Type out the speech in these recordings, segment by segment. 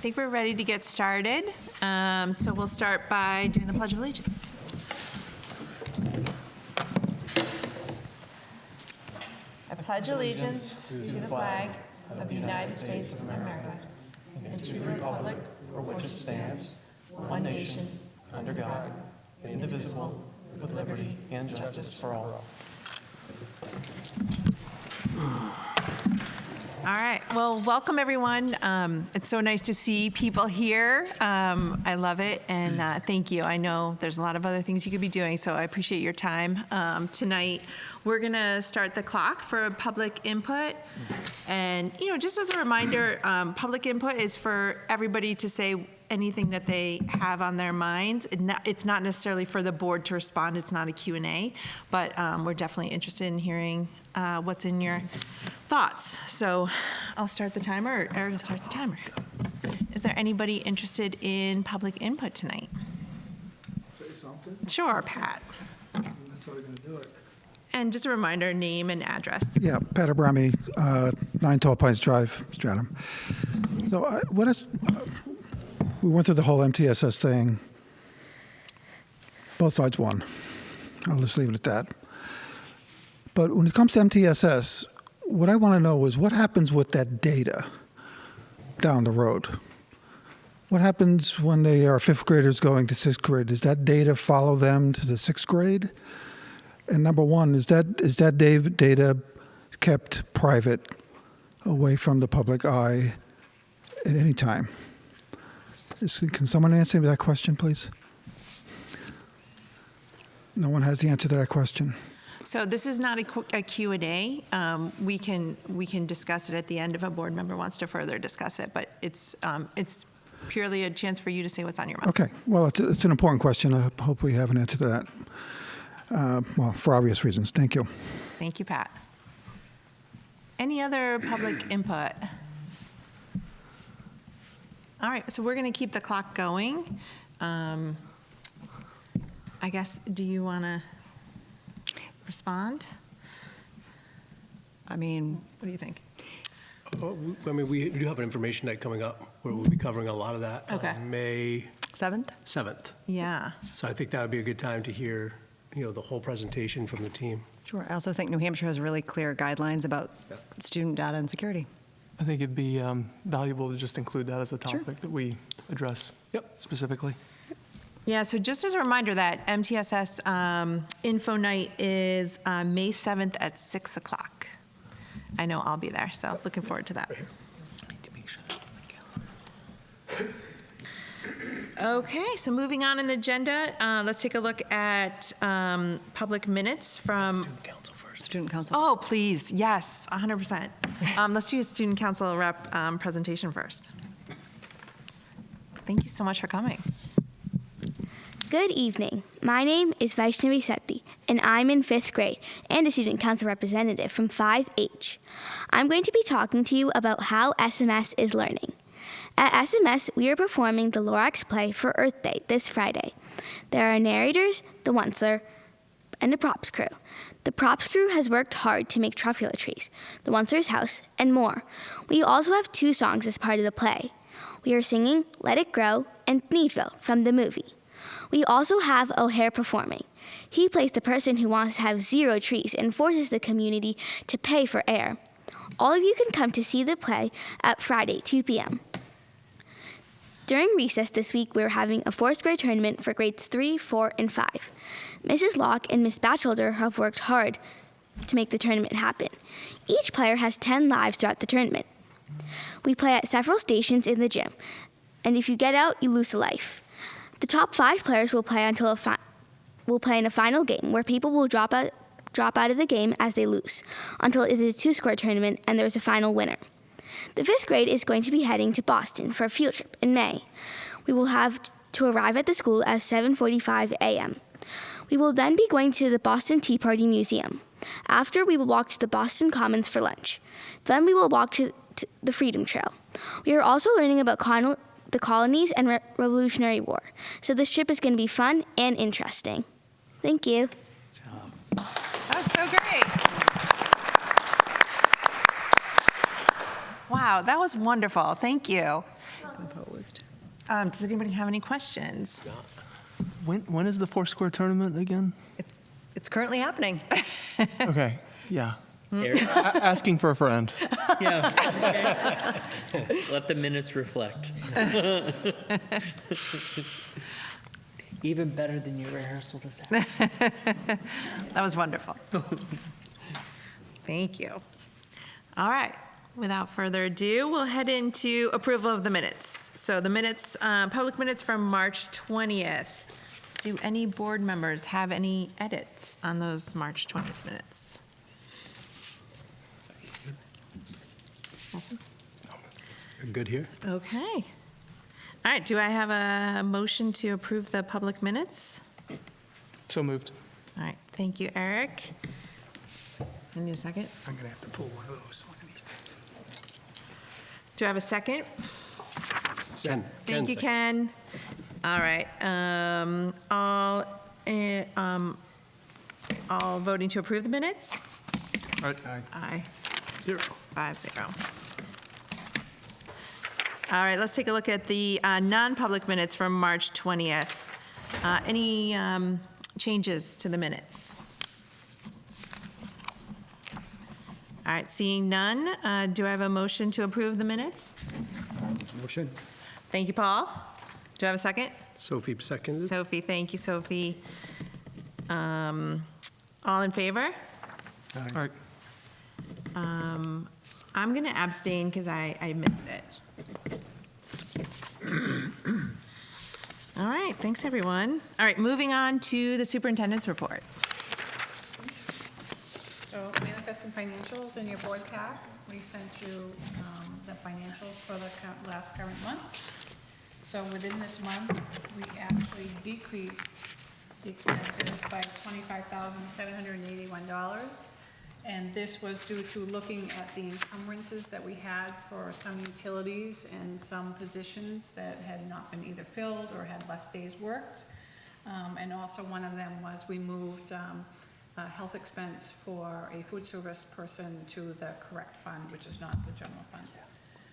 think we're ready to get started. So we'll start by doing the Pledge of Allegiance. I pledge allegiance to the flag of the United States of America and to the republic for which it stands, one nation, under God, indivisible, with liberty and justice for all. All right. Well, welcome, everyone. It's so nice to see people here. I love it, and thank you. I know there's a lot of other things you could be doing, so I appreciate your time. Tonight, we're going to start the clock for public input. And, just as a reminder, public input is for everybody to say anything that they have on their minds. It's not necessarily for the board to respond. It's not a Q&A, but we're definitely interested in hearing what's in your thoughts. So I'll start the timer, or Eric will start the timer. Is there anybody interested in public input tonight? Say something? Sure, Pat. That's how we're going to do it. And just a reminder, name and address. Yeah, Pat Abrami, 9 Tall Pines Drive, Stratham. So we went through the whole MTSS thing. Both sides won. I'll just leave it at that. But when it comes to MTSS, what I want to know is what happens with that data down the road? What happens when they are 5th graders going to 6th grade? Does that data follow them to the 6th grade? And number one, is that data kept private, away from the public eye at any time? Can someone answer me that question, please? No one has the answer to that question. So this is not a Q&A. We can discuss it at the end if a board member wants to further discuss it, but it's purely a chance for you to say what's on your mind. Okay. Well, it's an important question. I hope we have an answer to that. Well, for obvious reasons. Thank you. Thank you, Pat. Any other public input? All right, so we're going to keep the clock going. I guess, do you want to respond? I mean, what do you think? We do have an information night coming up where we'll be covering a lot of that on May 7th? Yeah. So I think that would be a good time to hear, the whole presentation from the team. Sure. I also think New Hampshire has really clear guidelines about student data and security. I think it'd be valuable to just include that as a topic that we address specifically. Yeah, so just as a reminder that MTSS Info Night is May 7th at 6 o'clock. I know I'll be there, so looking forward to that. Okay, so moving on in the agenda, let's take a look at public minutes from... Student council first. Student council. Oh, please, yes, 100%. Let's do a student council rep presentation first. Thank you so much for coming. Good evening. My name is Vaishnavi Sethi, and I'm in 5th grade and a student council representative from 5H. I'm going to be talking to you about how SMS is learning. At SMS, we are performing the Lorax play for Earth Day this Friday. There are narrators, the Onceler, and a props crew. The props crew has worked hard to make truffula-trees, the Onceler's house, and more. We also have 2 songs as part of the play. We are singing Let It Grow and Needville from the movie. We also have O'Hare performing. He plays the person who wants to have 0 trees and forces the community to pay for air. All of you can come to see the play at Friday, 2 p.m. During recess this week, we're having a 4th grade tournament for grades 3, 4, and 5. Mrs. Locke and Miss Batchelder have worked hard to make the tournament happen. Each player has 10 lives throughout the tournament. We play at several stations in the gym, and if you get out, you lose a life. The top 5 players will play in a final game where people will drop out of the game as they lose until it is a 2-score tournament and there is a final winner. The 5th grade is going to be heading to Boston for a field trip in May. We will have to arrive at the school at 7:45 a.m. We will then be going to the Boston Tea Party Museum. After, we will walk to the Boston Commons for lunch. Then we will walk to the Freedom Trail. We are also learning about the colonies and Revolutionary War. So this trip is going to be fun and interesting. Thank you. That was so great. Wow, that was wonderful. Thank you. Opposed. Does anybody have any questions? When is the Foursquare tournament again? It's currently happening. Okay, yeah. Eric? Asking for a friend. Yeah. Okay. Let the minutes reflect. Even better than your rehearsal this afternoon. That was wonderful. Thank you. All right. Without further ado, we'll head into approval of the minutes. So the minutes, public minutes from March 20th. Do any board members have any edits on those March 20th minutes? You're good here? Okay. All right. Do I have a motion to approve the public minutes? So moved. All right. Thank you, Eric. I need a second. I'm going to have to pull one of those one of these days. Do I have a second? Ken. Thank you, Ken. All right. All voting to approve the minutes? All right. Aye. 0. 5-0. All right, let's take a look at the non-public minutes from March 20th. Any changes to the minutes? All right, seeing none, do I have a motion to approve the minutes? Motion. Thank you, Paul. Do I have a second? Sophie seconded. Sophie, thank you, Sophie. All in favor? All right. I'm going to abstain because I missed it. All right, thanks, everyone. All right, moving on to the superintendent's report. So manifest and financials in your board pack. We sent you the financials for the last current month. So within this month, we actually decreased the expenses by $25,781. And this was due to looking at the encumbrances that we had for some utilities and some positions that had not been either filled or had less days worked. And also one of them was we moved a health expense for a food service person to the correct fund, which is not the general fund.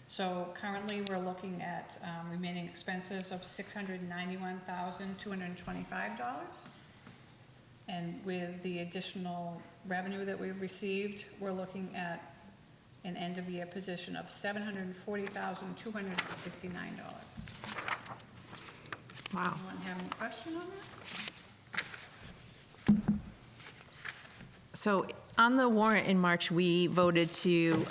So currently we're looking at remaining expenses of $691,225. And with the additional revenue that we've received, we're looking at an end-of-year position of $740,259. Wow. Anyone have any question on that? So on the warrant in March, we voted to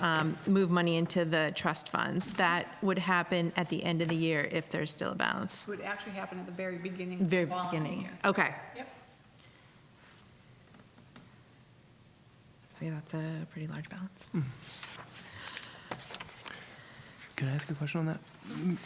move money into the trust funds. That would happen at the end of the year if there's still a balance. It would actually happen at the very beginning of Very the following beginning. year. Okay. Yep. So yeah, that's a pretty large balance. Can I ask a question on that?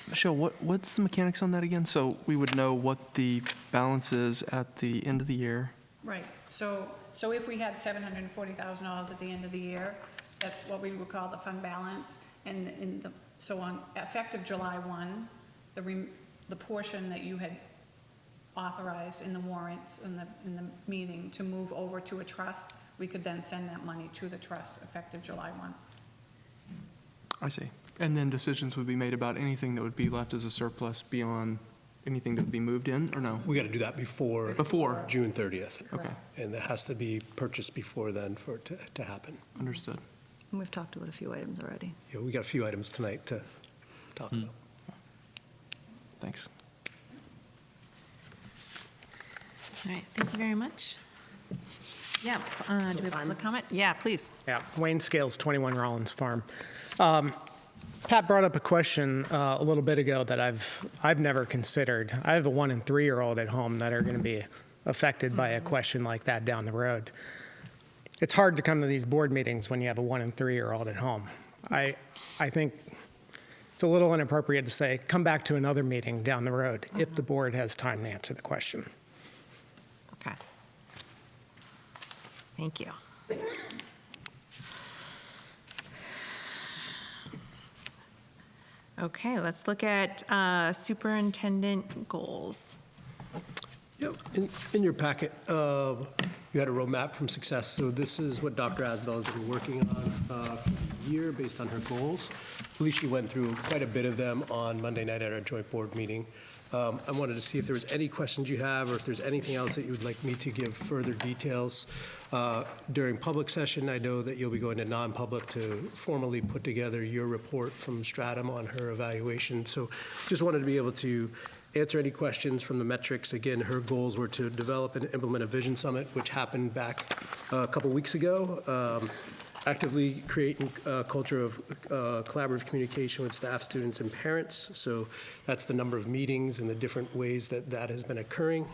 Michelle, what's the mechanics on that again? So we would know what the balance is at the end of the year? Right. So if we had $740,000 at the end of the year, that's what we would call the fund balance. And so on effective July 1, the portion that you had authorized in the warrants in the meeting to move over to a trust, we could then send that money to the trust effective July 1. I see. And then decisions would be made about anything that would be left as a surplus beyond anything that would be moved in, or no? We got to do that before June 30th. Okay, And that has to be purchased before then for it to happen. understood. And we've talked about a few items already. Yeah, we got a few items tonight to talk about. Thanks. All right, thank you very much. Yeah, do we have a public comment? Yeah, please. Yeah, Wayne Scales, 21 Rollins Farm. Pat brought up a question a little bit ago that I've never considered. I have a 1- and 3-year-old at home that are going to be affected by a question like that down the road. It's hard to come to these board meetings when you have a 1- and 3-year-old at home. I think it's a little inappropriate to say, come back to another meeting down the road if the board has time to answer the question. Okay. Thank you. Okay, let's look at superintendent goals. Yep. In your packet, you had a roadmap from success. So this is what Dr. Asbell has been working on the year based on her goals. I believe she went through quite a bit of them on Monday night at our joint board meeting. I wanted to see if there was any questions you have or if there's anything else that you would like me to give further details. During public session, I know that you'll be going to non-public to formally put together your report from Stratham on her evaluation. So just wanted to be able to answer any questions from the metrics. Again, her goals were to develop and implement a vision summit, which happened back a couple weeks ago. Actively creating a culture of collaborative communication with staff, students, and parents. So that's the number of meetings and the different ways that that has been occurring.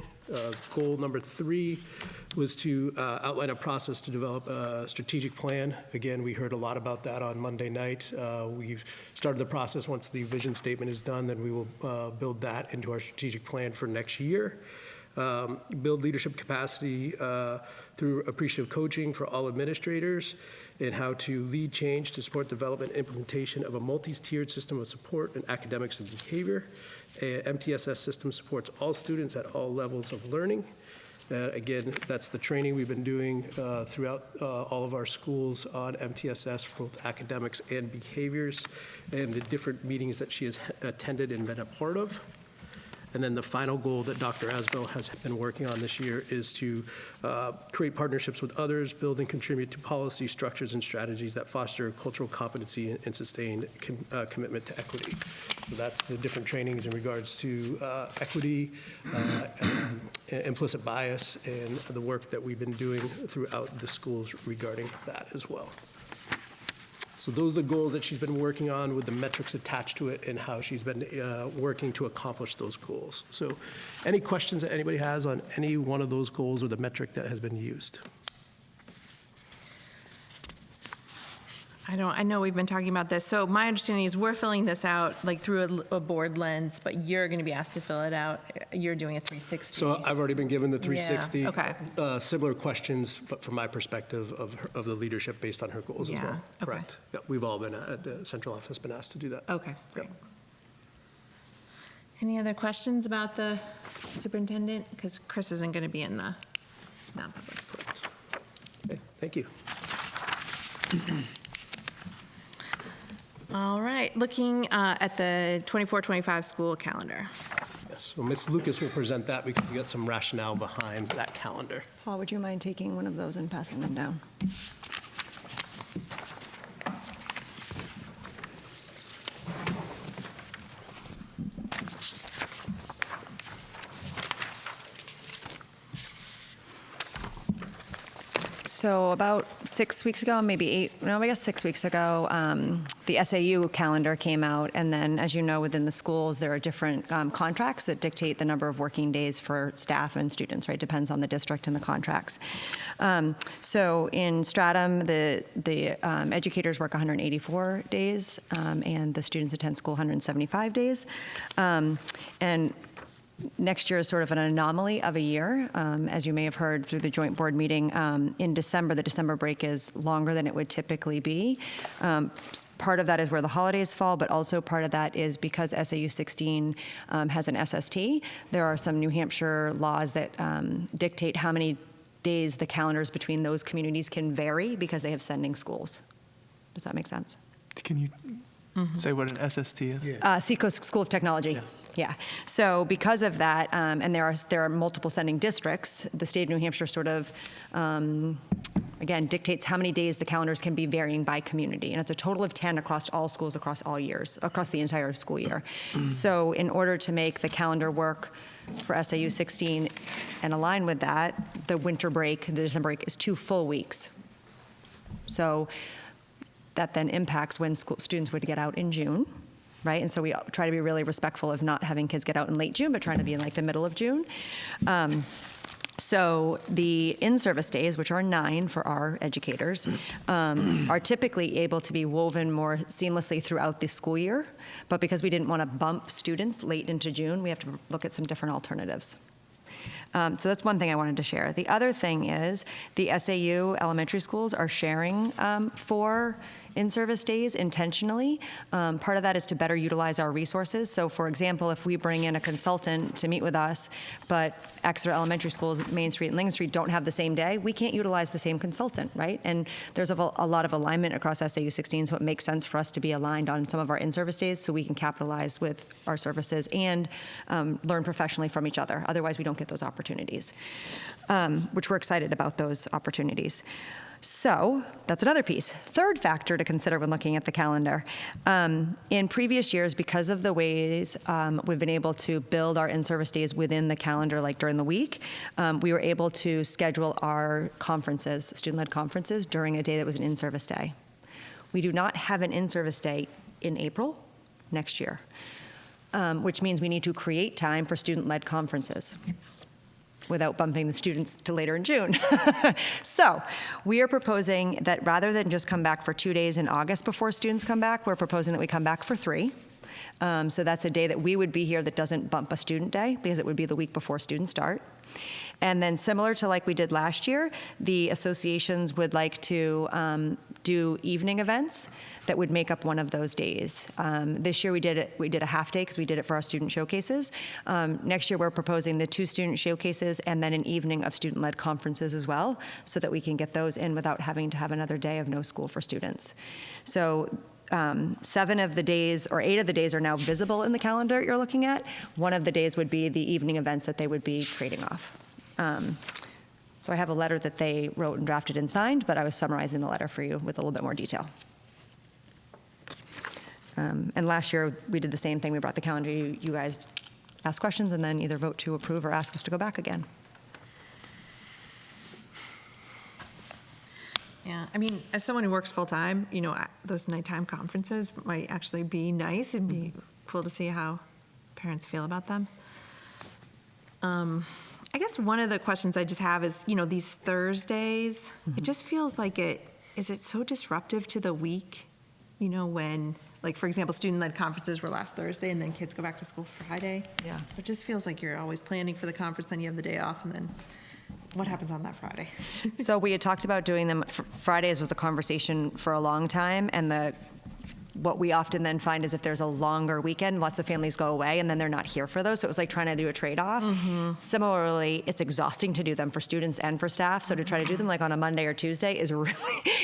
Goal number 3 was to outline a process to develop a strategic plan. Again, we heard a lot about that on Monday night. We've started the process. Once the vision statement is done, then we will build that into our strategic plan for next year. Build leadership capacity through appreciative coaching for all administrators, and how to lead change to support development and implementation of a multi-tiered system of support in academics and behavior. MTSS system supports all students at all levels of learning. Again, that's the training we've been doing throughout all of our schools on MTSS for both academics and behaviors, and the different meetings that she has attended and been a part of. And then the final goal that Dr. Asbell has been working on this year is to create partnerships with others, build and contribute to policy, structures, and strategies that foster cultural competency and sustained commitment to equity. So that's the different trainings in regards to equity, implicit bias, and the work that we've been doing throughout the schools regarding that as well. So those are the goals that she's been working on with the metrics attached to it and how she's been working to accomplish those goals. So any questions that anybody has on any one of those goals or the metric that has been used? I know we've been talking about this. So my understanding is we're filling this out like through a board lens, but you're going to be asked to fill it out. You're doing a 360. So I've already been given the 360. Yeah, okay. Similar questions, but from my perspective of the leadership based on her goals as Yeah, well. okay. Correct. Yeah, we've all been at the central office been asked to do that. Okay, great. Yep. Any other questions about the superintendent? Because Chris isn't going to be in the non-public. Okay, thank you. All right, looking at the 24-25 school calendar. Yes, so Ms. Lucas will present that because we got some rationale behind that calendar. Paul, would you mind taking one of those and passing them down? So about 6 weeks ago, maybe 8, no, I guess 6 weeks ago, the SAU calendar came out. And then, as you know, within the schools, there are different contracts that dictate the number of working days for staff and students, right? Depends on the district and the contracts. So in Stratham, the educators work 184 days, and the students attend school 175 days. And next year is sort of an anomaly of a year. As you may have heard through the joint board meeting, in December, the December break is longer than it would typically be. Part of that is where the holidays fall, but also part of that is because SAU 16 has an SST. There are some New Hampshire laws that dictate how many days the calendars between those communities can vary because they have sending schools. Does that make sense? Can you say what an SST is? Seacoast School of Technology. Yes. Yeah. So because of that, and there are multiple sending districts, the state of New Hampshire sort of, again, dictates how many days the calendars can be varying by community. And it's a total of 10 across all schools, across all years, across the entire school year. So in order to make the calendar work for SAU 16 and align with that, the winter break, the December break, is 2 full weeks. So that then impacts when students would get out in June, right? And so we try to be really respectful of not having kids get out in late June, but trying to be in like the middle of June. So the in-service days, which are 9 for our educators, are typically able to be woven more seamlessly throughout the school year. But because we didn't want to bump students late into June, we have to look at some different alternatives. So that's one thing I wanted to share. The other thing is the SAU elementary schools are sharing 4 in-service days intentionally. Part of that is to better utilize our resources. So for example, if we bring in a consultant to meet with us, but Exeter Elementary Schools, Main Street and Lincoln Street don't have the same day, we can't utilize the same consultant, right? And there's a lot of alignment across SAU 16, so it makes sense for us to be aligned on some of our in-service days so we can capitalize with our services and learn professionally from each other. Otherwise, we don't get those opportunities, which we're excited about those opportunities. So that's another piece. Third factor to consider when looking at the calendar. In previous years, because of the ways we've been able to build our in-service days within the calendar, like during the week, we were able to schedule our conferences, student-led conferences, during a day that was an in-service day. We do not have an in-service day in April next year, which means we need to create time for student-led conferences without bumping the students to later in June. So we are proposing that rather than just come back for 2 days in August before students come back, we're proposing that we come back for 3. So that's a day that we would be here that doesn't bump a student day because it would be the week before students start. And then similar to like we did last year, the associations would like to do evening events that would make up one of those days. This year we did a half day because we did it for our student showcases. Next year we're proposing the 2 student showcases and then an evening of student-led conferences as well, so that we can get those in without having to have another day of no school for students. So 7 of the days, or 8 of the days are now visible in the calendar you're looking at. One of the days would be the evening events that they would be trading off. So I have a letter that they wrote and drafted and signed, but I was summarizing the letter for you with a little bit more detail. And last year, we did the same thing. We brought the calendar. You guys ask questions and then either vote to approve or ask us to go back again. Yeah, I mean, as someone who works full-time, those nighttime conferences might actually be nice. It'd be cool to see how parents feel about them. I guess one of the questions I just have is, these Thursdays, it just feels like is it so disruptive to the week, when, like, for example, student-led conferences were last Thursday and then kids go back to school Friday? Yeah. It just feels like you're always planning for the conference, then you have the day off, and then what happens on that Friday? So we had talked about doing them, Fridays was a conversation for a long time, and what we often then find is if there's a longer weekend, lots of families go away and then they're not here for those. So it was like trying to do a trade-off. Similarly, it's exhausting to do them for students and for staff. So to try to do them like on a Monday or Tuesday is really,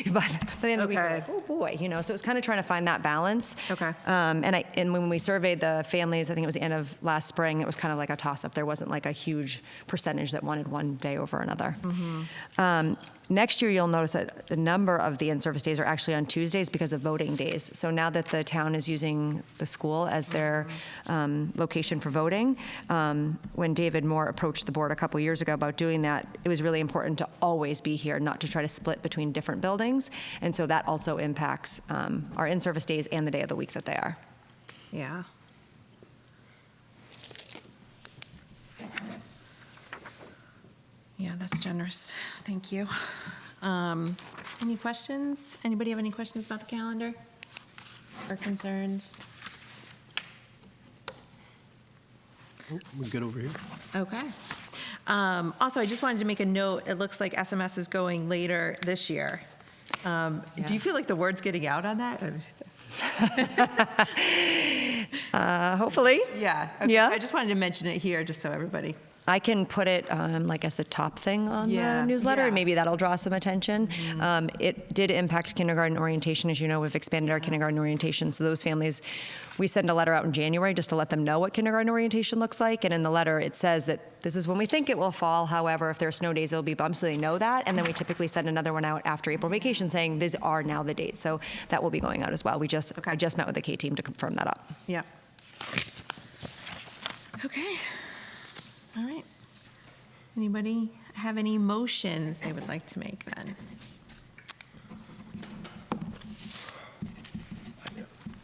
by the end of the week, you're like, oh boy, so it's kind of trying to find that balance. Okay. And when we surveyed the families, I think it was the end of last spring, it was kind of like a toss-up. There wasn't like a huge percentage that wanted one day over another. Next year, you'll notice that a number of the in-service days are actually on Tuesdays because of voting days. So now that the town is using the school as their location for voting, when David Moore approached the board a couple years ago about doing that, it was really important to always be here, not to try to split between different buildings. And so that also impacts our in-service days and the day of the week that they are. Yeah. Yeah, that's generous. Thank you. Any questions? Anybody have any questions about the calendar or concerns? We're good over here. Okay. Also, I just wanted to make a note. It looks like SMS is going later this year. Do you feel like the word's getting out on that? Hopefully. Yeah. Okay. Yeah. I just wanted to mention it here, just so everybody. I can put it like as the top thing on Yeah, the newsletter. yeah. Maybe that'll draw some attention. It did impact kindergarten orientation. As you know, we've expanded our kindergarten orientation. So those families, we send a letter out in January just to let them know what kindergarten orientation looks like. And in the letter, it says that this is when we think it will fall. However, if there are snow days, it'll be bumped, so they know that. And then we typically send another one out after April vacation saying these are now the dates. So that will be going out as well. I just met with the K team to confirm that up. Yeah. Okay. All right. Anybody have any motions they would like to make then?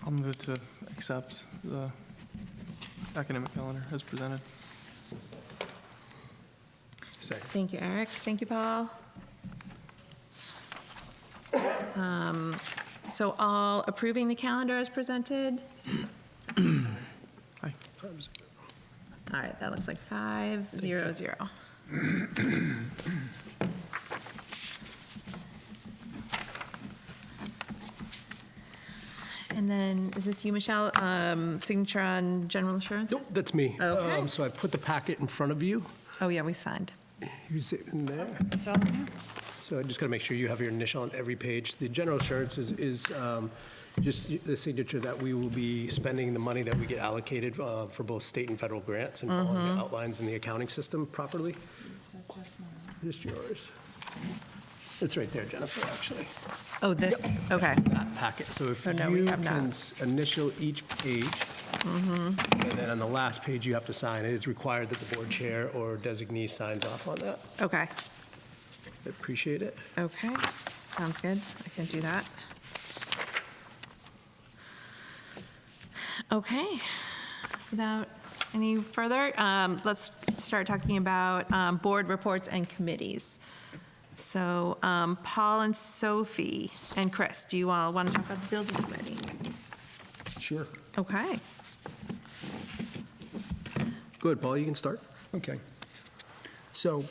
I'll move to accept the academic calendar as presented. Second. Thank you, Eric. Thank you, Paul. So all approving the calendar as presented? Aye. All right, that looks like 5-0-0. And then, is this you, Michelle? Signature on general assurance? Nope, that's me. Okay. So I put the packet in front of you. Oh, yeah, we signed. Use it in there. It's all in here. So I just got to make sure you have your initial on every page. The general assurance is just the signature that we will be spending the money that we get allocated for both state and federal grants and following the outlines in the accounting system properly. Just yours. It's right there, Jennifer, actually. Oh, this, okay. That packet. So if So no, we you have can not. initial each page, and then on the last page you have to sign. It is required that the board chair or designee signs off on that. Okay, I appreciate it. okay, sounds good. I can do that. Okay, without any further, let's start talking about board reports and committees. So Paul and Sophie and Chris, do you all want to talk about the building committee? Sure. Okay. Go ahead, Paul, you can start. Okay. So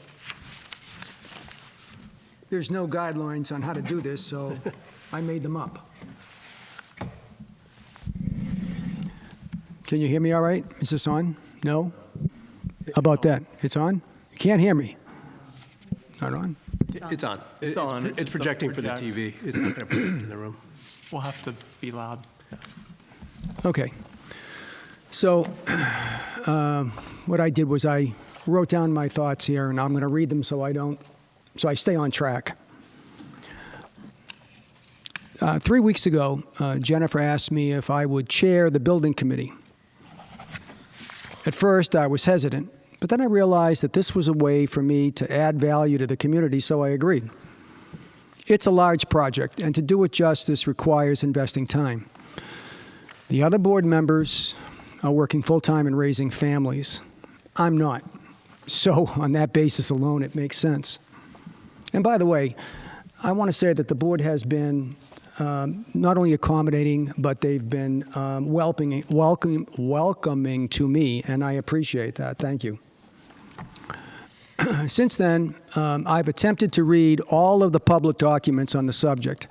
there's no guidelines on how to do this, so I made them up. Can you hear me all right? Is this on? No? How about that? It's on? You can't hear me? Not on? It's on. It's on. It It's just projecting for the projects. TV. It's not going to project in the room. We'll have to be loud. Okay. So what I did was I wrote down my thoughts here, and I'm going to read them so I stay on track. 3 weeks ago, Jennifer asked me if I would chair the building committee. At first, I was hesitant, but then I realized that this was a way for me to add value to the community, so I agreed. It's a large project, and to do it justice requires investing time. The other board members are working full-time and raising families. I'm not. So on that basis alone, it makes sense. And by the way, I want to say that the board has been not only accommodating, but they've been welcoming to me, and I appreciate that. Thank you. Since then, I've attempted to read all of the public documents on the subject.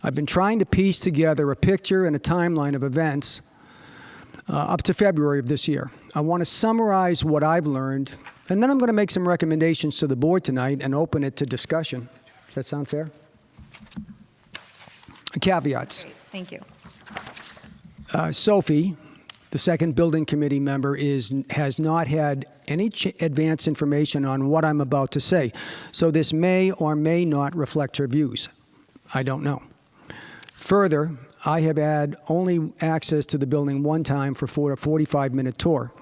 I've been trying to piece together a picture and a timeline of events up to February of this year. I want to summarize what I've learned, and then I'm going to make some recommendations to the board tonight and open it to discussion. Does that sound fair? Caveats. Great, thank you. Sophie, the second building committee member, has not had any advance information on what I'm about to say, so this may or may not reflect her views. I don't know. Further, I have had only access to the building one time for a 45-minute tour,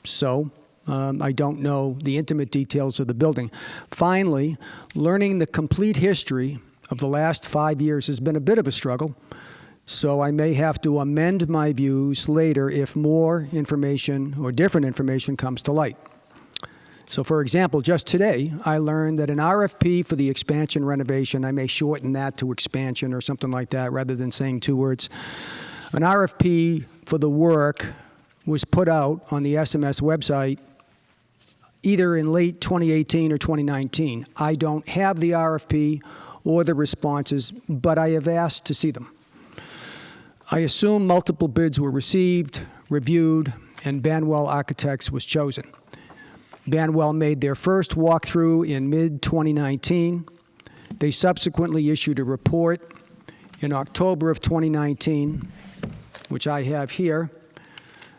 so I don't know the intimate details of the building. Finally, learning the complete history of the last 5 years has been a bit of a struggle, so I may have to amend my views later if more information or different information comes to light. So for example, just today, I learned that an RFP for the expansion renovation, I may shorten that to expansion or something like that rather than saying 2 words, an RFP for the work was put out on the SMS website either in late 2018 or 2019. I don't have the RFP or the responses, but I have asked to see them. I assume multiple bids were received, reviewed, and Banwell Architects was chosen. Banwell made their first walkthrough in mid-2019. They subsequently issued a report in October of 2019, which I have here.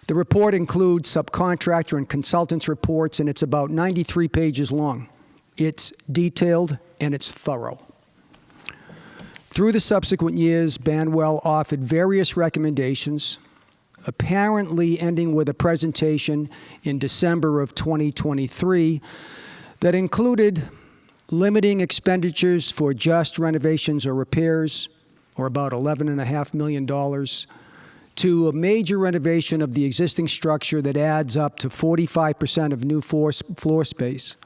The report includes subcontractor and consultants reports, and it's about 93 pages long. It's detailed and it's thorough. Through the subsequent years, Banwell offered various recommendations, apparently ending with a presentation in December of 2023 that included limiting expenditures for just renovations or repairs, or about $11.5 million, to a major renovation of the existing structure that adds up to 45% of new floor space.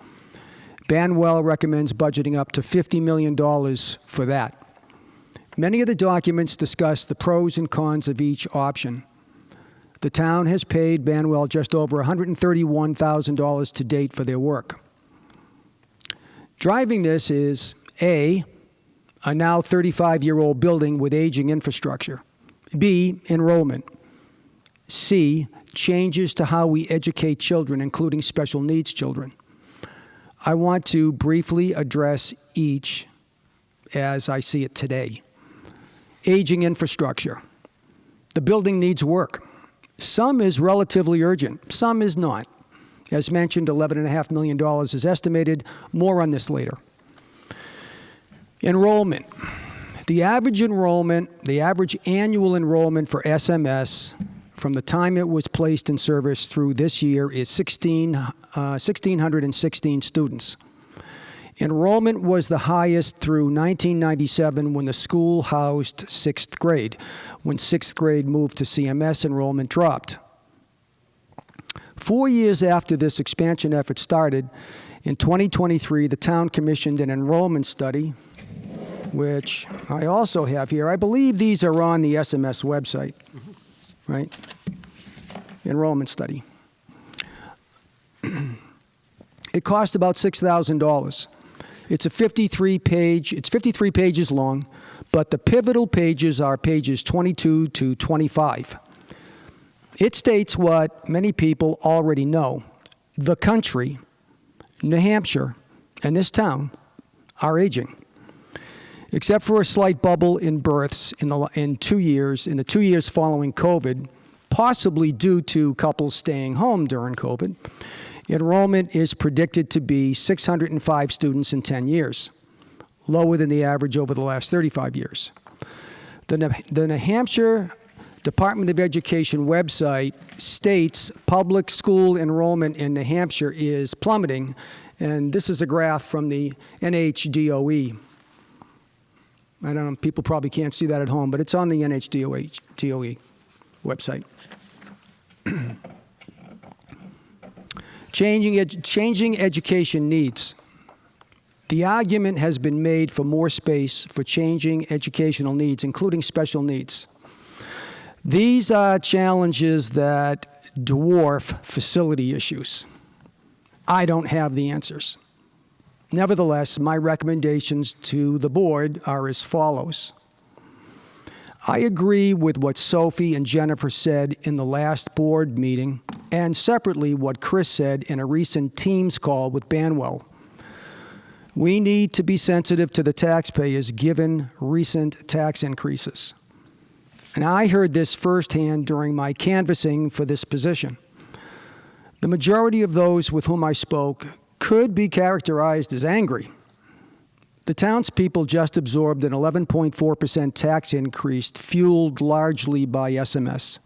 Banwell recommends budgeting up to $50 million for that. Many of the documents discuss the pros and cons of each option. The town has paid Banwell just over $131,000 to date for their work. Driving this is A, now 35-year-old building with aging infrastructure, B, enrollment. C, changes to how we educate children, including special needs children. I want to briefly address each as I see it today. Aging infrastructure. The building needs work. Some is relatively urgent, some is not. As mentioned, $11.5 million is estimated. More on this later. Enrollment. The average annual enrollment for SMS from the time it was placed in service through this year is 1,616 students. Enrollment was the highest through 1997 when the school housed 6th grade. When 6th grade moved to CMS, enrollment dropped. 4 years after this expansion effort started, in 2023, the town commissioned an enrollment study, which I also have here. I believe these are on the SMS website, right? Enrollment study. It cost about $6,000. It's 53 pages long, but the pivotal pages are pages 22 to 25. It states what many people already know. The country, New Hampshire, and this town are aging. Except for a slight bubble in births in the 2 years following COVID, possibly due to couples staying home during COVID, enrollment is predicted to be 605 students in 10 years, lower than the average over the last 35 years. The New Hampshire Department of Education website states public school enrollment in New Hampshire is plummeting, and this is a graph from the NHDOE. I don't know, people probably can't see that at home, but it's on the NHDOE website. Changing education needs. The argument has been made for more space for changing educational needs, including special needs. These are challenges that dwarf facility issues. I don't have the answers. Nevertheless, my recommendations to the board are as follows. I agree with what Sophie and Jennifer said in the last board meeting, and separately what Chris said in a recent Teams call with Banwell. We need to be sensitive to the taxpayers given recent tax increases. And I heard this firsthand during my canvassing for this position. The majority of those with whom I spoke could be characterized as angry. The townspeople just absorbed an 11.4% tax increase fueled largely by SMS.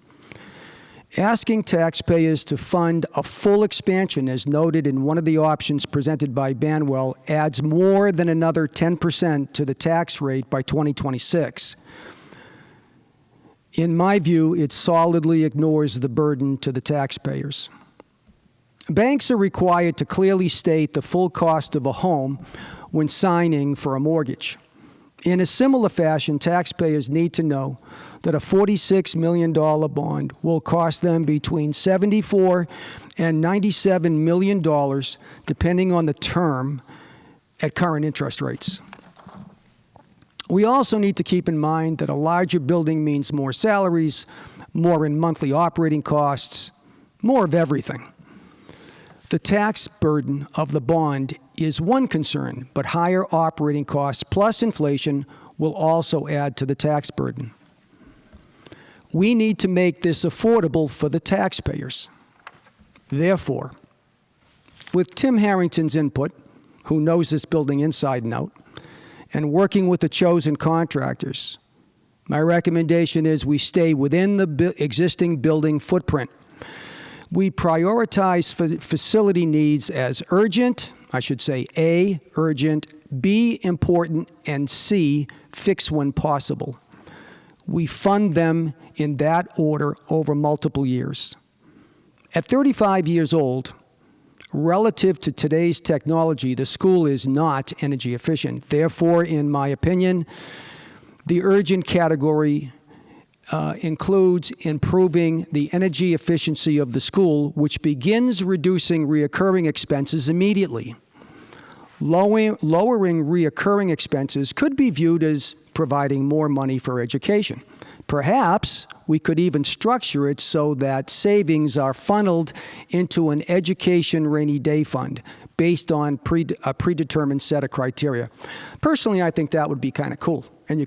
Asking taxpayers to fund a full expansion, as noted in one of the options presented by Banwell, adds more than another 10% to the tax rate by 2026. In my view, it solidly ignores the burden to the taxpayers. Banks are required to clearly state the full cost of a home when signing for a mortgage. In a similar fashion, taxpayers need to know that a $46 million bond will cost them between $74 and $97 million, depending on the term, at current interest rates. We also need to keep in mind that a larger building means more salaries, more in monthly operating costs, more of everything. The tax burden of the bond is one concern, but higher operating costs plus inflation will also add to the tax burden. We need to make this affordable for the taxpayers. Therefore, with Tim Harrington's input, who knows this building inside and out, and working with the chosen contractors, my recommendation is we stay within the existing building footprint. We prioritize facility needs as urgent, I should say A, urgent, B, important, and C, fix when possible. We fund them in that order over multiple years. At 35 years old, relative to today's technology, the school is not energy efficient. Therefore, in my opinion, the urgent category includes improving the energy efficiency of the school, which begins reducing reoccurring expenses immediately. Lowering reoccurring expenses could be viewed as providing more money for education. Perhaps we could even structure it so that savings are funneled into an education rainy day fund based on a predetermined set of criteria. Personally, I think that would be kind of cool, and you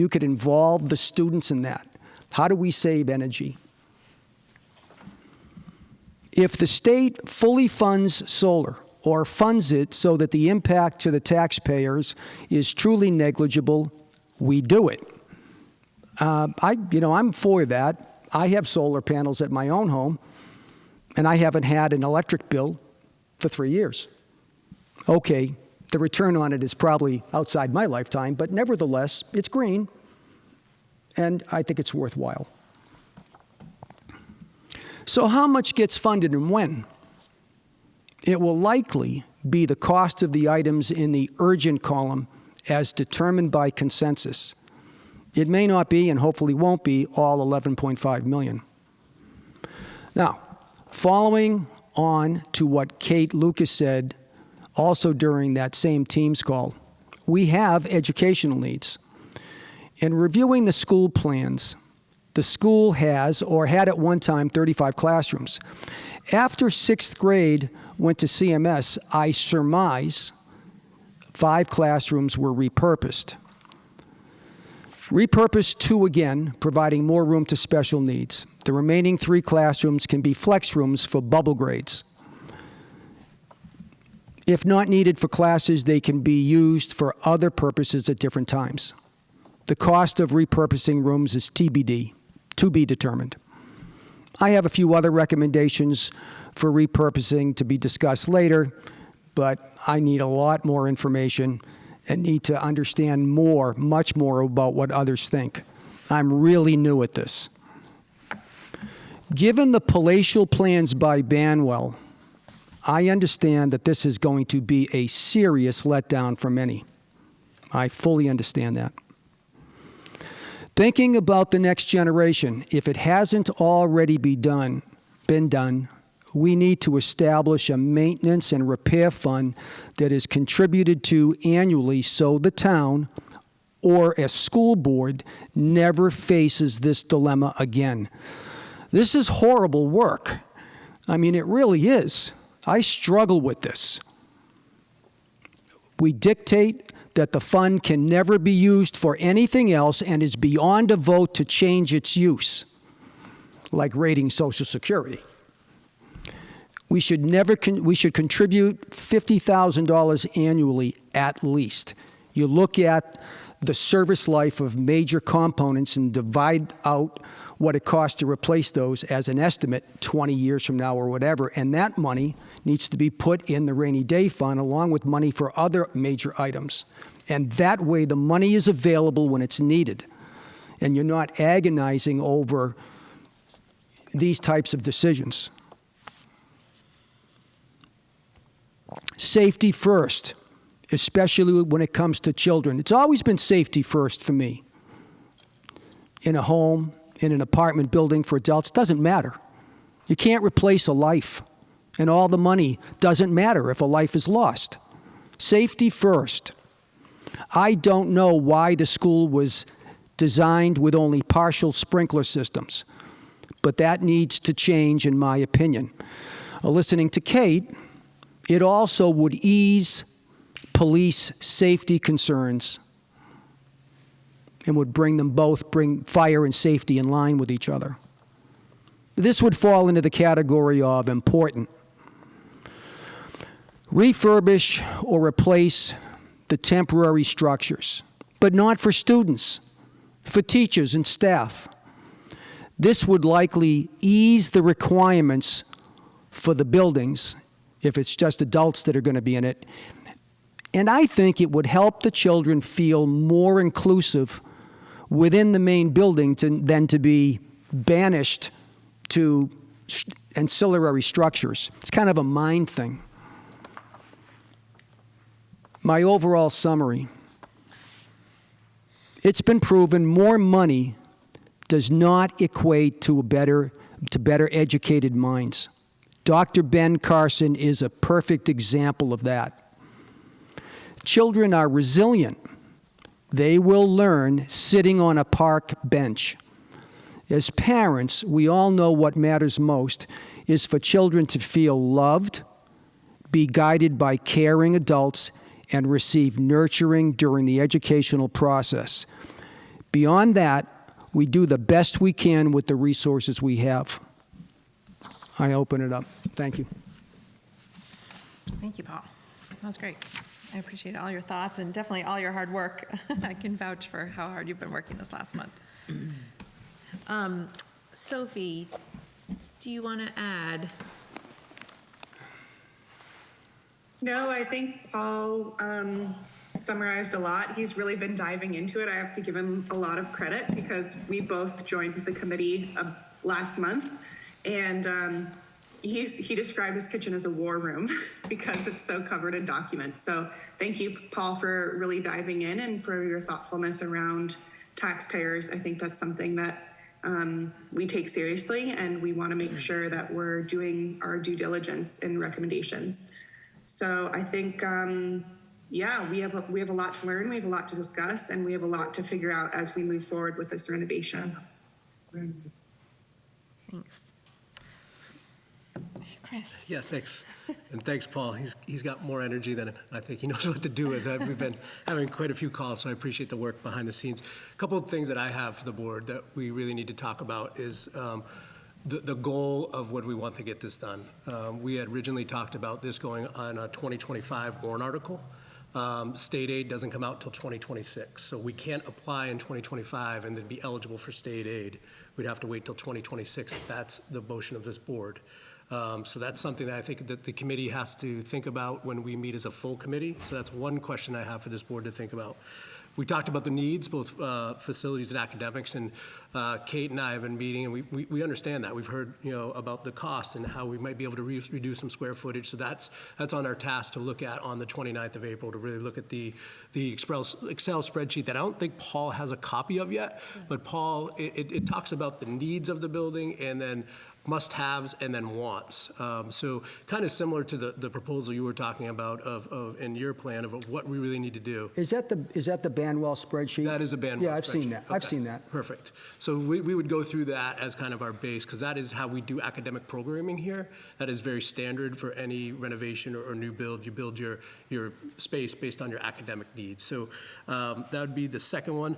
could involve the students in that. How do we save energy? If the state fully funds solar or funds it so that the impact to the taxpayers is truly negligible, we do it. I'm for that. I have solar panels at my own home, and I haven't had an electric bill for 3 years. Okay, the return on it is probably outside my lifetime, but nevertheless, it's green, and I think it's worthwhile. So how much gets funded and when? It will likely be the cost of the items in the urgent column as determined by consensus. It may not be, and hopefully won't be, all $11.5 million. Now, following on to what Kate Lucas said also during that same Teams call, we have educational needs. In reviewing the school plans, the school has, or had at one time, 35 classrooms. After 6th grade went to CMS, I surmise 5 classrooms were repurposed. Repurposed 2 again, providing more room to special needs. The remaining 3 classrooms can be flex rooms for bubble grades. If not needed for classes, they can be used for other purposes at different times. The cost of repurposing rooms is TBD, to be determined. I have a few other recommendations for repurposing to be discussed later, but I need a lot more information and need to understand more, much more about what others think. I'm really new at this. Given the palatial plans by Banwell, I understand that this is going to be a serious letdown for many. I fully understand that. Thinking about the next generation, if it hasn't already been done, we need to establish a maintenance and repair fund that is contributed to annually so the town or a school board never faces this dilemma again. This is horrible work. I mean, it really is. I struggle with this. We dictate that the fund can never be used for anything else and is beyond a vote to change its use, like raiding Social Security. We should contribute $50,000 annually at least. You look at the service life of major components and divide out what it costs to replace those as an estimate 20 years from now or whatever, and that money needs to be put in the rainy day fund along with money for other major items. And that way the money is available when it's needed. And you're not agonizing over these types of decisions. Safety first, especially when it comes to children. It's always been safety first for me. In a home, in an apartment building for adults, doesn't matter. You can't replace a life, and all the money doesn't matter if a life is lost. Safety first. I don't know why the school was designed with only partial sprinkler systems, but that needs to change in my opinion. Listening to Kate, it also would ease police safety concerns and would bring fire and safety in line with each other. This would fall into the category of important. Refurbish or replace the temporary structures, but not for students, for teachers and staff. This would likely ease the requirements for the buildings if it's just adults that are going to be in it. And I think it would help the children feel more inclusive within the main building than to be banished to ancillary structures. It's kind of a mind thing. My overall summary: it's been proven more money does not equate to better educated minds. Dr. Ben Carson is a perfect example of that. Children are resilient. They will learn sitting on a park bench. As parents, we all know what matters most is for children to feel loved, be guided by caring adults, and receive nurturing during the educational process. Beyond that, we do the best we can with the resources we have. I open it up. Thank you. Thank you, Paul. That was great. I appreciate all your thoughts and definitely all your hard work. I can vouch for how hard you've been working this last month. Sophie, do you want to add? No, I think Paul summarized a lot. He's really been diving into it. I have to give him a lot of credit because we both joined the committee last month, and he described his kitchen as a war room because it's so covered in documents. So thank you, Paul, for really diving in and for your thoughtfulness around taxpayers. I think that's something that we take seriously, and we want to make sure that we're doing our due diligence in recommendations. So I think, yeah, we have a lot to learn, we have a lot to discuss, and we have a lot to figure out as we move forward with this renovation. Thanks. Chris. Yeah, thanks. And thanks, Paul. He's got more energy than I think he knows what to do with. We've been having quite a few calls, so I appreciate the work behind the scenes. A couple of things that I have for the board that we really need to talk about is the goal of what we want to get this done. We had originally talked about this going on a 2025 warrant article. State aid doesn't come out till 2026, so we can't apply in 2025 and then be eligible for state aid. We'd have to wait till 2026. That's the motion of this board. So that's something that I think that the committee has to think about when we meet as a full committee. So that's one question I have for this board to think about. We talked about the needs, both facilities and academics, and Kate and I have been meeting, and we understand that. We've heard, about the cost and how we might be able to reduce some square footage. So that's on our task to look at on the 29th of April, to really look at the Excel spreadsheet that I don't think Paul has a copy of yet, but Paul, it talks about the needs of the building and then must-haves and then wants. So kind of similar to the proposal you were talking about in your plan of what we really need to do. Is that the Banwell spreadsheet? That is a Banwell spreadsheet. Yeah, I've seen that. Okay. I've seen that. Perfect. So we would go through that as kind of our base, because that is how we do academic programming here. That is very standard for any renovation or new build. You build your space based on your academic needs. So that would be the second one.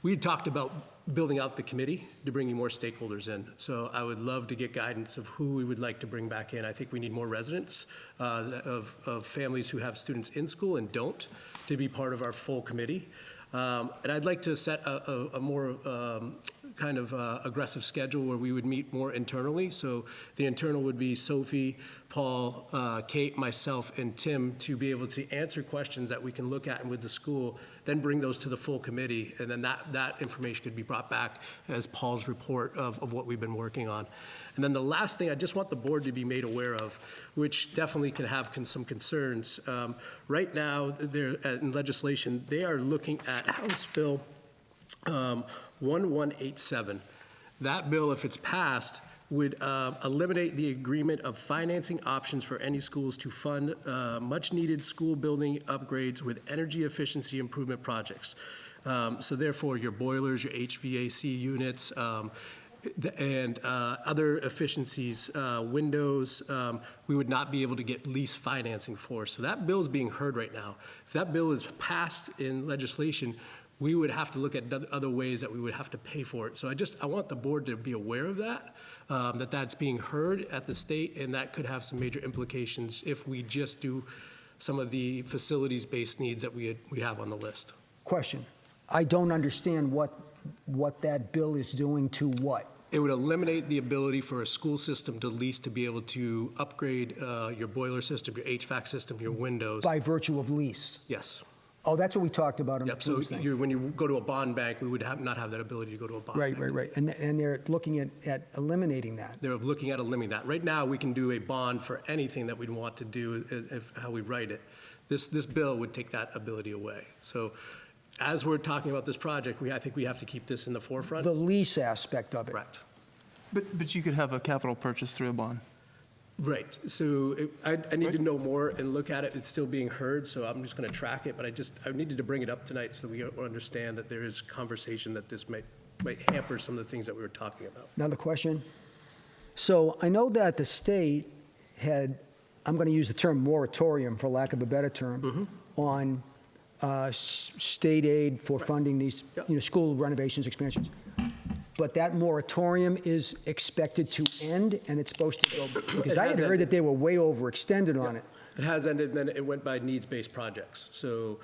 We had talked about building out the committee to bring more stakeholders in. So I would love to get guidance of who we would like to bring back in. I think we need more residents of families who have students in school and don't to be part of our full committee. And I'd like to set a more kind of aggressive schedule where we would meet more internally. So the internal would be Sophie, Paul, Kate, myself, and Tim to be able to answer questions that we can look at with the school, then bring those to the full committee, and then that information could be brought back as Paul's report of what we've been working on. And then the last thing I just want the board to be made aware of, which definitely can have some concerns. Right now, in legislation, they are looking at House Bill 1187. That bill, if it's passed, would eliminate the agreement of financing options for any schools to fund much-needed school building upgrades with energy efficiency improvement projects. So therefore, your boilers, your HVAC units, and other efficiencies, windows, we would not be able to get lease financing for. So that bill is being heard right now. If that bill is passed in legislation, we would have to look at other ways that we would have to pay for it. So I want the board to be aware of that, that's being heard at the state, and that could have some major implications if we just do some of the facilities-based needs that we have on the list. Question. I don't understand what that bill is doing to what? It would eliminate the ability for a school system to lease to be able to upgrade your boiler system, your HVAC system, your windows. By virtue of lease? Yes. Oh, that's what we talked about in the Yep, so previous thing. when you go to a bond bank, we would not have that ability to go to a bond bank. Right. And they're looking at eliminating that. They're looking at eliminating that. Right now, we can do a bond for anything that we'd want to do, how we write it. This bill would take that ability away. So as we're talking about this project, I think we have to keep this in the forefront. The lease aspect of it. Correct. But you could have a capital purchase through a bond. Right. So I need to know more and look at it. It's still being heard, so I'm just going to track it. But I needed to bring it up tonight so we understand that there is conversation that this might might hamper some of the things that we were talking about. Another question. So I know that the state had, I'm going to use the term moratorium, for lack of a better term, on state aid for funding these, school renovations, expansions. But that moratorium is expected to end, and it's supposed to go, because I had heard that they were way overextended on it. It has ended, and then it went by needs-based projects. So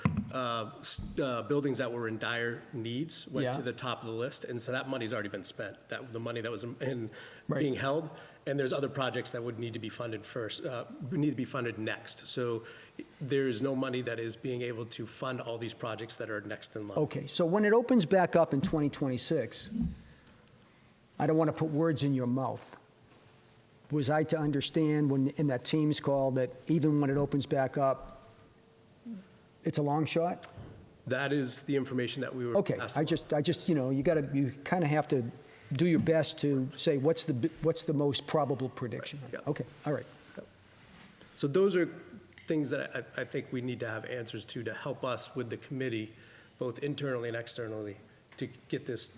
buildings that were in dire needs went to the top of the list, and so that money's already been spent. The money that was being held, and there's other projects that would need to be funded first, need to be funded next. So there is no money that is being able to fund all these projects that are next in line. Okay, so when it opens back up in 2026, I don't want to put words in your mouth. Was I to understand when in that Teams call that even when it opens back up, it's a long shot? That is the information that we were Okay, asked I about. just, you kind of have to do your best to say what's the most probable prediction. Right, yeah. Okay, all right. So those are things that I think we need to have answers to help us with the committee, both internally and externally, to get this,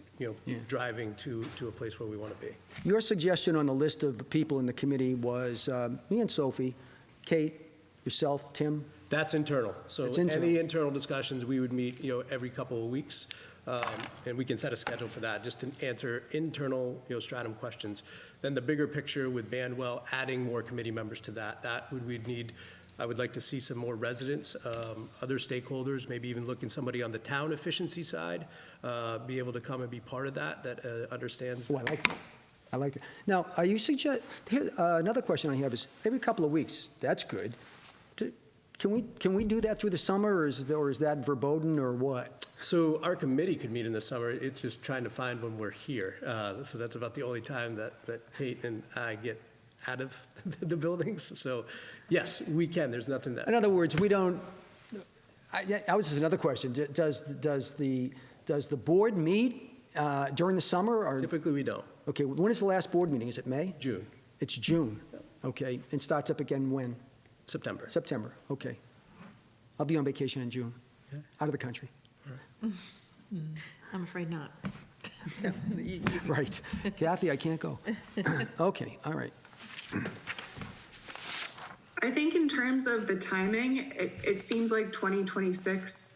driving to a place where we want to be. Your suggestion on the list of people in the committee was me and Sophie, Kate, yourself, Tim. That's internal. So It's internal. any internal discussions, we would meet, every couple of weeks, and we can set a schedule for that, just to answer internal, Stratham questions. Then the bigger picture with Bandwell, adding more committee members to that we'd need. I would like to see some more residents, other stakeholders, maybe even looking somebody on the town efficiency side, be able to come and be part of that understands. Oh, I like that. Now, are you here, another question I have is, every couple of weeks, that's good. Can we do that through the summer, or is that verboten, or what? So our committee could meet in the summer. It's just trying to find when we're here. So that's about the only time that Kate and I get out of the buildings. So yes, we can. There's nothing that. In other words, we don't, that was just another question. Does the board meet during the summer, or? Typically, we don't. Okay, when is the last board meeting? Is it May? June. It's June. Okay, and starts up again when? September. September, okay. I'll be on vacation in June, out of the country. I'm afraid not. Right. Kathy, I can't go. Okay, all right. I think in terms of the timing, it seems like 2026,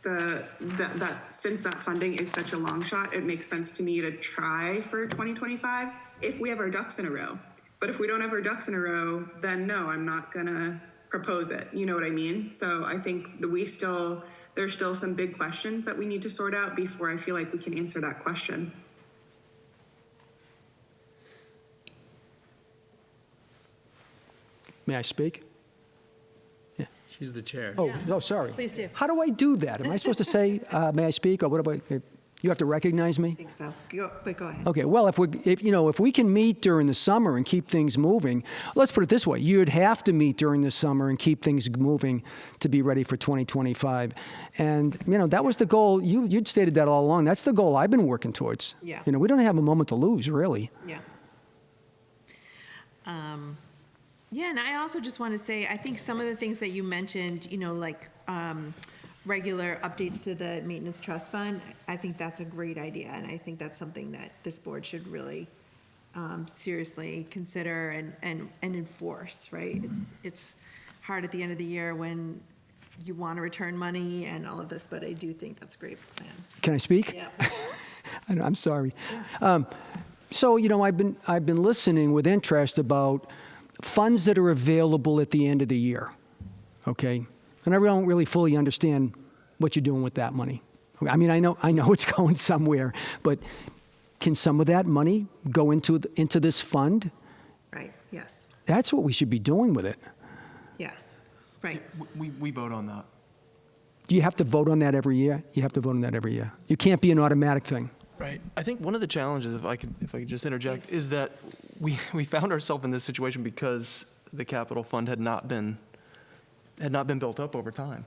since that funding is such a long shot, it makes sense to me to try for 2025 if we have our ducks in a row. But if we don't have our ducks in a row, then no, I'm not gonna propose it. You know what I mean? So I think that there's still some big questions that we need to sort out before I feel like we can answer that question. May I speak? She's the chair. Oh, no, sorry. Please do. How do I do that? Am I supposed to say, may I speak, or what do I, you have to recognize me? I think so. But go ahead. Okay, well, if we can meet during the summer and keep things moving, let's put it this way, you'd have to meet during the summer and keep things moving to be ready for 2025. And, that was the goal, you'd stated that all along, that's the goal I've been working towards. Yeah. We don't have a moment to lose, really. Yeah. Yeah, and I also just want to say, I think some of the things that you mentioned, like regular updates to the maintenance trust fund, I think that's a great idea, and I think that's something that this board should really seriously consider and enforce, right? It's hard at the end of the year when you want to return money and all of this, but I do think that's a great plan. Can I speak? Yeah. I'm sorry. So, I've been listening with interest about funds that are available at the end of the year, okay? And I don't really fully understand what you're doing with that money. I mean, I know it's going somewhere, but can some of that money go into this fund? Right, yes, That's what we should be doing with it. yeah, right. We vote on that. Do you have to vote on that every year? You have to vote on that every year. You can't be an automatic thing. Right. I think one of the challenges, if I could just interject, Yes. is that we found ourselves in this situation because the capital fund had not been built up over time.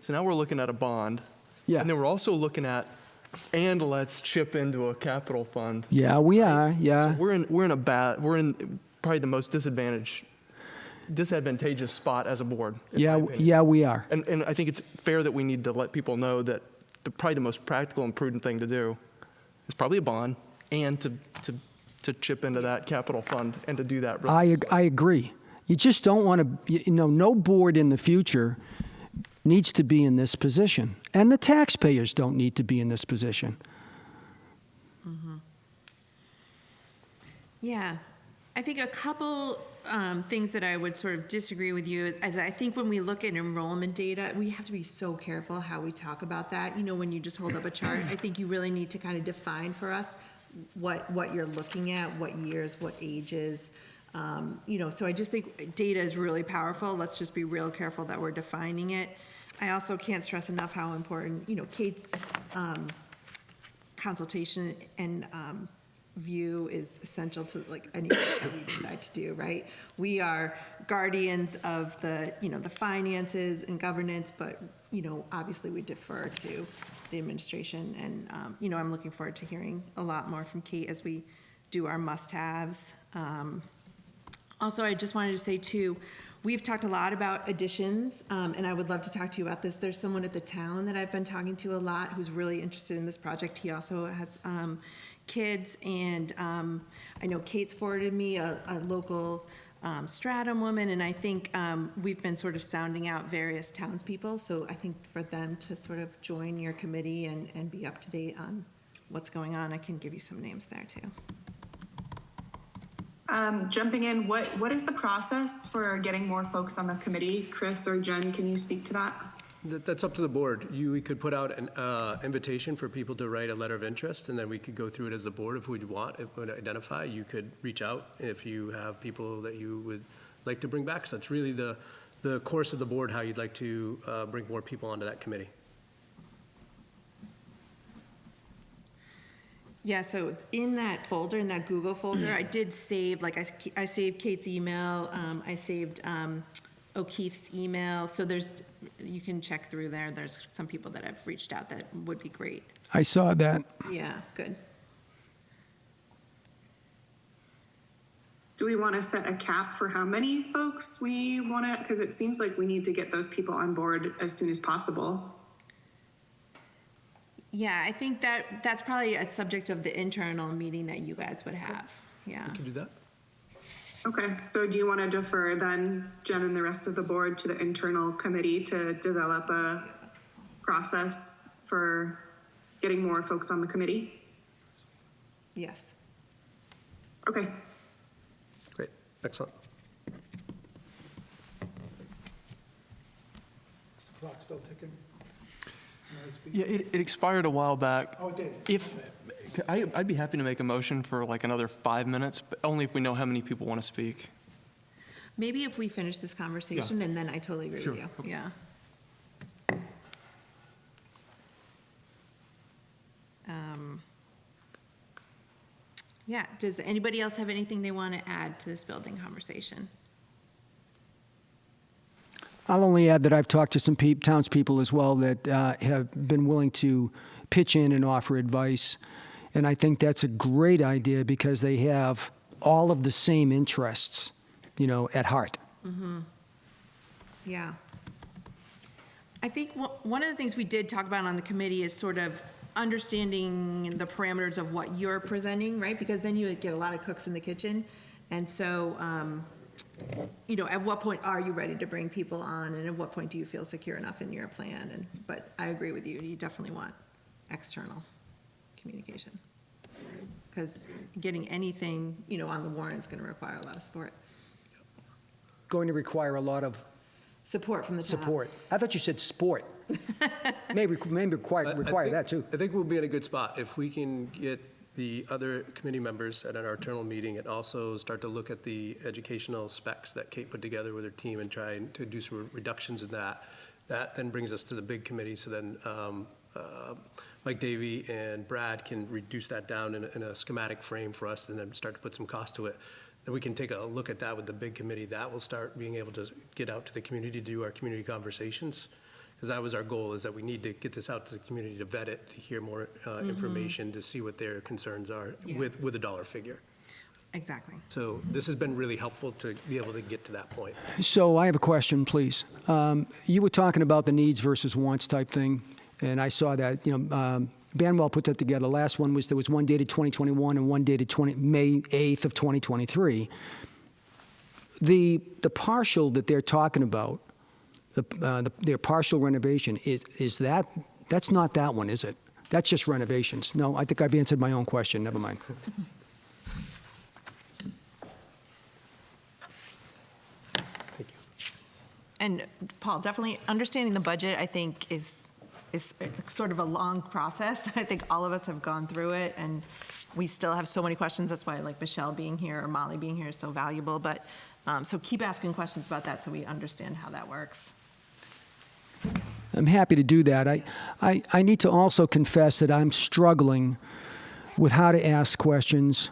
So now we're looking at a bond. Yeah. And then we're also looking at, and let's chip into a capital fund. Yeah, we are, yeah. So we're in probably the most disadvantageous spot as a board. in my opinion. Yeah, we are. And I think it's fair that we need to let people know that probably the most practical and prudent thing to do is probably a bond, and to chip into that capital fund and to do that. I agree. You just don't want to, no board in the future needs to be in this position. And the taxpayers don't need to be in this position. Yeah, I think a couple things that I would sort of disagree with you is I think when we look at enrollment data, we have to be so careful how we talk about that. When you just hold up a chart, I think you really need to kind of define for us what you're looking at, what years, what ages. So I just think data is really powerful. Let's just be real careful that we're defining it. I also can't stress enough how important, Kate's consultation and view is essential to anything that we decide to do, right? We are guardians of the finances and governance, but, obviously we defer to the administration. And, I'm looking forward to hearing a lot more from Kate as we do our must-haves. Also, I just wanted to say too, we've talked a lot about additions, and I would love to talk to you about this. There's someone at the town that I've been talking to a lot who's really interested in this project. He also has kids, and I know Kate's forwarded me a local Stratham woman, and I think we've been sort of sounding out various townspeople, so I think for them to sort of join your committee and be up to date on what's going on, I can give you some names there too. Jumping in, what is the process for getting more folks on the committee? Chris or Jen, can you speak to that? That's up to the board. We could put out an invitation for people to write a letter of interest, and then we could go through it as the board if we'd want, if we identify. You could reach out if you have people that you would like to bring back. So that's really the course of the board, how you'd like to bring more people onto that committee. Yeah, so in that folder, in that Google folder, I did save, I saved Kate's email, I saved O'Keefe's email, so you can check through there. There's some people that have reached out that would be great. I saw that. Yeah, good. Do we want to set a cap for how many folks we want to, because it seems like we need to get those people on board as soon as possible. Yeah, I think that's probably a subject of the internal meeting that you guys would have. Yeah. We can do that. Okay, so do you want to defer then, Jen and the rest of the board, to the internal committee to develop a process for getting more folks on the committee? Yes. Okay. Great, excellent. The clock's still ticking. Yeah, it expired a while back. Oh, it did. I'd be happy to make a motion for another 5 minutes, but only if we know how many people want to speak. Maybe if we finish this conversation, and then I totally agree with you. Yeah. Yeah, does anybody else have anything they want to add to this building conversation? I'll only add that I've talked to some townspeople as well that have been willing to pitch in and offer advice. And I think that's a great idea because they have all of the same interests, at heart. Mm-hmm. Yeah. I think one of the things we did talk about on the committee is sort of understanding the parameters of what you're presenting, right? Because then you get a lot of cooks in the kitchen. And so, at what point are you ready to bring people on, and at what point do you feel secure enough in your plan? But I agree with you. You definitely want external communication, because getting anything, on the warrant is going to require a lot of support. Going to require a lot of Support from the top. support. I thought you said sport. maybe require that too. I think we'll be in a good spot if we can get the other committee members at our internal meeting and also start to look at the educational specs that Kate put together with her team and try to do some reductions in that. That then brings us to the big committee, so then Mike Davey and Brad can reduce that down in a schematic frame for us and then start to put some cost to it. Then we can take a look at that with the big committee. That will start being able to get out to the community to do our community conversations. Because that was our goal, is that we need to get this out to the community to vet it, to hear more information, to see what their concerns are with a dollar figure. Exactly. So this has been really helpful to be able to get to that point. So I have a question, please. You were talking about the needs versus wants type thing, and I saw that, Banwell put that together. Last one was, there was one dated 2021 and one dated May 8th of 2023. The partial that they're talking about, their partial renovation, that's not that one, is it? That's just renovations. No, I think I've answered my own question. Never mind. And Paul, definitely understanding the budget, I think, is sort of a long process. I think all of us have gone through it, and we still have so many questions. That's why, like, Michelle being here or Molly being here is so valuable. But so keep asking questions about that so we understand how that works. I'm happy to do that. I need to also confess that I'm struggling with how to ask questions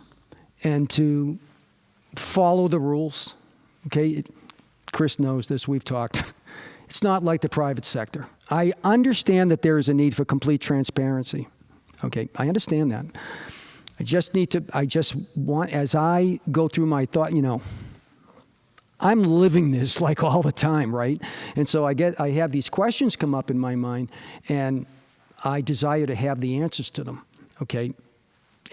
and to follow the rules. Okay? Chris knows this. We've talked. It's not like the private sector. I understand that there is a need for complete transparency. Okay? I understand that. I just want, as I go through my thought, I'm living this like all the time, right? And so I have these questions come up in my mind, and I desire to have the answers to them, okay?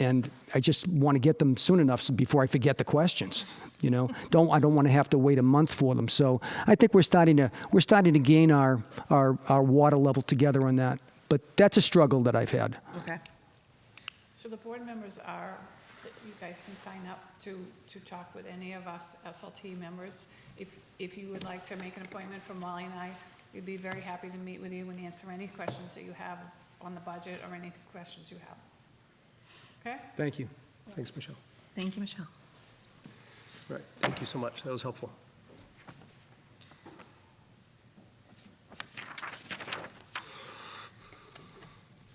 And I just want to get them soon enough before I forget the questions, I don't want to have to wait a month for them. So I think we're starting to gain our water level together on that. But that's a struggle that I've had. Okay. So the board members you guys can sign up to talk with any of us SLT members. If you would like to make an appointment for Molly and I, we'd be very happy to meet with you and answer any questions that you have on the budget or any questions you have. Okay? Thank you. Thanks, Michelle. Thank you, Michelle. Right, thank you so much. That was helpful.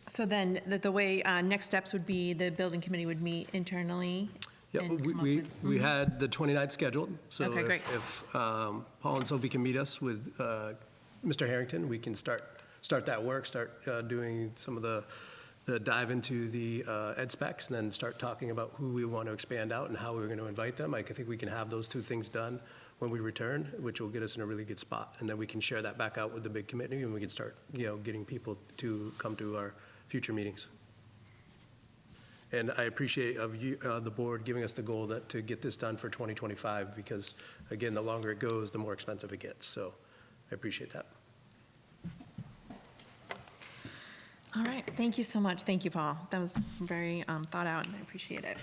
So then the way next steps would be the building committee would meet internally. Yeah, and come up we with- had the 29th scheduled. So Okay, great. if Paul and Sophie can meet us with Mr. Harrington, we can start that work, start doing some of the dive into the ed specs, and then start talking about who we want to expand out and how we're going to invite them. I think we can have those two things done when we return, which will get us in a really good spot. And then we can share that back out with the big committee, and we can start, getting people to come to our future meetings. And I appreciate the board giving us the goal to get this done for 2025, because again, the longer it goes, the more expensive it gets. So I appreciate that. All right, thank you so much. Thank you, Paul. That was very thought out, and I appreciate it.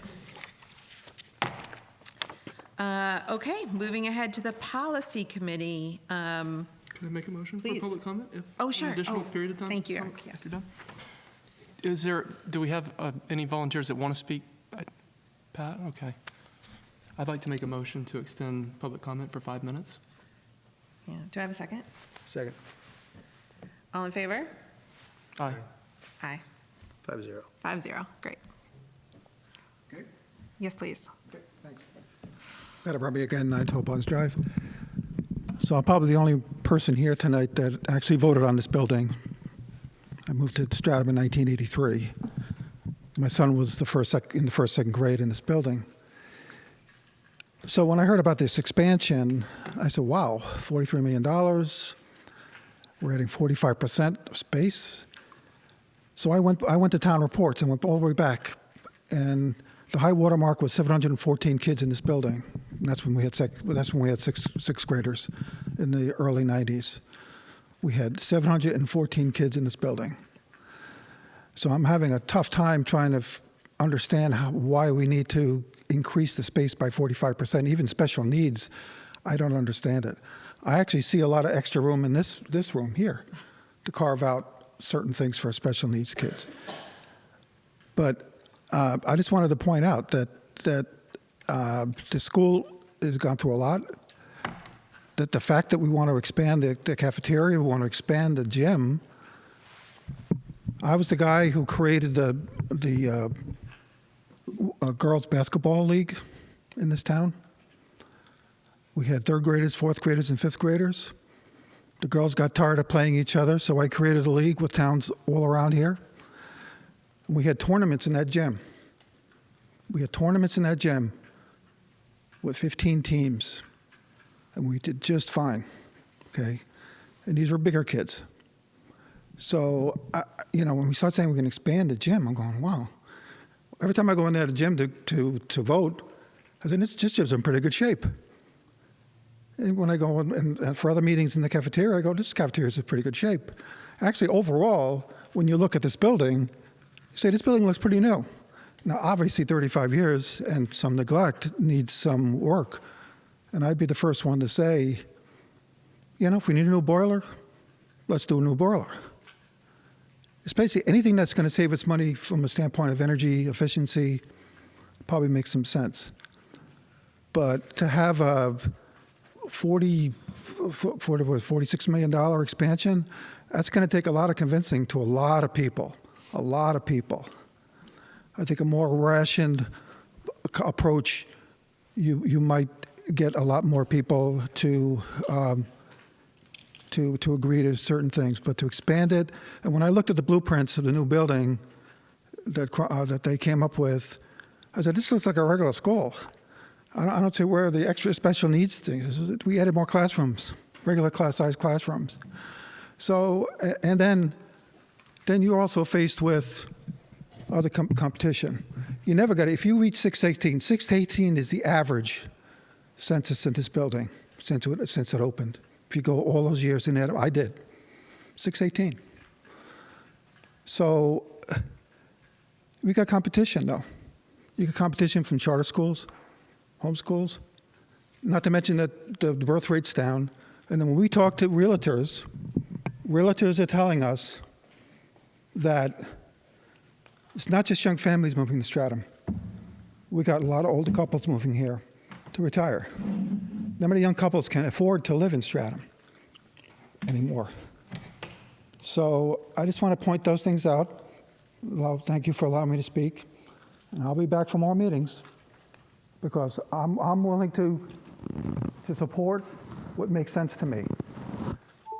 Okay, moving ahead to the policy committee. Can I make a motion Please. for public comment? Oh, sure. An additional Oh, period of time? thank you, Eric. Yes. You're done? Do we have any volunteers that want to speak? Pat, okay. I'd like to make a motion to extend public comment for 5 minutes. Yeah. Do I have a second? Second. All in favor? Aye. Aye. 5-0. 5-0. Great. Okay. Yes, please. Okay, thanks. Matt Brumby again, 9 Toll Bonds Drive. So I'm probably the only person here tonight that actually voted on this building. I moved to Stratham in 1983. My son was in the second grade in this building. So when I heard about this expansion, I said, wow, $43 million. We're adding 45% of space. So I went to town reports and went all the way back, and the high water mark was 714 kids in this building. And that's when we had sixth graders in the early 90s. We had 714 kids in this building. So I'm having a tough time trying to understand why we need to increase the space by 45%. Even special needs, I don't understand it. I actually see a lot of extra room in this room here to carve out certain things for special needs kids. But I just wanted to point out that the school has gone through a lot, that the fact that we want to expand the cafeteria, we want to expand the gym. I was the guy who created the girls basketball league in this town. We had third graders, fourth graders, and fifth graders. The girls got tired of playing each other, so I created a league with towns all around here. We had tournaments in that gym. We had tournaments in that gym with 15 teams, and we did just fine, okay? And these were bigger kids. So, when we start saying we're going to expand the gym, I'm going, wow. Every time I go in there to the gym to vote, I said, this gym's in pretty good shape. And when I go and for other meetings in the cafeteria, I go, this cafeteria is in pretty good shape. Actually, overall, when you look at this building, you say, this building looks pretty new. Now, obviously, 35 years and some neglect needs some work. And I'd be the first one to say, if we need a new boiler, let's do a new boiler. It's basically anything that's going to save us money from a standpoint of energy efficiency probably makes some sense. But to have a $46 million expansion, that's going to take a lot of convincing to a lot of people. A lot of people. I think a more rationed approach, you might get a lot more people to agree to certain things, but to expand it. And when I looked at the blueprints of the new building that they came up with, I said, this looks like a regular school. I don't see where the extra special needs thing is. We added more classrooms, regular size classrooms. So, and then you're also faced with other competition. You never got it. If you reach 618 is the average census in this building since it opened. If you go all those years in there, I did. 618. So we got competition, though. You got competition from charter schools, homeschools, not to mention that the birth rate's down. And then when we talk to realtors are telling us that it's not just young families moving to Stratham. We got a lot of older couples moving here to retire. Not many young couples can afford to live in Stratham anymore. So I just want to point those things out. Well, thank you for allowing me to speak. And I'll be back for more meetings because I'm willing to support what makes sense to me.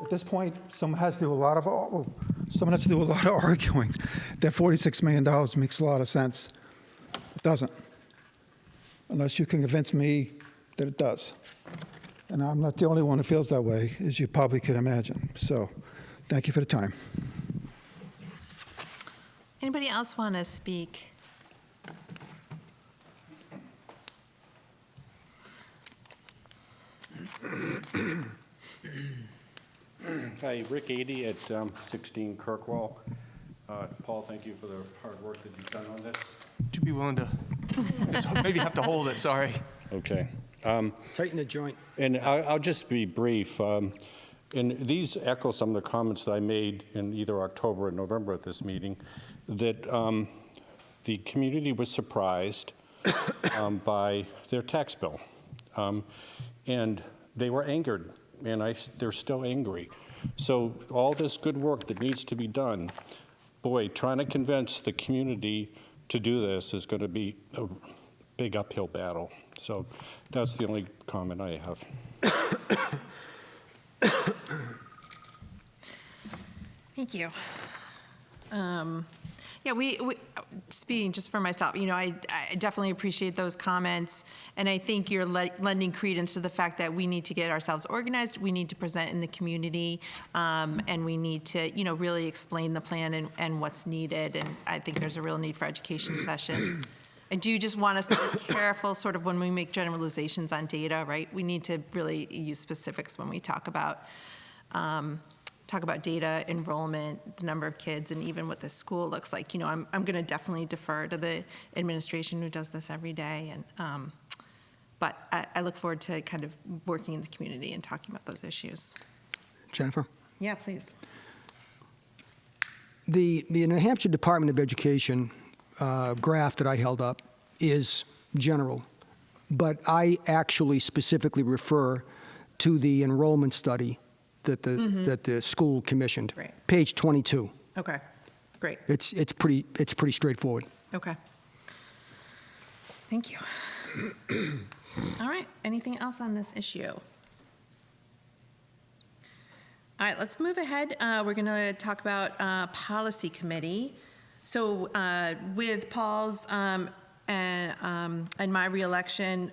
At this point, someone has to do a lot of arguing. That $46 million makes a lot of sense. It doesn't, unless you can convince me that it does. And I'm not the only one who feels that way, as you probably can imagine. So, thank you for the time. Anybody else want to speak? Hi, Rick 80 at 16 Kirkwall. Paul, thank you for the hard work that you've done on this. Would you be willing to maybe have to hold it? Sorry. Okay. Tighten the joint. And I'll just be brief. And these echo some of the comments that I made in either October or November at this meeting, that the community was surprised by their tax bill. And they were angered, and they're still angry. So all this good work that needs to be done, boy, trying to convince the community to do this is going to be a big uphill battle. So that's the only comment I have. Thank you. Yeah, we speaking just for myself, I definitely appreciate those comments, and I think you're lending credence to the fact that we need to get ourselves organized, we need to present in the community, and we need to, really explain the plan and what's needed, and I think there's a real need for education sessions. I do just want us to be careful sort of when we make generalizations on data, right? We need to really use specifics when we talk about data, enrollment, the number of kids, and even what the school looks like. I'm going to definitely defer to the administration who does this every day, and but I look forward to kind of working in the community and talking about those issues. Jennifer? Yeah, please. The New Hampshire Department of Education graph that I held up is general, but I actually specifically refer to the enrollment study that the school commissioned. Right. Page 22. Okay, great. It's pretty straightforward. Okay. Thank you. All right, anything else on this issue? All right, let's move ahead. We're going to talk about policy committee. So with Paul's and my reelection,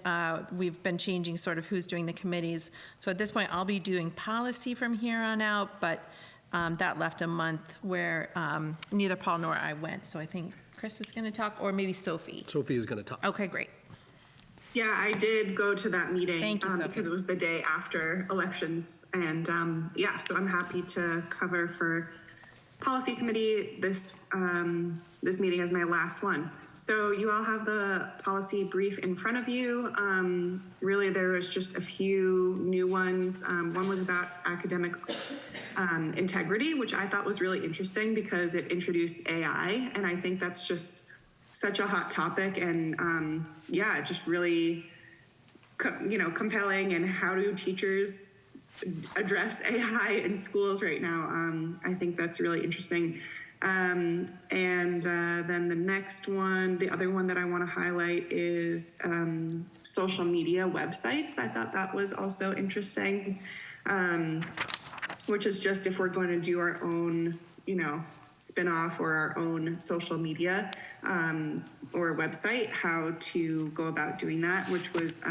we've been changing sort of who's doing the committees. So at this point, I'll be doing policy from here on out, but that left a month where neither Paul nor I went. So I think Chris is going to talk, or maybe Sophie. Sophie is going to talk. Okay, great. Yeah, I did go to that meeting. Thank you, Sophie. Because it was the day after elections. And yeah, so I'm happy to cover for policy committee. This meeting is my last one. So you all have the policy brief in front of you. Really, there was just a few new ones. One was about academic integrity, which I thought was really interesting because it introduced AI. And I think that's just such a hot topic, and yeah, just really, compelling. And how do teachers address AI in schools right now? I think that's really interesting. And then the next one, the other one that I want to highlight is social media websites. I thought that was also interesting, which is just if we're going to do our own, spin-off or our own social media or website, how to go about doing that, which was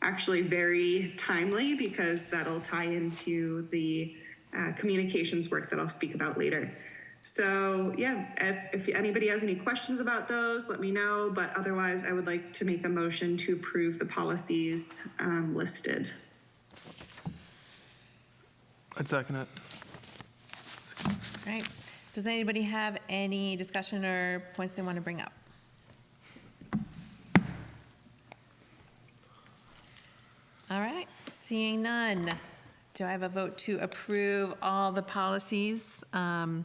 actually very timely because that'll tie into the communications work that I'll speak about later. So yeah, if anybody has any questions about those, let me know. But otherwise, I would like to make a motion to approve the policies listed. I'd second it. All right. Does anybody have any discussion or points they want to bring up? All right, seeing none. Do I have a vote to approve all the policies? IKL,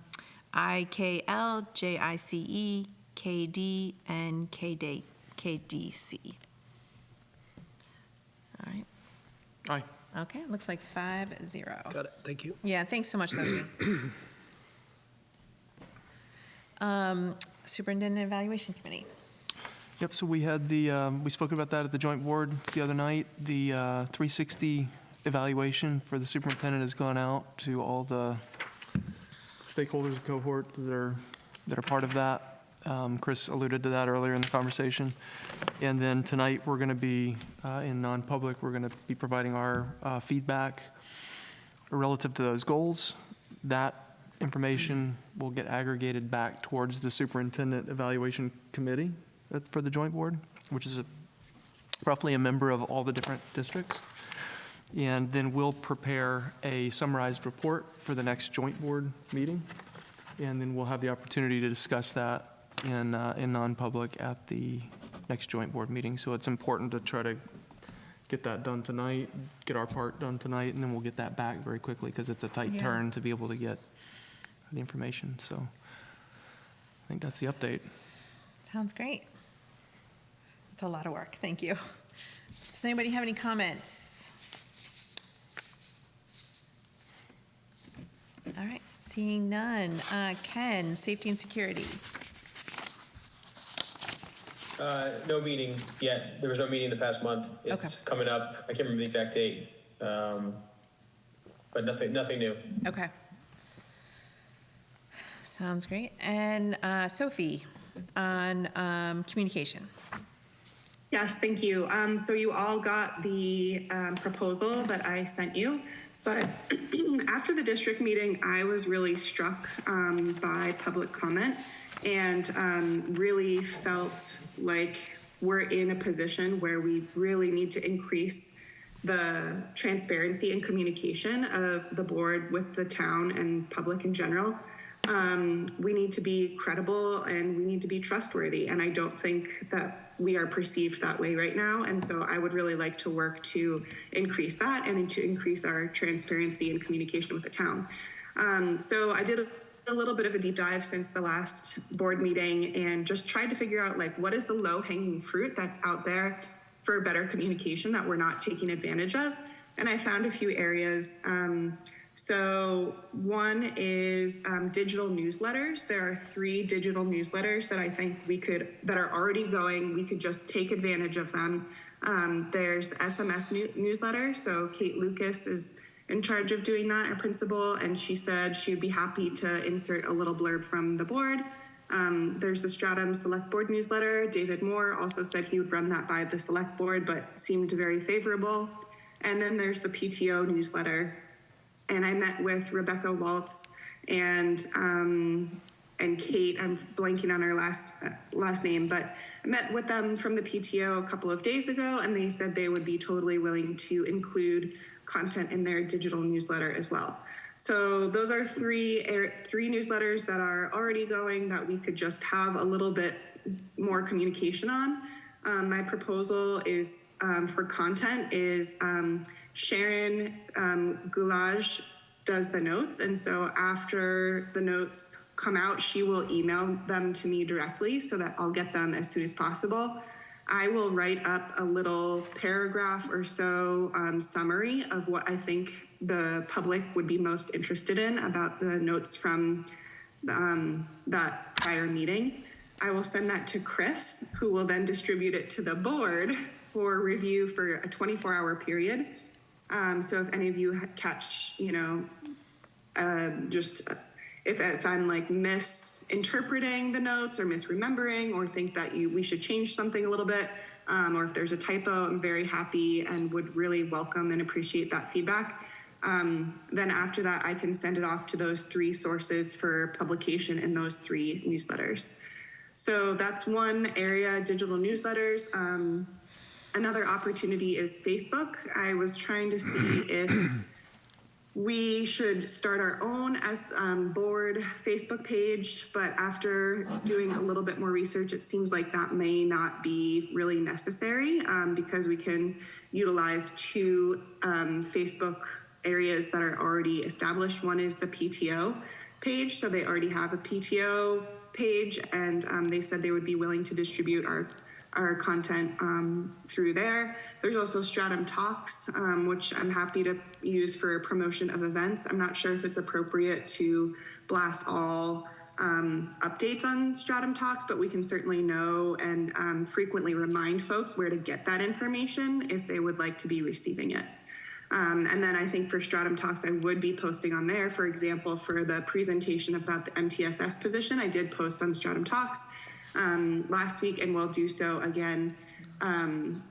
JICE, KD, and KDC. All right. Aye. Okay, looks like 5-0. Got it. Thank you. Yeah, thanks so much, Sophie. Superintendent Evaluation Committee. Yep, so we had we spoke about that at the joint board the other night. The 360 evaluation for the superintendent has gone out to all the stakeholders and cohort that are part of that. Chris alluded to that earlier in the conversation. And then tonight we're going to be in non-public. We're going to be providing our feedback relative to those goals. That information will get aggregated back towards the Superintendent Evaluation Committee for the joint board, which is roughly a member of all the different districts. And then we'll prepare a summarized report for the next joint board meeting. And then we'll have the opportunity to discuss that in non-public at the next joint board meeting. So it's important to try to get that done tonight, get our part done tonight, and then we'll get that back very quickly because it's a tight turn to be able to get the information. So I think that's the update. Sounds great. It's a lot of work. Thank you. Does anybody have any comments? All right, seeing none. Ken, safety and security. No meeting yet. There was no meeting the past month. It's coming up. I can't remember the exact date, but nothing new. Okay. Sounds great. And Sophie, on communication. Yes, thank you. So you all got the proposal that I sent you, but after the district meeting, I was really struck by public comment and really felt like we're in a position where we really need to increase the transparency and communication of the board with the town and public in general. We need to be credible and we need to be trustworthy. And I don't think that we are perceived that way right now. And so I would really like to work to increase that and to increase our transparency and communication with the town. So I did a little bit of a deep dive since the last board meeting and just tried to figure out like what is the low hanging fruit that's out there for better communication that we're not taking advantage of. And I found a few areas. So one is digital newsletters. There are 3 digital newsletters that I think that are already going. We could just take advantage of them. There's the SMS newsletter. So Kate Lucas is in charge of doing that, our principal, and she said she would be happy to insert a little blurb from the board. There's the Stratham Select Board newsletter. David Moore also said he would run that by the Select Board, but seemed very favorable. And then there's the PTO newsletter. and I met with Rebecca Waltz and Kate. I'm blanking on her last name, but I met with them from the PTO a couple of days ago, and they said they would be totally willing to include content in their digital newsletter as well. So those are three newsletters that are already going that we could just have a little bit more communication on. My proposal is for content is Sharon Goulage does the notes, and so after the notes come out, she will email them to me directly so that I'll get them as soon as possible. I will write up a little paragraph or so summary of what I think the public would be most interested in about the notes from that prior meeting. I will send that to Chris, who will then distribute it to the board for review for a 24-hour period. So if any of you catch, if I'm like misinterpreting the notes or misremembering or think that we should change something a little bit, or if there's a typo, I'm very happy and would really welcome and appreciate that feedback. Then after that, I can send it off to those 3 sources for publication in those 3 newsletters. So that's one area, digital newsletters. Another opportunity is Facebook. I was trying to see if we should start our own as board Facebook page, but after doing a little bit more research, it seems like that may not be really necessary because we can utilize 2 Facebook areas that are already established. One is the PTO page, so they already have a PTO page, and they said they would be willing to distribute our content through there. There's also Stratham Talks, which I'm happy to use for promotion of events. I'm not sure if it's appropriate to blast all updates on Stratham Talks, but we can certainly know and frequently remind folks where to get that information if they would like to be receiving it. And then I think for Stratham Talks, I would be posting on there. For example, for the presentation about the MTSS position, I did post on Stratham Talks last week, and will do so again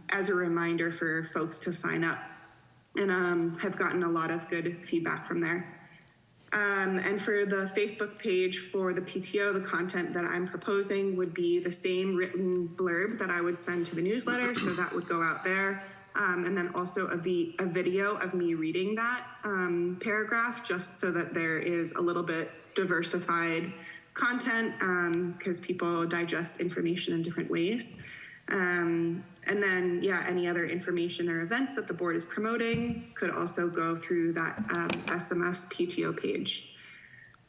as a reminder for folks to sign up, and have gotten a lot of good feedback from there. And for the Facebook page for the PTO, the content that I'm proposing would be the same written blurb that I would send to the newsletter, so that would go out there. And then also a video of me reading that paragraph, just so that there is a little bit diversified content, because people digest information in different ways. And then, any other information or events that the board is promoting could also go through that SMS PTO page.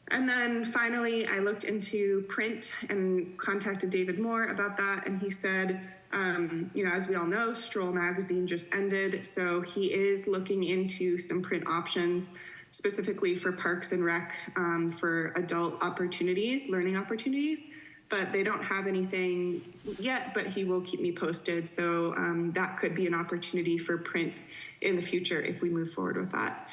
And then finally, I looked into print and contacted David Moore about that, and he said, as we all know, Stroll magazine just ended, so he is looking into some print options, specifically for Parks and Rec, for adult opportunities, learning opportunities, but they don't have anything yet, but he will keep me posted. So that could be an opportunity for print in the future if we move forward with that.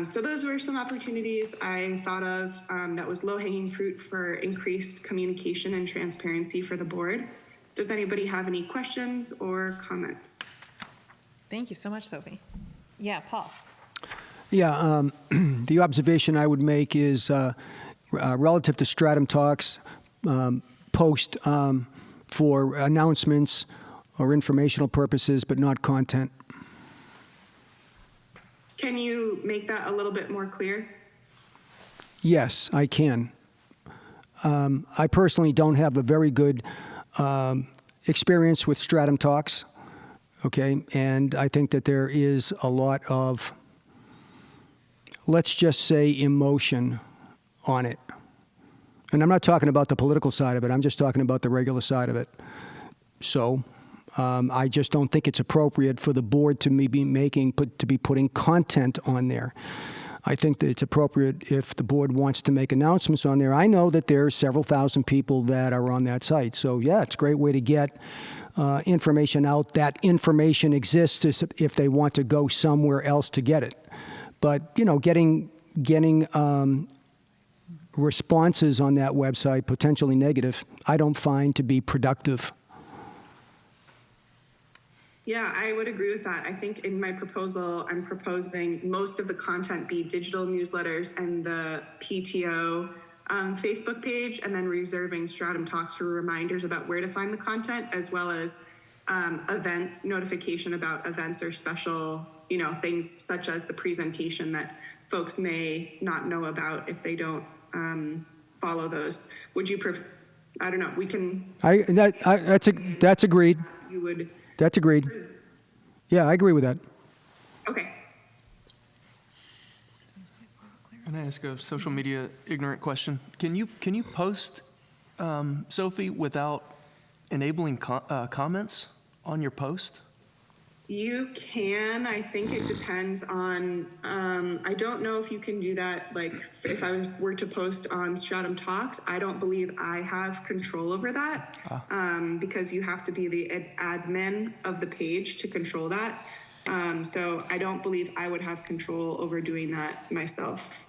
So those were some opportunities I thought of that was low-hanging fruit for increased communication and transparency for the board. Does anybody have any questions or comments? Thank you so much, Sophie. Yeah, Paul. Yeah, the observation I would make is relative to Stratham Talks, post for announcements or informational purposes, but not content. Can you make that a little bit more clear? Yes, I can. I personally don't have a very good experience with Stratham Talks, okay? And I think that there is a lot of, let's just say, emotion on it. And I'm not talking about the political side of it. I'm just talking about the regular side of it. So I just don't think it's appropriate for the board to be putting content on there. I think that it's appropriate if the board wants to make announcements on there. I know that there are several thousand people that are on that site. So, yeah, it's a great way to get information out. That information exists if they want to go somewhere else to get it. But, getting responses on that website, potentially negative, I don't find to be productive. Yeah, I would agree with that. I think in my proposal, I'm proposing most of the content be digital newsletters and the PTO Facebook page, and then reserving Stratham Talks for reminders about where to find the content, as well as events, notification about events or special, things such as the presentation that folks may not know about if they don't follow those. Would you, I don't know, we can. That's agreed. You would. That's agreed. Yeah, I agree with that. Okay. Can I ask a social media ignorant question? Can you post, Sophie, without enabling comments on your post? You can. I think it depends on, I don't know if you can do that. Like if I were to post on Stratham Talks, I don't believe I have control over that because you have to be the admin of the page to control that. So I don't believe I would have control over doing that myself.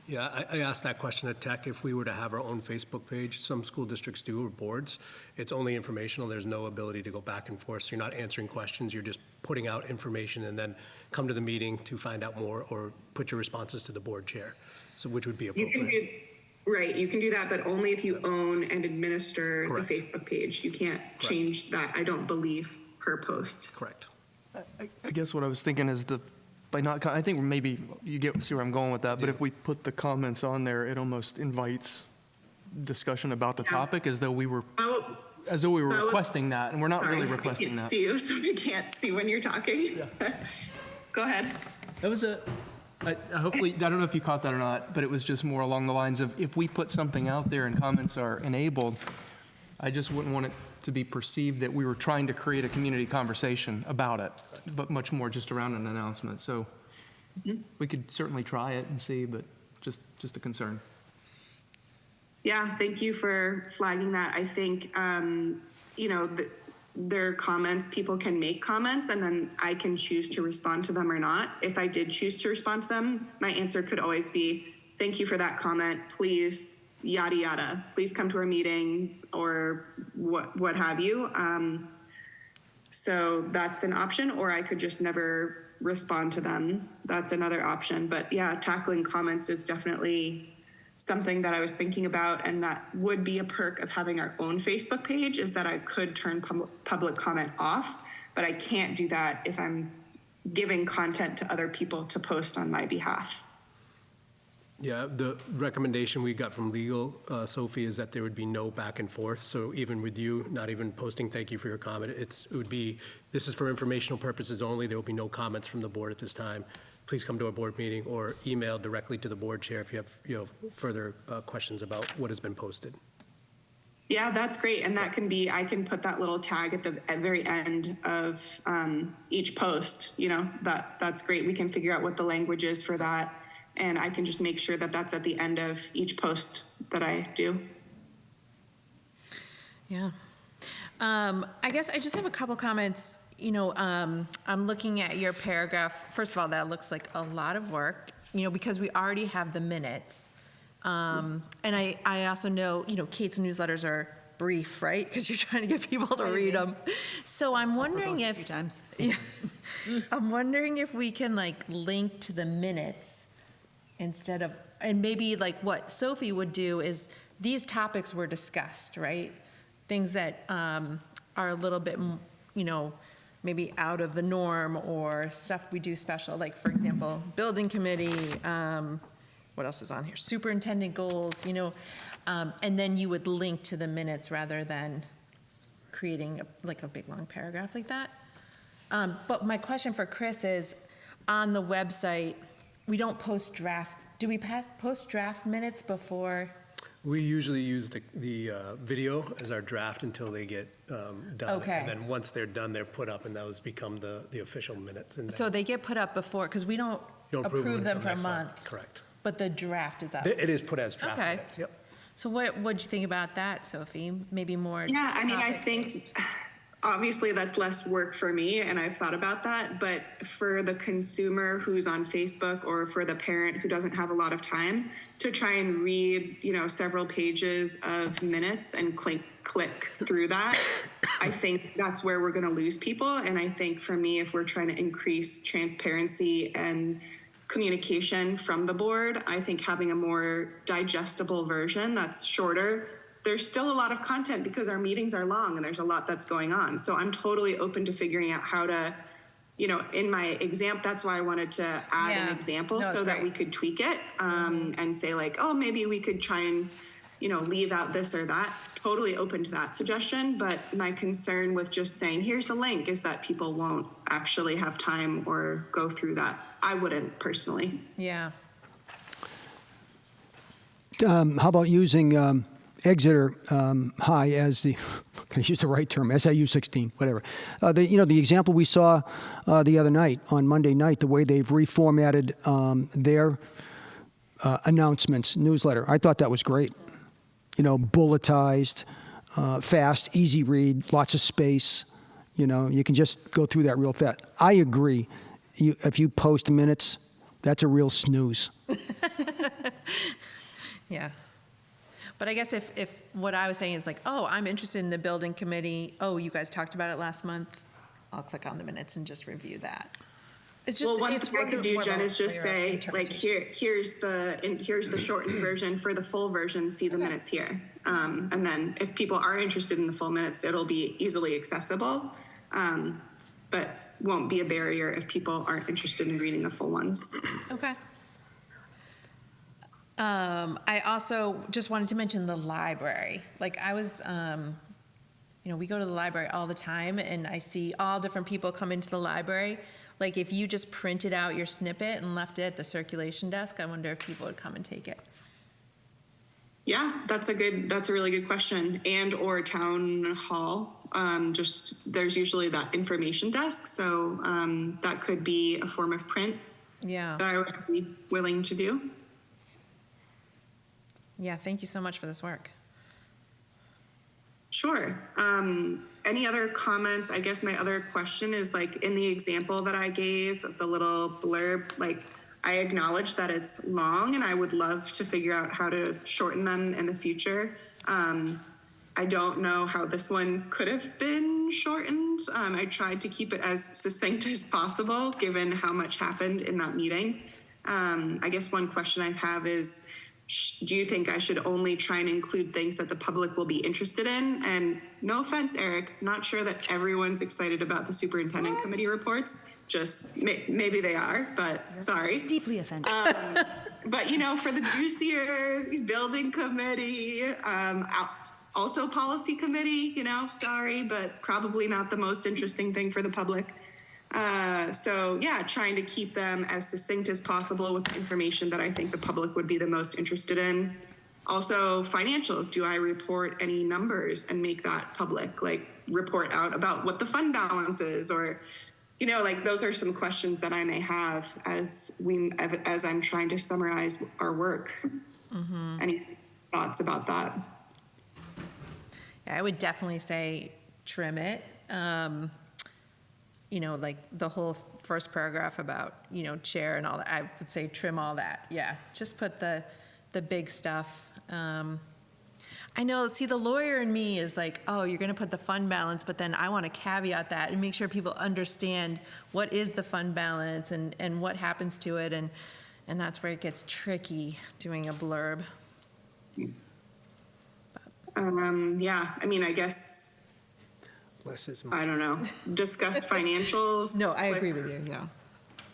Yeah, I asked that question at Tech. If we were to have our own Facebook page, some school districts do, or boards, it's only informational. There's no ability to go back and forth. So you're not answering questions. You're just putting out information and then come to the meeting to find out more or put your responses to the board chair, so which would be appropriate. You can do that, but only if you own and administer Correct. the Facebook page. You can't change that, I don't believe, per post. Correct. I guess what I was thinking is by not, I think maybe you see where I'm going with that, but if we put the comments on there, it almost invites discussion about the topic as though we were requesting that, and we're not really requesting that. I can't see you, so I can't see when you're talking. Yeah. Go ahead. That was hopefully, I don't know if you caught that or not, but it was just more along the lines of if we put something out there and comments are enabled, I just wouldn't want it to be perceived that we were trying to create a community conversation about it, but much more just around an announcement. So we could certainly try it and see, but just a concern. Yeah, thank you for flagging that. I think, there are comments, people can make comments, and then I can choose to respond to them or not. If I did choose to respond to them, my answer could always be, thank you for that comment, please, yada, yada. Please come to our meeting or what have you. So that's an option, or I could just never respond to them. That's another option. But yeah, tackling comments is definitely something that I was thinking about, and that would be a perk of having our own Facebook page, is that I could turn public comment off, but I can't do that if I'm giving content to other people to post on my behalf. Yeah, the recommendation we got from legal, Sophie, is that there would be no back and forth. So even with you not even posting thank you for your comment, it would be, this is for informational purposes only. There will be no comments from the board at this time. Please come to a board meeting or email directly to the board chair if you have further questions about what has been posted. Yeah, that's great. And that can be, I can put that little tag at the very end of each post, that's great. We can figure out what the language is for that. And I can just make sure that that's at the end of each post that I do. Yeah. I guess I just have a couple comments. I'm looking at your paragraph. First of all, that looks like a lot of work, because we already have the minutes. And I also know, Kate's newsletters are brief, right? Because you're trying to get people to read them. So I'm wondering if, yeah, I'm wondering if we can link to the minutes instead of, and maybe what Sophie would do is these topics were discussed, right? Things that are a little bit, maybe out of the norm, or stuff we do special, like for example, building committee, what else is on here? Superintendent goals, and then you would link to the minutes rather than creating a big long paragraph like that. But my question for Chris is, on the website, we don't post draft. Do we post draft minutes before? We usually use the video as our draft until they get done. Okay. And then once they're done, they're put up, and those become the official minutes. And So they get put up before, because we don't approve them for a month. Correct. But the draft is up. It is put as draft Okay. minutes, yep. So what'd you think about that, Sophie? Maybe more. Yeah, I mean, I topic-based. think obviously that's less work for me, and I've thought about that, but for the consumer who's on Facebook, or for the parent who doesn't have a lot of time to try and read, several pages of minutes and click through that, I think that's where we're going to lose people. And I think for me, if we're trying to increase transparency and communication from the board, I think having a more digestible version that's shorter. There's still a lot of content because our meetings are long and there's a lot that's going on. So I'm totally open to figuring out how to, in my example, that's why I wanted to add an example so that we could tweak it and say like, oh, maybe we could try and, leave out this or that. Totally open to that suggestion. But my concern with just saying, here's the link, is that people won't actually have time or go through that. I wouldn't personally. Yeah. How about using Exeter High as the, can I use the right term, SIU 16, whatever. The example we saw the other night, on Monday night, the way they've reformatted their announcements, newsletter, I thought that was great. Bulletized, fast, easy read, lots of space. You can just go through that real fast. I agree. If you post minutes, that's a real snooze. Yeah. But I guess if what I was saying is like, oh, I'm interested in the building committee. Oh, you guys talked about it last month. I'll click on the minutes and just review that. It's just, one thing I could do, Jen, is just say, like, here's the shortened version. For the full version, see the minutes here. And then if people are interested in the full minutes, it'll be easily accessible, but won't be a barrier if people aren't interested in reading the full ones. Okay. I also just wanted to mention the library. Like I was, we go to the library all the time and I see all different people come into the library. Like if you just printed out your snippet and left it at the circulation desk, I wonder if people would come and take it. Yeah, that's a really good question. And or town hall. There's usually that information desk. So that could be a form of print. Yeah. That I would be willing to do. Yeah, thank you so much for this work. Sure. Any other comments? I guess my other question is, like, in the example that I gave of the little blurb, like, I acknowledge that it's long and I would love to figure out how to shorten them in the future. I don't know how this one could have been shortened. I tried to keep it as succinct as possible, given how much happened in that meeting. I guess one question I have is, do you think I should only try and include things that the public will be interested in? And no offense, Eric, not sure that everyone's excited about the superintendent committee reports. Just maybe they are, but sorry. Deeply offended. But for the juicier building committee, also policy committee, sorry, but probably not the most interesting thing for the public. So yeah, trying to keep them as succinct as possible with the information that I think the public would be the most interested in. Also, financials. Do I report any numbers and make that public? Like report out about what the fund balance is, or, those are some questions that I may have as I'm trying to summarize our work. Mm-hmm. Any thoughts about that? Yeah, I would definitely say trim it. Like the whole first paragraph about, chair and all that, I would say trim all that. Yeah, just put the big stuff. I know, see, the lawyer in me is like, oh, you're going to put the fund balance, but then I want to caveat that and make sure people understand what is the fund balance and what happens to it. And that's where it gets tricky doing a blurb. Yeah, I guess... I don't know. Discuss financials. No, I agree with you, yeah.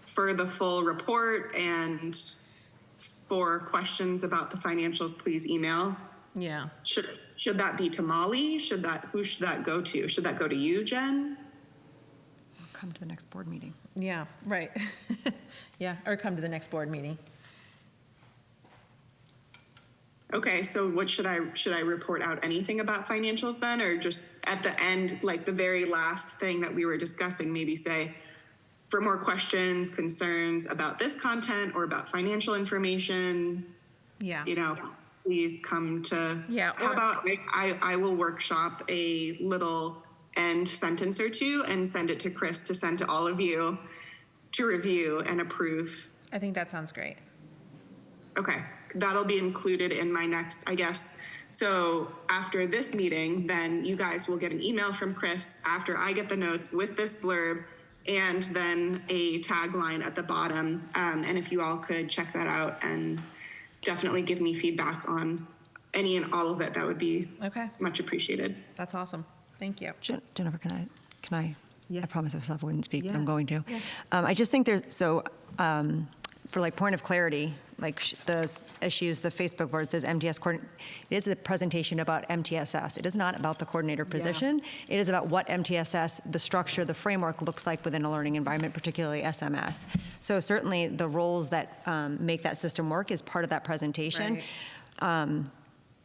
For the full report, and for questions about the financials, please email. Yeah. Should that be to Molly? Who should that go to? Should that go to you, Jen? Come to the next board meeting. Yeah, right. Yeah, or come to the next board meeting. Okay, so what should I report out anything about financials then, or just at the end, like the very last thing that we were discussing, maybe say, for more questions, concerns about this content or about financial information, please come to, yeah. How about I will workshop a little and sentence or two and send it to Chris to send to all of you to review and approve. I think that sounds great. Okay, that'll be included in my next, I guess. So after this meeting, then you guys will get an email from Chris after I get the notes with this blurb and then a tagline at the bottom. And if you all could check that out and definitely give me feedback on any and all of it, that would be much appreciated. That's awesome. Thank you. Jennifer, can I? Yeah. I promised myself I wouldn't speak, but Yeah. I'm going to. Yeah. I just think for like point of clarity, like the issues, the Facebook board says MTS coordinator. It is a presentation about MTSS. It is not about the coordinator position. It is about what MTSS, the structure, the framework looks like within a learning environment, particularly SMS. So certainly the roles that make that system work is part of that presentation. Right.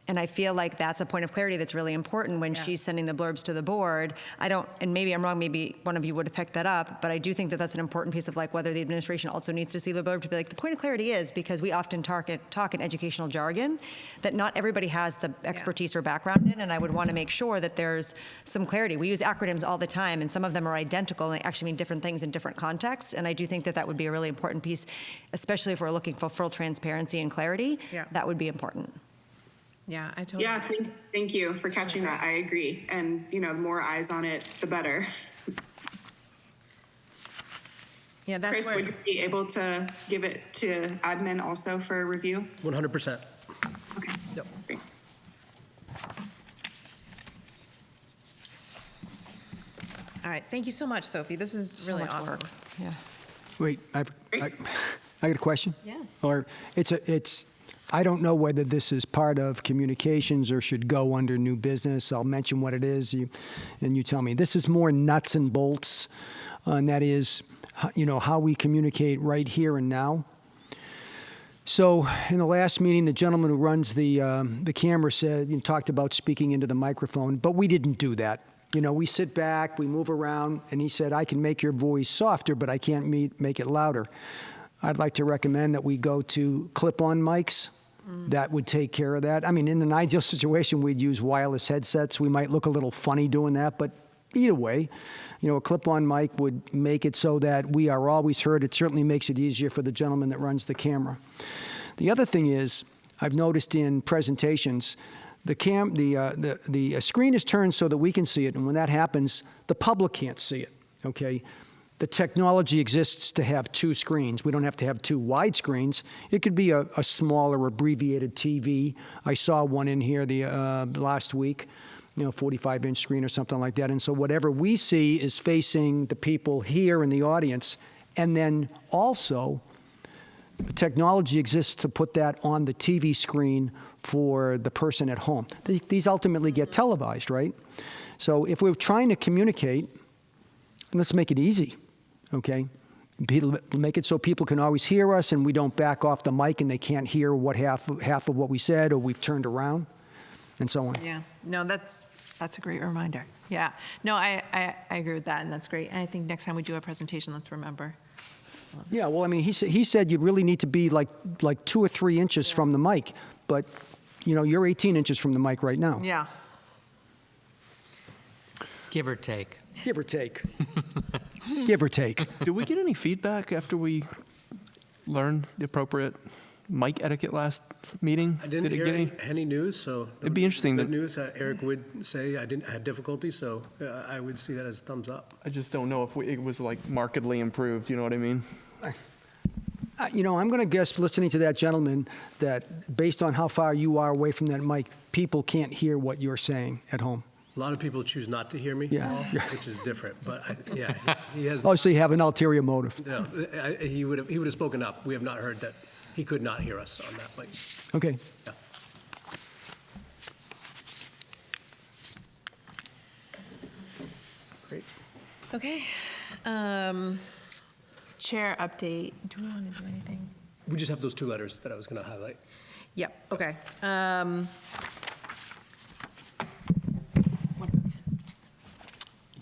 And I feel like that's a point of clarity that's really important when she's sending the blurbs to the board. And maybe I'm wrong, maybe one of you would have picked that up, but I do think that that's an important piece of like whether the administration also needs to see the blurb to be like, the point of clarity is, because we often talk in educational jargon, that not everybody has the expertise or background in, and I would want to make sure that there's some clarity. We use acronyms all the time, and some of them are identical, and they actually mean different things in different contexts, and I do think that that would be a really important piece, especially if we're looking for full transparency and clarity. Yeah. That would be important. Yeah, I totally. Yeah, thank you for catching that. I agree. And, the more eyes on it, the better. Yeah, that's Chris, where. would you be able to give it to admin also for review? 100%. Okay. Yep. Great. All right. Thank you so much, Sophie. This is So really much awesome. work. Yeah. Wait, I got a question? Yeah. Or I don't know whether this is part of communications or should go under new business. I'll mention what it is, and you tell me. This is more nuts and bolts, and that is, how we communicate right here and now. So in the last meeting, the gentleman who runs the camera talked about speaking into the microphone, but we didn't do that. We sit back, we move around, and he said, I can make your voice softer, but I can't make it louder. I'd like to recommend that we go to clip-on mics. That would take care of that. I mean, in an ideal situation, we'd use wireless headsets. We might look a little funny doing that, but either way, a clip-on mic would make it so that we are always heard. It certainly makes it easier for the gentleman that runs the camera. The other thing is, I've noticed in presentations, the screen is turned so that we can see it, and when that happens, the public can't see it, okay? The technology exists to have two screens. We don't have to have two wide screens. It could be a smaller abbreviated TV. I saw one in here last week, 45-inch screen or something like that. And so whatever we see is facing the people here in the audience. And then also, the technology exists to put that on the TV screen for the person at home. These ultimately get televised, right? So if we're trying to communicate, let's make it easy. Okay, make it so people can always hear us, and we don't back off the mic and they can't hear what half of what we said, or we've turned around, and so on. Yeah. No, that's a great reminder. Yeah. No, I agree with that, and that's great. And I think next time we do a presentation, let's remember. Yeah. Well, I mean, he said you really need to be like 2 or 3 inches from the mic, but you're 18 inches from the mic right now. Yeah. Give or take. Give or take. Give or take. Did we get any feedback after we learned the appropriate mic etiquette last meeting? I didn't Did it hear get any news, so. It'd be interesting Good to- news, Eric would say I had difficulty, so I would see that as thumbs up. I just don't know if it was like markedly improved, you know what I mean? I'm going to guess, listening to that gentleman, that based on how far you are away from that mic, people can't hear what you're saying at home. A lot of people choose not to hear me, Yeah. Paul, which is different, but he has. Oh, so you have an ulterior motive. No, he would have spoken up. We have not heard that he could not hear us on that. Okay. Yeah. Great. Okay. Chair update. Do we want to do anything? We just have those 2 letters that I was going to highlight. Yep. Okay.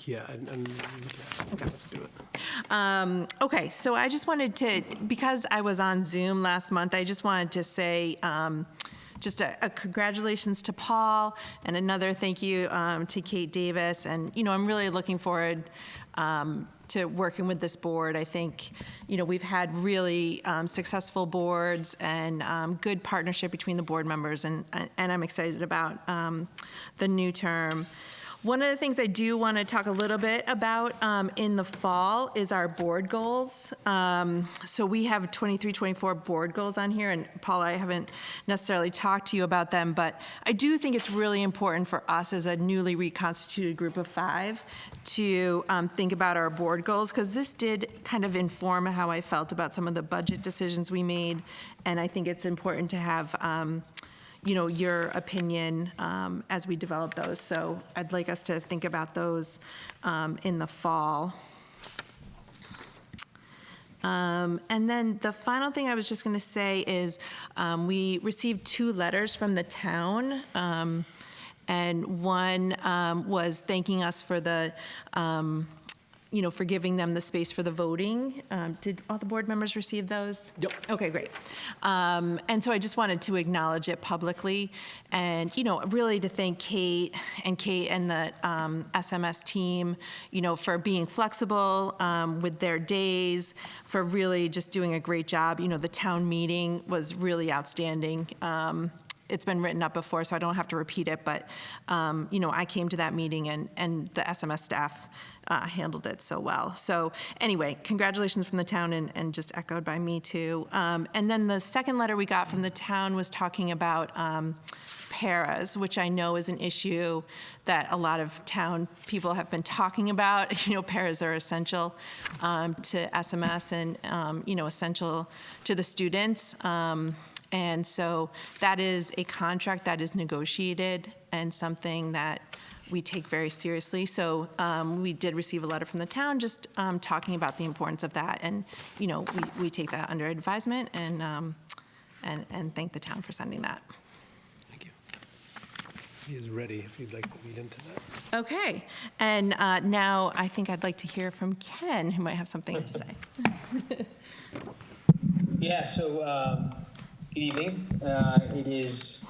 Yeah, and let's do it. Okay, so I just wanted to, because I was on Zoom last month, I just wanted to say just a congratulations to Paul, and another thank you to Kate Davis. And, I'm really looking forward to working with this board. I think, we've had really successful boards and good partnership between the board members, and I'm excited about the new term. One of the things I do want to talk a little bit about in the fall is our board goals. So we have 23, 24 board goals on here, and Paul, I haven't necessarily talked to you about them, but I do think it's really important for us as a newly reconstituted group of 5 to think about our board goals, because this did kind of inform how I felt about some of the budget decisions we made, and I think it's important to have your opinion as we develop those. So I'd like us to think about those in the fall. And then the final thing I was just going to say is we received 2 letters from the town, and one was thanking us for the for giving them the space for the voting. Did all the board members receive those? Yep. Okay, great. And so I just wanted to acknowledge it publicly, and really to thank Kate and the SMS team, for being flexible with their days, for really just doing a great job. The town meeting was really outstanding. It's been written up before, so I don't have to repeat it, but, I came to that meeting, and the SMS staff handled it so well. So anyway, congratulations from the town, and just echoed by me too. And then the second letter we got from the town was talking about paras, which I know is an issue that a lot of town people have been talking about. Paras are essential to SMS and, essential to the students. And so that is a contract that is negotiated and something that we take very seriously. So we did receive a letter from the town just talking about the importance of that. And, we take that under advisement and thank the town for sending that. Thank you. He is ready if you'd like to lead into that. Okay. And now I think I'd like to hear from Ken, who might have something to say. Yeah, so good evening. It is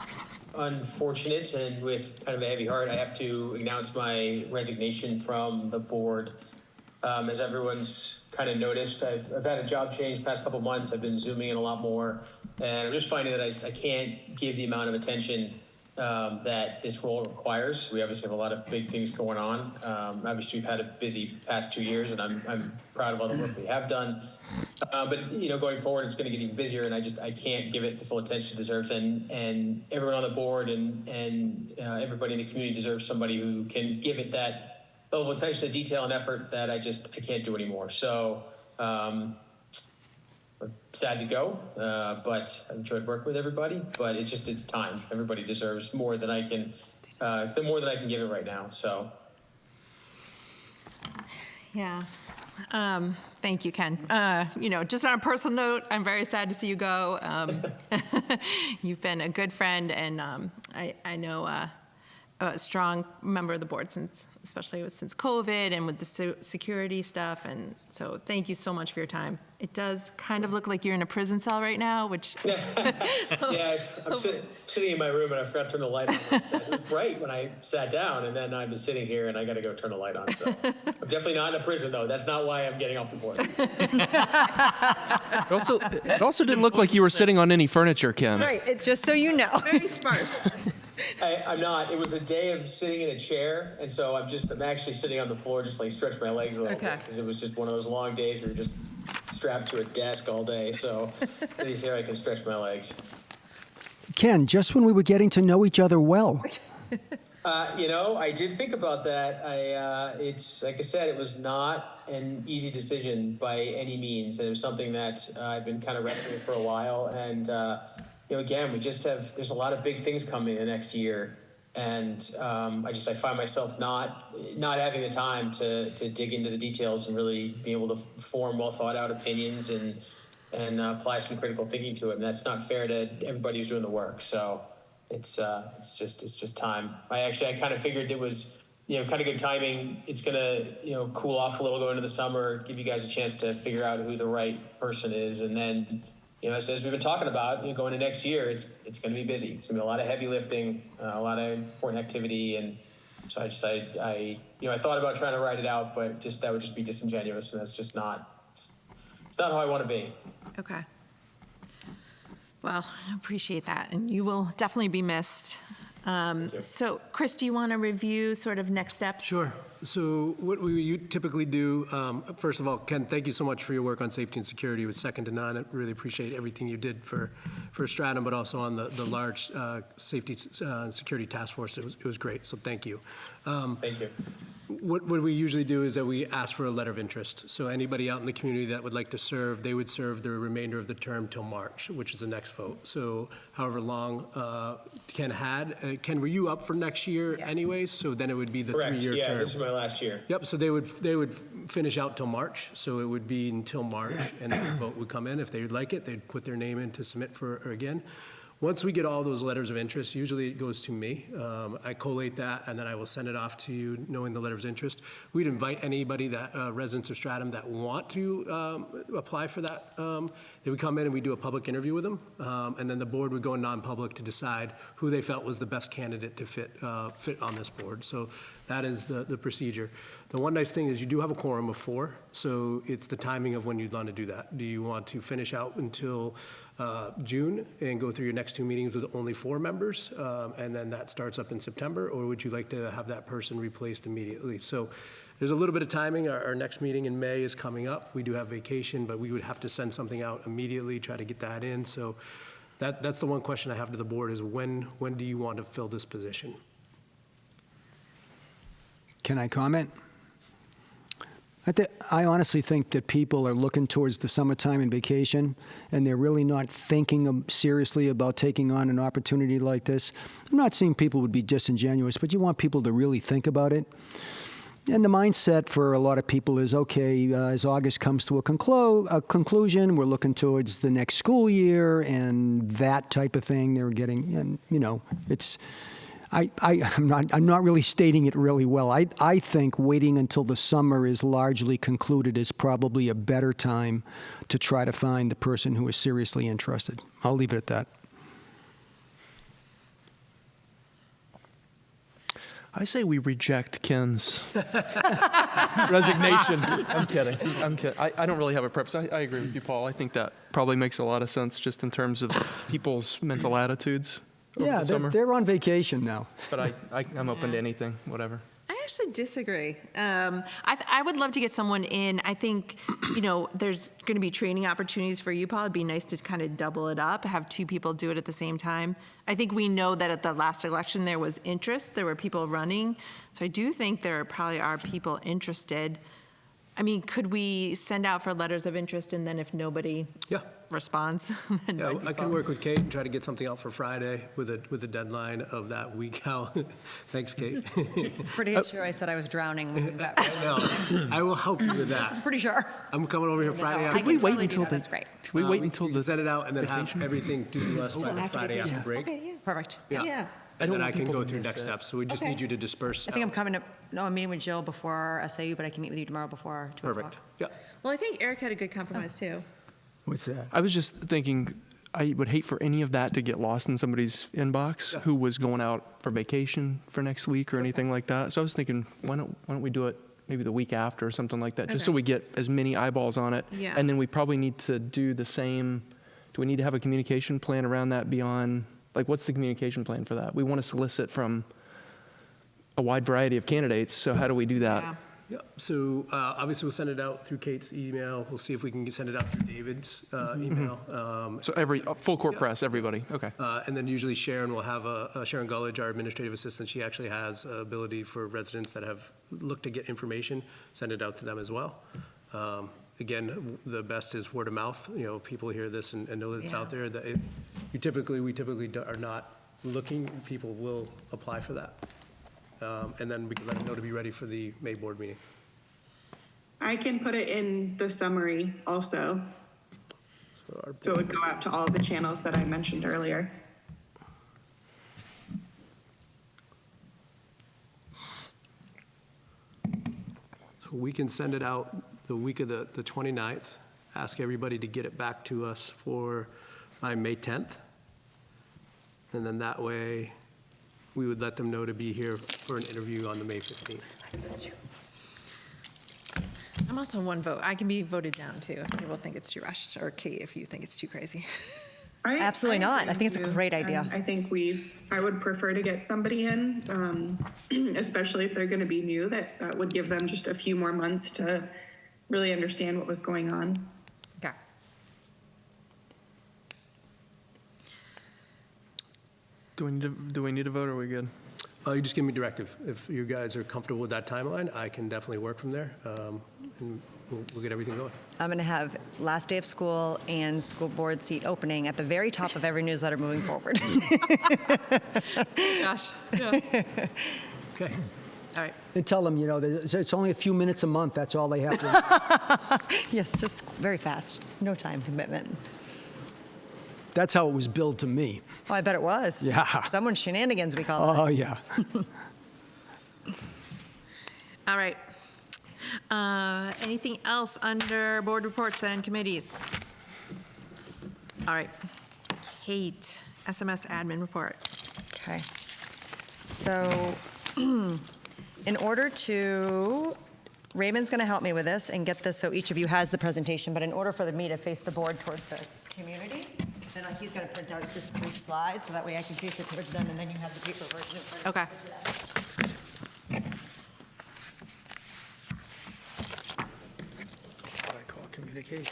unfortunate, and with kind of a heavy heart, I have to announce my resignation from the board. As everyone's kind of noticed, I've had a job change the past couple months. I've been zooming in a lot more, and I'm just finding that I can't give the amount of attention that this role requires. We obviously have a lot of big things going on. Obviously, we've had a busy past 2 years, and I'm proud of all the work we have done. But going forward, it's going to get even busier, and I can't give it the full attention it deserves. And everyone on the board and everybody in the community deserves somebody who can give it that level of attention to detail and effort that I can't do anymore. So I'm sad to go, but I've enjoyed working with everybody. But it's time. Everybody deserves more than I can, give it right now. So. Yeah. Thank you, Ken. Just on a personal note, I'm very sad to see you go. You've been a good friend, and I know a strong member of the board especially since COVID and with the security stuff. And so thank you so much for your time. It does kind of look like you're in a prison cell right now, which... Yeah, I'm sitting in my room, and I forgot to turn the light on. It was bright when I sat down, and then I've been sitting here, and I got to go turn the light on. So I'm definitely not in a prison, though. That's not why I'm getting off the board. It also didn't look like you were sitting on any furniture, Ken. Right, it's Just so you know. very sparse. I'm not. It was a day of sitting in a chair, and so I'm actually sitting on the floor, just like stretch my legs a little bit, because it was just one of those long days where you're just strapped to a desk all day. So at least here I can stretch my legs. Ken, just when we were getting to know each other well. I did think about that. It's like I said, it was not an easy decision by any means, and it was something that I've been kind of wrestling with for a while. And again, there's a lot of big things coming in the next year, and I find myself not having the time to dig into the details and really be able to form well thought out opinions and apply some critical thinking to it. And that's not fair to everybody who's doing the work. So it's just time. I kind of figured it was kind of good timing. It's gonna cool off a little going into the summer, give you guys a chance to figure out who the right person is, and then as we've been talking about, going into next year, it's going to be busy. It's going to be a lot of heavy lifting, a lot of important activity, and so I thought about trying to write it out, but that would just be disingenuous, and that's just not. It's not how I want to be. Okay. Well, I appreciate that, and you will definitely be missed. So, Chris, do you want to review sort of next steps? Sure. So what we typically do, first of all, Ken, thank you so much for your work on safety and security. It was second to none. I really appreciate everything you did for Stratham, but also on the large safety and security task force. It was great, so thank you. Thank you. What we usually do is that we ask for a letter of interest. So anybody out in the community that would like to serve, they would serve the remainder of the term till March, which is the next vote. So however long Ken had. Ken, were you up for next year anyways? So then it would be the Correct. 3-year term. Yeah, this is my last year. Yep, so they would finish out till March, so it would be until March, and then the vote would come in. If they would like it, they'd put their name in to submit for again. Once we get all those letters of interest, usually it goes to me. I collate that, and then I will send it off to you, knowing the letters of interest. We'd invite anybody that, residents of Stratham that want to apply for that. They would come in and we do a public interview with them, and then the board would go non-public to decide who they felt was the best candidate to fit on this board. So that is the procedure. The one nice thing is you do have a quorum of 4, so it's the timing of when you'd want to do that. Do you want to finish out until June and go through your next 2 meetings with only 4 members, and then that starts up in September, or would you like to have that person replaced immediately? So there's a little bit of timing. Our next meeting in May is coming up. We do have vacation, but we would have to send something out immediately, try to get that in. So that's the one question I have to the board is when do you want to fill this position? Can I comment? I honestly think that people are looking towards the summertime and vacation, and they're really not thinking seriously about taking on an opportunity like this. I'm not saying people would be disingenuous, but you want people to really think about it. And the mindset for a lot of people is, okay, as August comes to a conclusion, we're looking towards the next school year and that type of thing. They're getting, and it's. I'm not really stating it really well. I think waiting until the summer is largely concluded is probably a better time to try to find the person who is seriously interested. I'll leave it at that. I say we reject Ken's resignation. I'm kidding. I don't really have a preference. I agree with you, Paul. I think that probably makes a lot of sense just in terms of people's mental attitudes. Yeah, they're on vacation now. But I'm open to anything, whatever. I actually disagree. I would love to get someone in. I think, there's going to be training opportunities for you, Paul. It'd be nice to kind of double it up, have 2 people do it at the same time. I think we know that at the last election there was interest. There were people running. So I do think there probably are people interested. I mean, could we send out for letters of interest, and then if nobody responds, then Yeah, I can work with Kate and try to get something out for Friday with a deadline of that week out. Thanks, Kate. Pretty sure I said I was drowning when we got I know. I will help you with that. I'm pretty sure. I'm coming over here Friday I after. can totally do that. That's great. Can we wait until we the send it out and then have everything due to us by the Friday after break? Okay, yeah. Perfect. Yeah. And then want I can people go to through miss next it. steps. So we just Okay. need you to disperse. I think I'm coming up. No, I'm meeting with Jill before our SAU, but I can meet with you tomorrow before 2 Perfect. o'clock. Yeah. Well, I think Eric had a good compromise, too. What's that? I was just thinking, I would hate for any of that to get lost in somebody's inbox who was going out for vacation for next week or anything like that. So I was thinking, why don't we do it maybe the week after or something like that, just so Okay. we get as many eyeballs on it. Yeah. And then we probably need to do the same. Do we need to have a communication plan around that beyond, like, what's the communication plan for that? We want to solicit from a wide variety of candidates, so how do we do that? Yeah. Yeah, so obviously we'll send it out through Kate's email. We'll see if we can send it out through David's email. So full court press, everybody, okay. And then usually Sharon will have Sharon Gullidge, our administrative assistant, she actually has ability for residents that have looked to get information, send it out to them as well. Again, the best is word of mouth. People hear this and know that it's out there. That we typically are not looking. People will apply for that. And then we can let them know to be ready for the May board meeting. I can put it in the summary also. So it would go out to all of the channels that I mentioned earlier. So we can send it out the week of the 29th, ask everybody to get it back to us by May 10th. And then that way, we would let them know to be here for an interview on the May 15th. I'm also one vote. I can be voted down too if people think it's too rushed, or Kate, if you think it's too crazy. Absolutely not. I think it's a agree with great you. idea. I think I would prefer to get somebody in, especially if they're going to be new, that would give them just a few more months to really understand what was going on. Okay. Do we need a vote, or are we good? You just give me directive. If you guys are comfortable with that timeline, I can definitely work from there, and we'll get everything going. I'm going to have last day of school and school board seat opening at the very top of every newsletter moving forward. Gosh. Yeah. Okay. All right. And tell them, it's only a few minutes a month. That's all they have to. Yes, just very fast. No time commitment. That's how it was billed to me. Oh, I bet it was. Yeah. Someone's shenanigans, we call it. Oh, yeah. All right. Anything else under board reports and committees? All right. Kate, SMS admin report. Okay. So in order to, Raymond's going to help me with this and get this so each of you has the presentation, but in order for me to face the board towards the community, then he's going to print out just a brief slide so that way I can face it towards them and then you have the paper version. Okay. What I call communications.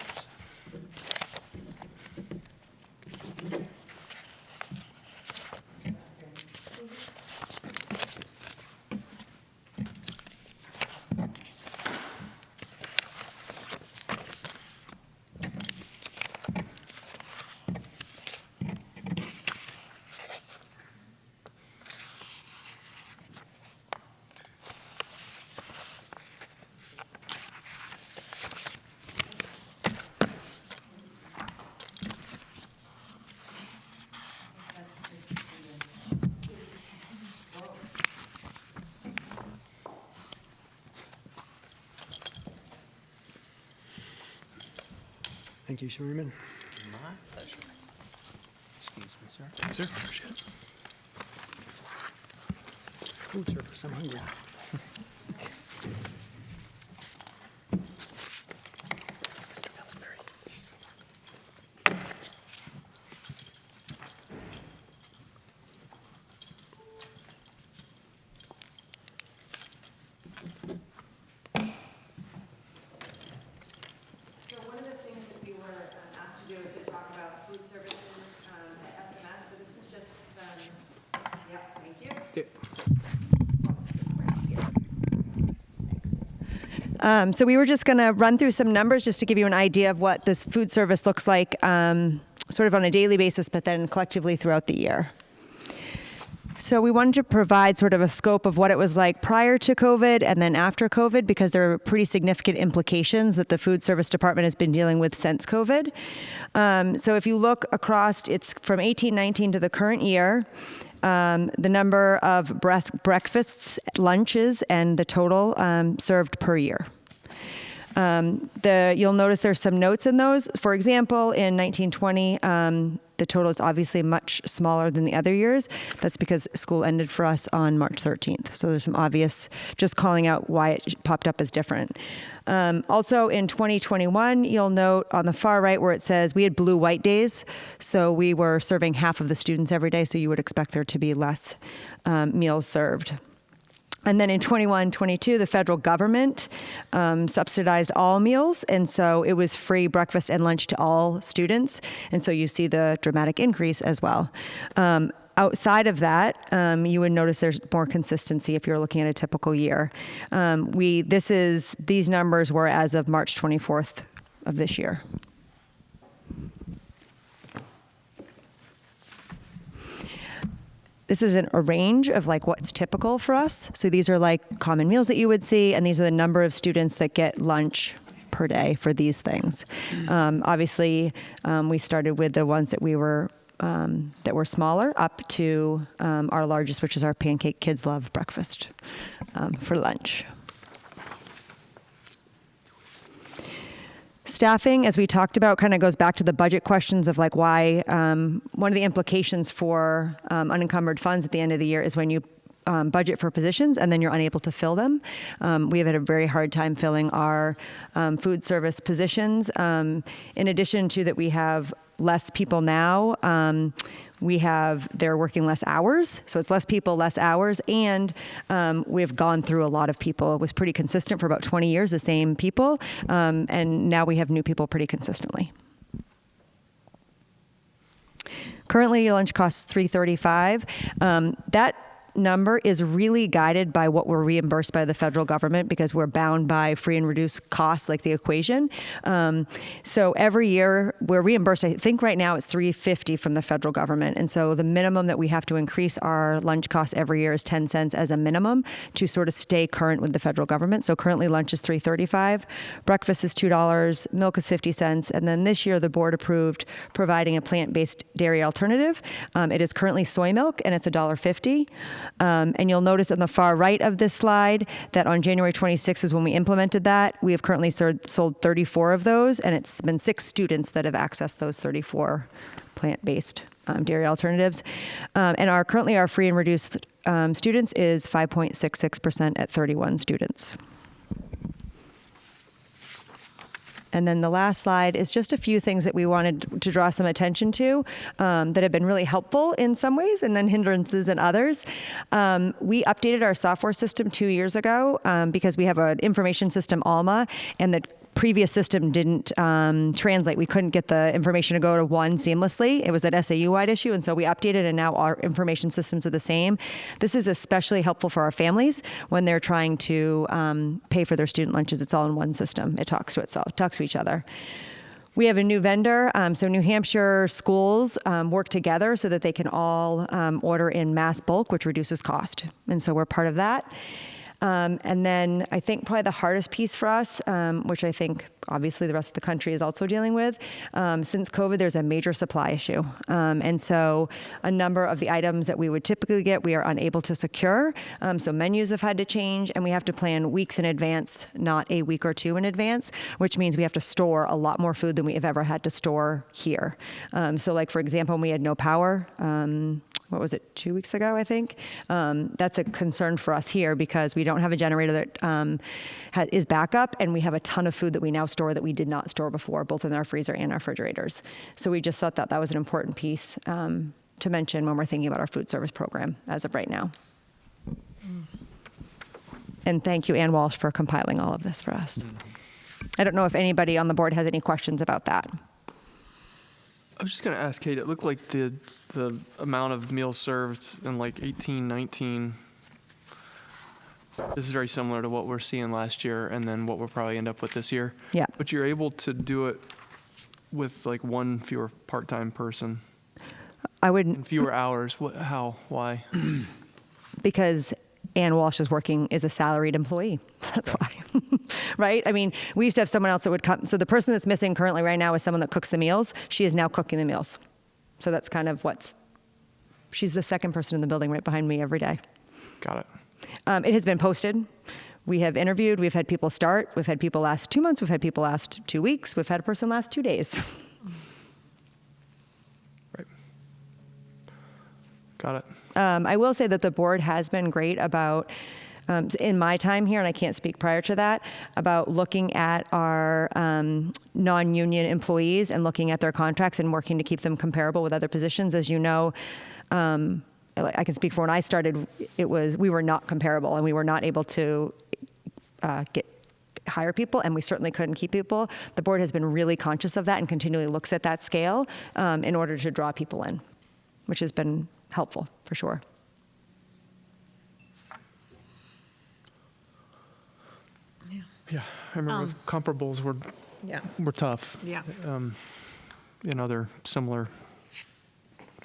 Thank you, Sherman. My pleasure. Excuse me, sir. Yes, sir. Food service, I'm hungry. So we were just going to run through some numbers just to give you an idea of what this food service looks like sort of on a daily basis, but then collectively throughout the year. So we wanted to provide sort of a scope of what it was like prior to COVID and then after COVID, because there are pretty significant implications that the food service department has been dealing with since COVID. So if you look across, it's from 18-19 to the current year. The number of breakfasts, lunches, and the total served per year. You'll notice there's some notes in those. For example, in 1920, the total is obviously much smaller than the other years. That's because school ended for us on March 13th. So there's some obvious, just calling out why it popped up as different. Also in 2021, you'll note on the far right where it says we had blue-white days. So we were serving half of the students every day. So you would expect there to be less meals served. And then in 21-22, the federal government subsidized all meals, and so it was free breakfast and lunch to all students, and so you see the dramatic increase as well. Outside of that, you would notice there's more consistency if you're looking at a typical year. These numbers were as of March 24th of this year. This is a range of like what's typical for us. So these are like common meals that you would see, and these are the number of students that get lunch per day for these things. Obviously, we started with the ones that were smaller up to our largest, which is our Pancake Kids Love breakfast for lunch. staffing, as we talked about, kind of goes back to the budget questions of like why, one of the implications for unencumbered funds at the end of the year is when you budget for positions and then you're unable to fill them. We have had a very hard time filling our food service positions. In addition to that, we have less people now. They're working less hours, so it's less people, less hours, and we've gone through a lot of people. It was pretty consistent for about 20 years, the same people, and now we have new people pretty consistently. Currently, your lunch costs $3.35. That number is really guided by what we're reimbursed by the federal government because we're bound by free and reduced costs, like the equation. So every year we're reimbursed. I think right now it's $3.50 from the federal government, and so the minimum that we have to increase our lunch costs every year is 10 cents as a minimum to sort of stay current with the federal government. So currently lunch is $3.35, breakfast is $2, milk is 50 cents, and then this year the board approved providing a plant-based dairy alternative. It is currently soy milk, and it's $1.50. And you'll notice on the far right of this slide that on January 26th is when we implemented that. We have currently sold 34 of those, and it's been 6 students that have accessed those 34 plant-based dairy alternatives. And currently our free and reduced students is 5.66% at 31 students. And then the last slide is just a few things that we wanted to draw some attention to that have been really helpful in some ways and then hindrances in others. We updated our software system 2 years ago because we have an information system, Alma, and the previous system didn't translate. We couldn't get the information to go to one seamlessly. It was an SAU-wide issue, and so we updated, and now our information systems are the same. This is especially helpful for our families when they're trying to pay for their student lunches. It's all in one system. It talks to itself, talks to each other. We have a new vendor. So New Hampshire schools work together so that they can all order in mass bulk, which reduces cost. And so we're part of that. And then I think probably the hardest piece for us, which I think obviously the rest of the country is also dealing with, since COVID, there's a major supply issue. And so a number of the items that we would typically get, we are unable to secure. So menus have had to change, and we have to plan weeks in advance, not a week or two in advance, which means we have to store a lot more food than we have ever had to store here. So like, for example, when we had no power, what was it, 2 weeks ago, I think? That's a concern for us here because we don't have a generator that is backup, and we have a ton of food that we now store that we did not store before, both in our freezer and our refrigerators. So we just thought that that was an important piece to mention when we're thinking about our food service program as of right now. And thank you, Ann Walsh, for compiling all of this for us. I don't know if anybody on the board has any questions about that. I was just going to ask Kate, it looked like the amount of meals served in like 18, 19, this is very similar to what we're seeing last year and then what we'll probably end up with this year. Yeah. But you're able to do it with like one fewer part-time person. I wouldn't. And fewer hours. How? Why? Because Ann Walsh is a salaried employee. That's why, right? I mean, we used to have someone else that would come. So the person that's missing currently right now is someone that cooks the meals. She is now cooking the meals. So that's kind of she's the second person in the building right behind me every day. Got it. It has been posted. We have interviewed. We've had people start. We've had people last 2 months. We've had people last 2 weeks. We've had a person last 2 days. Right. Got it. I will say that the board has been great about, in my time here, and I can't speak prior to that, about looking at our non-union employees and looking at their contracts and working to keep them comparable with other positions. As you know, I can speak for when I started, we were not comparable, and we were not able to hire people, and we certainly couldn't keep people. The board has been really conscious of that and continually looks at that scale in order to draw people in, which has been helpful for sure. Yeah, I remember comparables were tough. Yeah. In other similar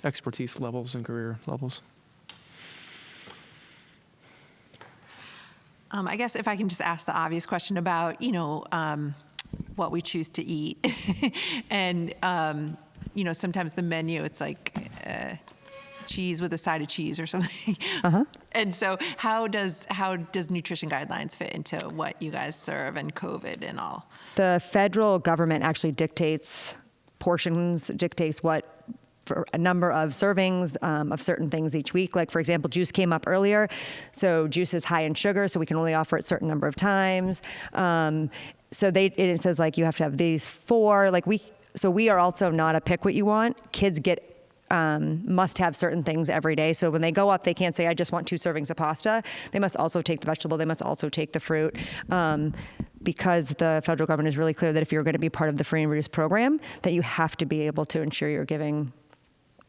expertise levels and career levels. I guess if I can just ask the obvious question about, what we choose to eat. And, sometimes the menu, it's like, cheese with a side of cheese or something. And so how does nutrition guidelines fit into what you guys serve and COVID and all? The federal government actually dictates portions, dictates what for a number of servings of certain things each week. Like, for example, juice came up earlier. So juice is high in sugar, so we can only offer it a certain number of times. So it says, like, you have to have these 4. So we are also not a pick what you want. Kids must have certain things every day. So when they go up, they can't say, I just want 2 servings of pasta. They must also take the vegetable. They must also take the fruit. Because the federal government is really clear that if you're going to be part of the free and reduced program, that you have to be able to ensure you're giving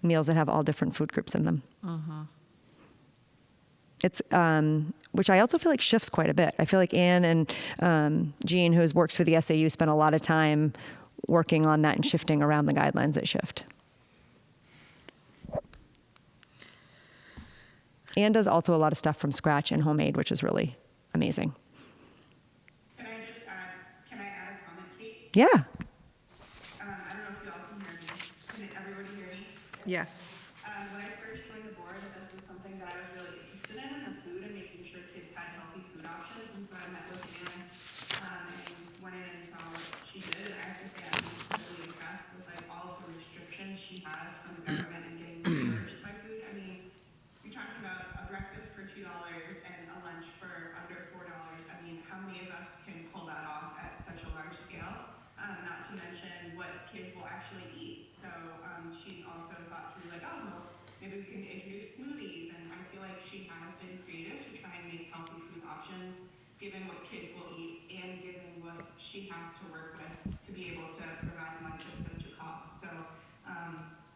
meals that have all different food groups in them. It's which I also feel like shifts quite a bit. I feel like Anne and Jean, who works for the SAU, spent a lot of time working on that and shifting around the guidelines that shift. Anne does also a lot of stuff from scratch and homemade, which is really amazing. Can I add a comment, Kate? Yeah. I don't know if y'all can hear me. Can everybody hear me? Yes. When I first joined the board, this was something that I was really interested in the food and making sure kids had healthy food options. And so I met with Anne and went in and saw what she did. And I have to say, I'm really impressed with all of the restrictions she has from the government and getting reimbursed by food. I mean, you're talking about a breakfast for $2 and a lunch for under $4. I mean, how many of us can pull that off at such a large scale? Not to mention what kids will actually eat. So she's also thought through well, maybe we can introduce smoothies. And I feel like she has been creative to try and make healthy food options, given what kids will eat and given what she has to work with to be able to provide lunch at such a cost. So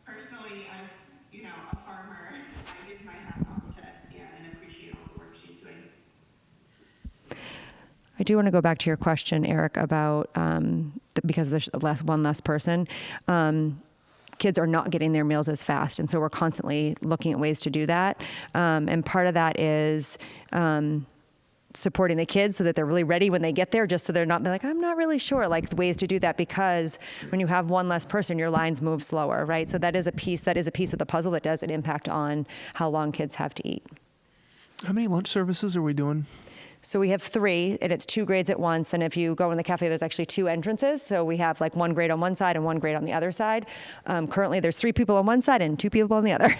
personally, as a farmer, I give my hat off to Anne and appreciate all the work she's doing. I do want to go back to your question, Eric, about because there's one less person. Kids are not getting their meals as fast, and so we're constantly looking at ways to do that. And part of that is supporting the kids so that they're really ready when they get there, just so they're like, I'm not really sure, the ways to do that, because when you have one less person, your lines move slower, right? So that is a piece of the puzzle that does an impact on how long kids have to eat. How many lunch services are we doing? So we have 3, and it's 2 grades at once. And if you go in the cafe, there's actually 2 entrances. So we have 1 grade on one side and 1 grade on the other side. Currently, there's 3 people on one side and 2 people on the other.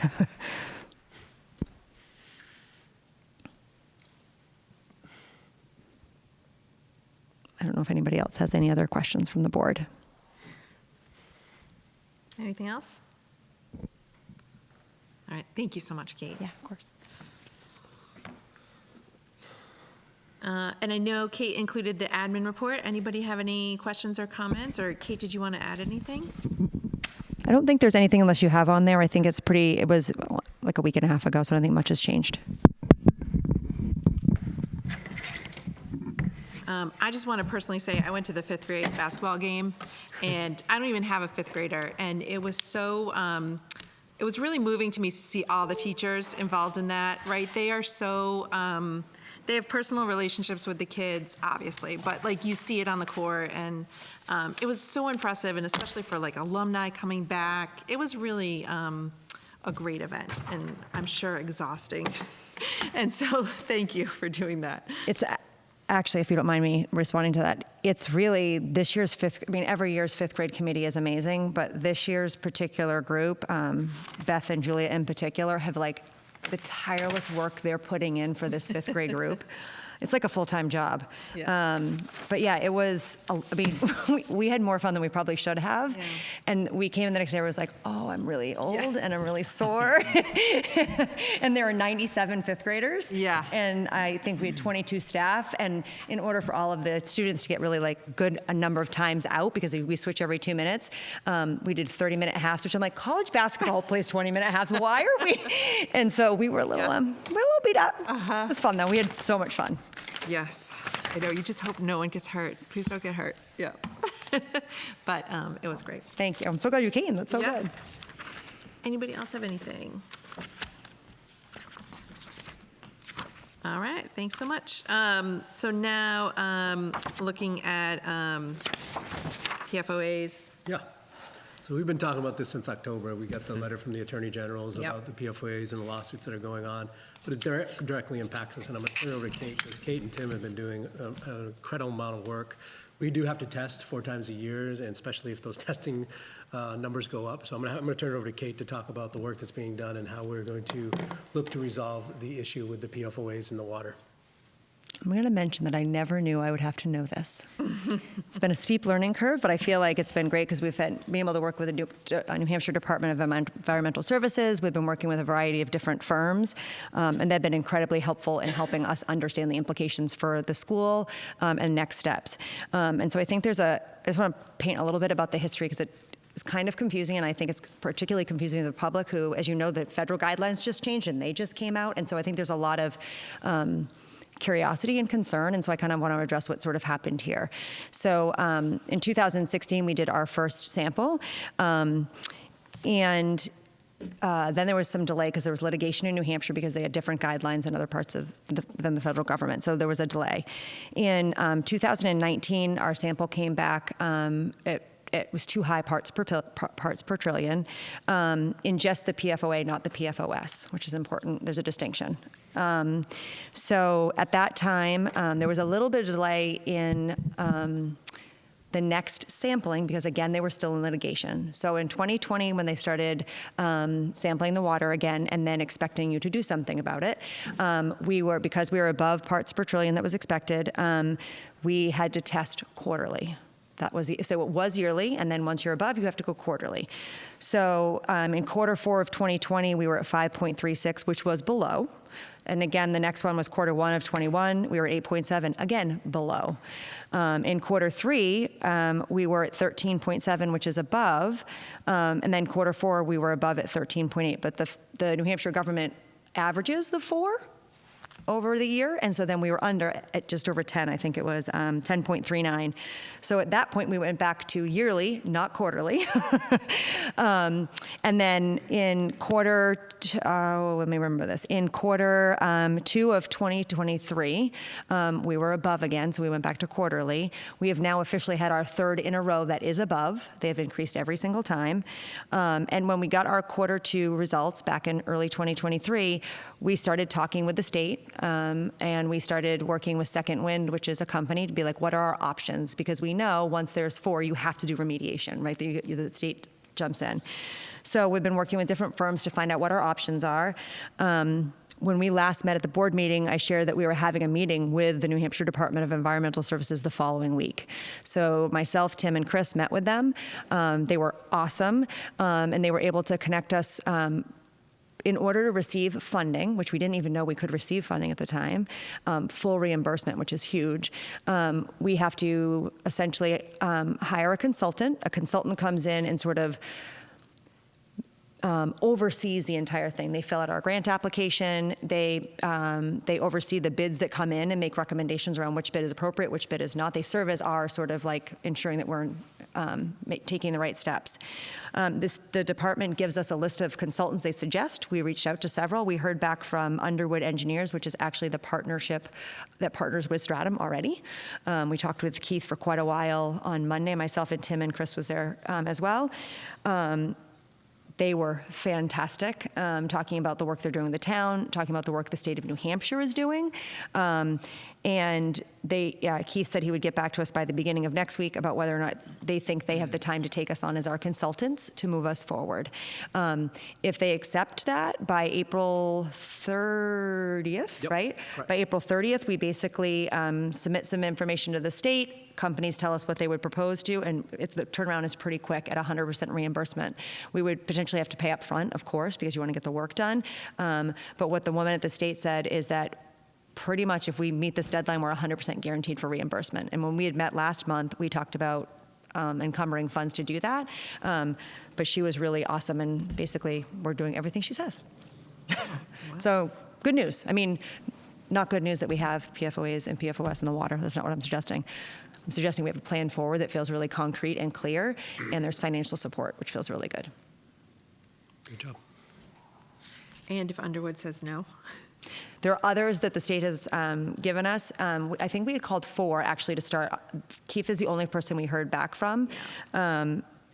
I don't know if anybody else has any other questions from the board. Anything else? All right. Thank you so much, Kate. Yeah, of course. And I know Kate included the admin report. Anybody have any questions or comments? Or Kate, did you want to add anything? I don't think there's anything unless you have on there. I think it was like a week and a half ago, so I don't think much has changed. I just want to personally say I went to the 5th grade basketball game, and I don't even have a 5th grader, and it was so, it was really moving to me to see all the teachers involved in that, right? They are so, they have personal relationships with the kids, obviously, but you see it on the court, and it was so impressive, and especially for alumni coming back. It was really a great event, and I'm sure exhausting. And so thank you for doing that. It's actually, if you don't mind me responding to that, it's really this year's every year's 5th grade committee is amazing, but this year's particular group, Beth and Julia in particular, have the tireless work they're putting in for this 5th grade group. It's like a full-time job. Yeah. But yeah, it was, we had more fun than we probably should have. Yeah. And we came in the next day, I was like, oh, I'm really old and I'm really sore. And there were 97 5th graders. Yeah. And I think we had 22 staff. And in order for all of the students to get really a number of times out, because we switch every 2 minutes, we did 30-minute halves, which I'm like, college basketball plays 20-minute halves. Why are we? And so we were a little beat up. It was fun though. We had so much fun. Yes, I know. You just hope no one gets hurt. Please don't get hurt. Yeah. But it was great. Thank you. I'm so glad you came. That's so Yeah. good. Anybody else have anything? All right. Thanks so much. So now looking at PFOAs. Yeah. So we've been talking about this since October. We got the letter from the Attorney General's Yep. about the PFOAs and the lawsuits that are going on. But it directly impacts us, and I'm going to turn it over to Kate, because Kate and Tim have been doing an incredible amount of work. We do have to test 4 times a year, and especially if those testing numbers go up. So I'm going to turn it over to Kate to talk about the work that's being done and how we're going to look to resolve the issue with the PFOAs in the water. I'm going to mention that I never knew I would have to know this. It's been a steep learning curve, but I feel like it's been great because we've been able to work with the New Hampshire Department of Environmental Services. We've been working with a variety of different firms, and they've been incredibly helpful in helping us understand the implications for the school and next steps. And so I think I just want to paint a little bit about the history because it's kind of confusing, and I think it's particularly confusing to the public who, as you know, the federal guidelines just changed and they just came out. And so I think there's a lot of curiosity and concern, and so I kind of want to address what sort of happened here. So in 2016, we did our first sample, and then there was some delay because there was litigation in New Hampshire because they had different guidelines in other parts of than the federal government, so there was a delay. In 2019, our sample came back. It was too high parts per trillion in just the PFOA, not the PFOS, which is important. There's a distinction. So at that time, there was a little bit of delay in the next sampling because, again, they were still in litigation. So in 2020, when they started sampling the water again and then expecting you to do something about it, because we were above parts per trillion that was expected, we had to test quarterly. So it was yearly, and then once you're above, you have to go quarterly. So in quarter 4 of 2020, we were at 5.36, which was below. And again, the next one was quarter 1 of 21. We were at 8.7, again, below. In quarter 3, we were at 13.7, which is above. And then quarter 4, we were above at 13.8. But the New Hampshire government averages the 4 over the year, and so then we were under at just over 10. I think it was 10.39. So at that point, we went back to yearly, not quarterly. And then in let me remember this. In quarter 2 of 2023, we were above again, so we went back to quarterly. We have now officially had our 3rd in a row that is above. They have increased every single time. And when we got our quarter 2 results back in early 2023, we started talking with the state, and we started working with Second Wind, which is a company, to be like, what are our options? Because we know once there's 4, you have to do remediation, right? The state jumps in. So we've been working with different firms to find out what our options are. When we last met at the board meeting, I shared that we were having a meeting with the New Hampshire Department of Environmental Services the following week. So myself, Tim, and Chris met with them. They were awesome, and they were able to connect us in order to receive funding, which we didn't even know we could receive funding at the time, full reimbursement, which is huge. We have to essentially hire a consultant. A consultant comes in and sort of oversees the entire thing. They fill out our grant application. They oversee the bids that come in and make recommendations around which bid is appropriate, which bid is not. They serve as our sort of like ensuring that we're taking the right steps. The department gives us a list of consultants they suggest. We reached out to several. We heard back from Underwood Engineers, which is actually the partnership that partners with Stratham already. We talked with Keith for quite a while on Monday. Myself and Tim and Chris was there as well. They were fantastic, talking about the work they're doing in the town, talking about the work the state of New Hampshire is doing. And Keith said he would get back to us by the beginning of next week about whether or not they think they have the time to take us on as our consultants to move us forward. If they accept that by April 30th, Yep, right? correct. By April 30th, we basically submit some information to the state. Companies tell us what they would propose to, and the turnaround is pretty quick at 100% reimbursement. We would potentially have to pay up front, of course, because you want to get the work done. But what the woman at the state said is that pretty much if we meet this deadline, we're 100% guaranteed for reimbursement. And when we had met last month, we talked about encumbering funds to do that. But she was really awesome, and basically we're doing everything she says. So good news. I mean, not good news that we have PFOAs and PFOS in the water. That's not what I'm suggesting. I'm suggesting we have a plan forward that feels really concrete and clear, and there's financial support, which feels really good. Good job. And if Underwood says no? There are others that the state has given us. I think we had called 4 actually to start. Keith is the only person we heard back from.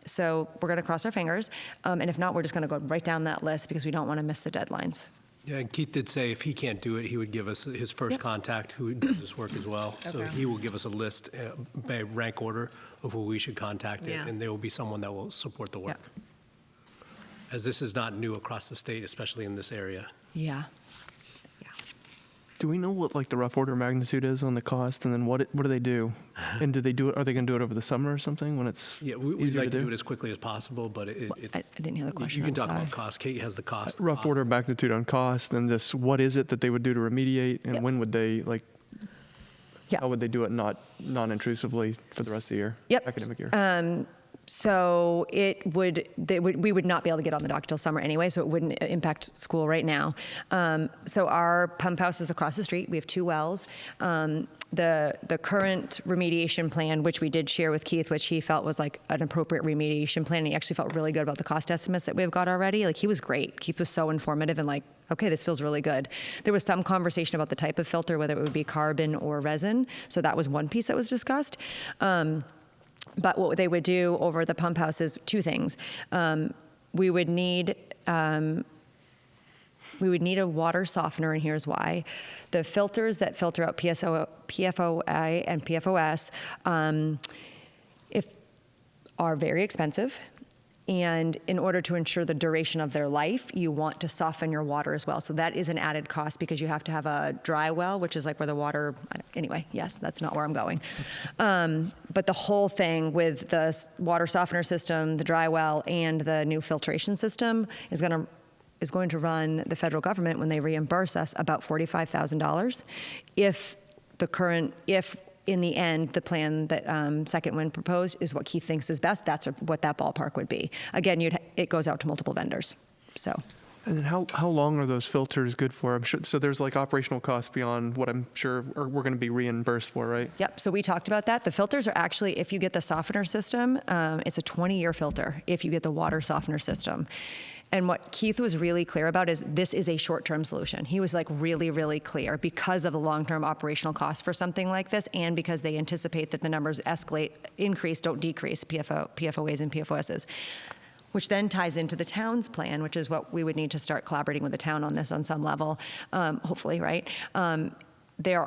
So we're going to cross our fingers. And if not, we're just going to go right down that list because we don't want to miss the deadlines. Yeah, and Keith did say if he can't do it, he would give us his first contact who does this work as well. So Okay. he will give us a list by rank order of who we should contact, Yeah. and there will be someone that will support the work. As this is not new across the state, especially in this area. Yeah. Do we know what like the rough order of magnitude is on the cost, and then what do they do? And do they do it? Are they going to do it over the summer or something when it's Yeah, we'd easier like to to do it as quickly as possible, but it's. I didn't hear the question. You can I'm talk sorry. about cost. Kate has the cost. Rough order of magnitude on cost, and just what is it that they would do to remediate, and Yep. when would they like? Yeah. How would they do it non-intrusively for the rest of the year? Yep. Academic year. So we would not be able to get on the dock till summer anyway, so it wouldn't impact school right now. So our pump house is across the street. We have 2 wells. The current remediation plan, which we did share with Keith, which he felt was like an appropriate remediation plan, and he actually felt really good about the cost estimates that we've got already. Like, he was great. Keith was so informative and like, okay, this feels really good. There was some conversation about the type of filter, whether it would be carbon or resin. So that was one piece that was discussed. But what they would do over the pump house is 2 things. We would need a water softener, and here's why. The filters that filter out PFOA and PFOS are very expensive. And in order to ensure the duration of their life, you want to soften your water as well. So that is an added cost because you have to have a dry well, which is like where the water, anyway, yes, that's not where I'm going. But the whole thing with the water softener system, the dry well, and the new filtration system is going to run the federal government, when they reimburse us, about $45,000. If in the end, the plan that Second Wind proposed is what Keith thinks is best, that's what that ballpark would be. Again, it goes out to multiple vendors. So. And then how long are those filters good for? I'm sure. So there's like operational costs beyond what I'm sure we're going to be reimbursed for, right? Yep. So we talked about that. The filters are actually, if you get the softener system, it's a 20-year filter. If you get the water softener system. And what Keith was really clear about is this is a short-term solution. He was like really, really clear because of the long-term operational cost for something like this, and because they anticipate that the numbers increase, don't decrease, PFOAs and PFOSs, which then ties into the town's plan, which is what we would need to start collaborating with the town on this on some level, hopefully, right? There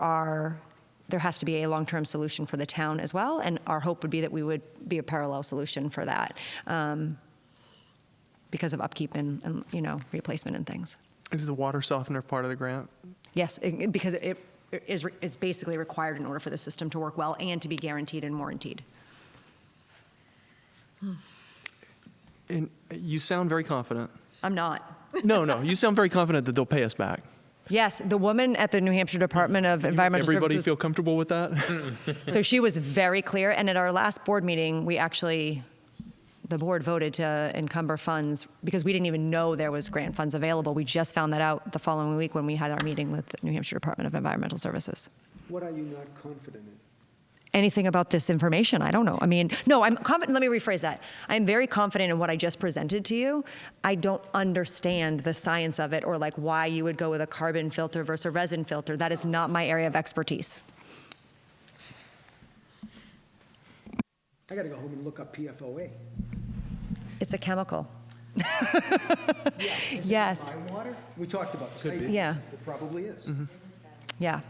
has to be a long-term solution for the town as well, and our hope would be that we would be a parallel solution for that. Because of upkeep and replacement and things. Is the water softener part of the grant? Yes, because it's basically required in order for the system to work well and to be guaranteed and warranted. And you sound very confident. I'm not. No, you sound very confident that they'll pay us back. Yes, the woman at the New Hampshire Department of Environmental Everybody Services. feel comfortable with that? So she was very clear, and at our last board meeting, the board voted to encumber funds because we didn't even know there was grant funds available. We just found that out the following week when we had our meeting with the New Hampshire Department of Environmental Services. What are you not confident in? Anything about this information? I don't know. I mean, no, I'm confident. Let me rephrase that. I'm very confident in what I just presented to you. I don't understand the science of it or like why you would go with a carbon filter versus a resin filter. That is not my area of expertise. I got to go home and look up PFOA. It's a chemical. Yes. My water? We talked about this. Yeah. It probably is. Mm-hmm. Yeah.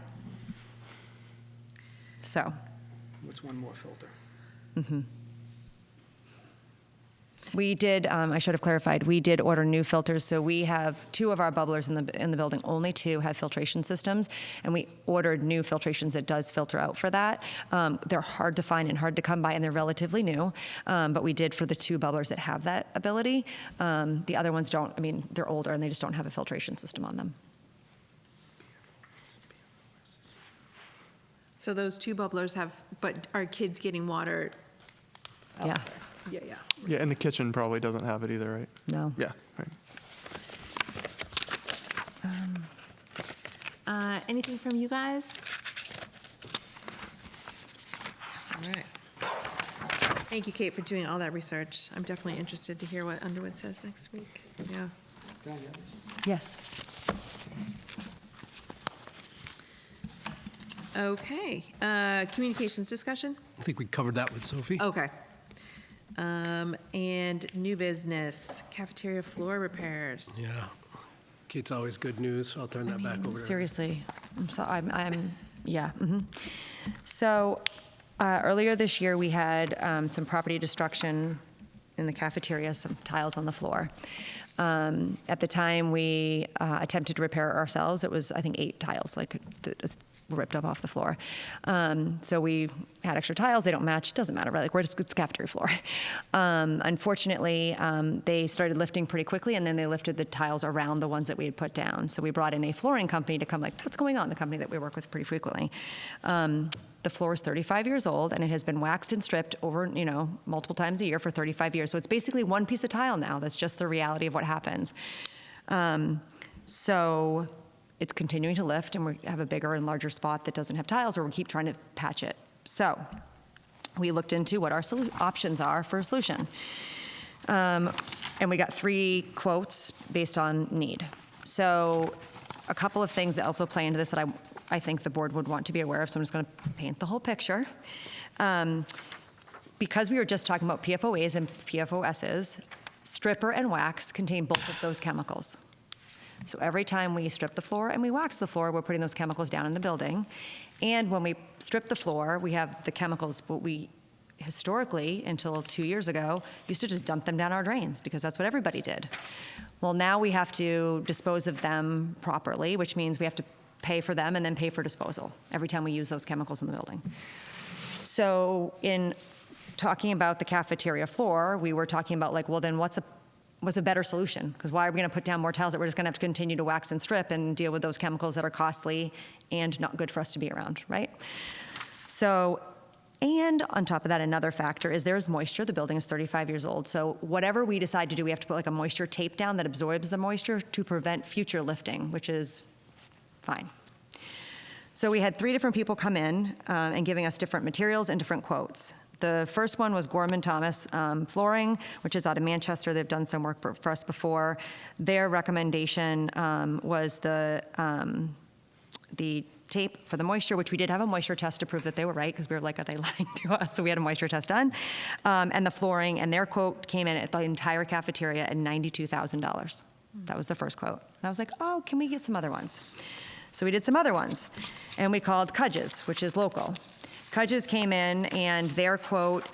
So. What's one more filter? We did, I should have clarified, we did order new filters. So we have 2 of our bubblers in the building, only 2 have filtration systems, and we ordered new filtrations that does filter out for that. They're hard to find and hard to come by, and they're relatively new, but we did for the 2 bubblers that have that ability. The other ones don't. I mean, they're older, and they just don't have a filtration system on them. So those 2 bubblers but are kids getting water? Yeah. Yeah. Yeah, and the kitchen probably doesn't have it either, right? No. Yeah, right. Anything from you guys? All right. Thank you, Kate, for doing all that research. I'm definitely interested to hear what Underwood says next week. Yeah. Yes. Okay. Communications discussion? I think we covered that with Sophie. Okay. And new business, cafeteria floor repairs. Yeah. Kate's always good news. I'll turn that back over to her. Seriously, yeah. So earlier this year, we had some property destruction in the cafeteria, some tiles on the floor. At the time, we attempted to repair it ourselves. It was, I think, 8 tiles, just ripped up off the floor. So we had extra tiles. They don't match. It doesn't matter, right? It's cafeteria floor. Unfortunately, they started lifting pretty quickly, and then they lifted the tiles around the ones that we had put down. So we brought in a flooring company to come, what's going on? The company that we work with pretty frequently. The floor is 35 years old, and it has been waxed and stripped over, multiple times a year for 35 years. So it's basically one piece of tile now. That's just the reality of what happens. So it's continuing to lift, and we have a bigger and larger spot that doesn't have tiles, or we keep trying to patch it. So we looked into what our options are for a solution. And we got 3 quotes based on need. So a couple of things that also play into this that I think the board would want to be aware of, so I'm just going to paint the whole picture. Because we were just talking about PFOAs and PFOSs, stripper and wax contain both of those chemicals. So every time we strip the floor and we wax the floor, we're putting those chemicals down in the building. And when we strip the floor, we have the chemicals, but we historically, until 2 years ago, used to just dump them down our drains because that's what everybody did. Well, now we have to dispose of them properly, which means we have to pay for them and then pay for disposal every time we use those chemicals in the building. So in talking about the cafeteria floor, we were talking about then what's a better solution? Because why are we going to put down more tiles that we're just going to have to continue to wax and strip and deal with those chemicals that are costly and not good for us to be around, right? So, and on top of that, another factor is there's moisture. The building is 35 years old. So whatever we decide to do, we have to put a moisture tape down that absorbs the moisture to prevent future lifting, which is fine. So we had 3 different people come in and giving us different materials and different quotes. The first one was Gorman Thomas Flooring, which is out of Manchester. They've done some work for us before. Their recommendation was the tape for the moisture, which we did have a moisture test to prove that they were right, because we were like, are they lying to us? So we had a moisture test done. And the flooring, and their quote came in at the entire cafeteria at $92,000. That was the first quote. And I was like, oh, can we get some other ones? So we did some other ones, and we called Cudges, which is local. Cudges came in, and their quote,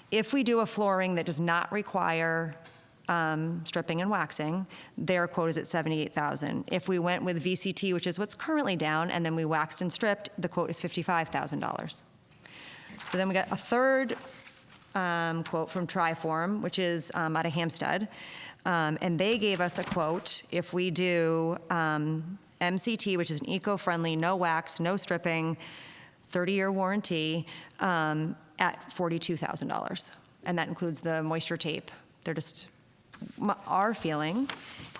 if we do a flooring that does not require stripping and waxing, their quote is at $78,000. If we went with VCT, which is what's currently down, and then we waxed and stripped, the quote is $55,000. So then we got a third quote from Triform, which is out of Hampstead, and they gave us a quote if we do MCT, which is an eco-friendly, no wax, no stripping, 30-year warranty, at $42,000. And that includes the moisture tape. Our feeling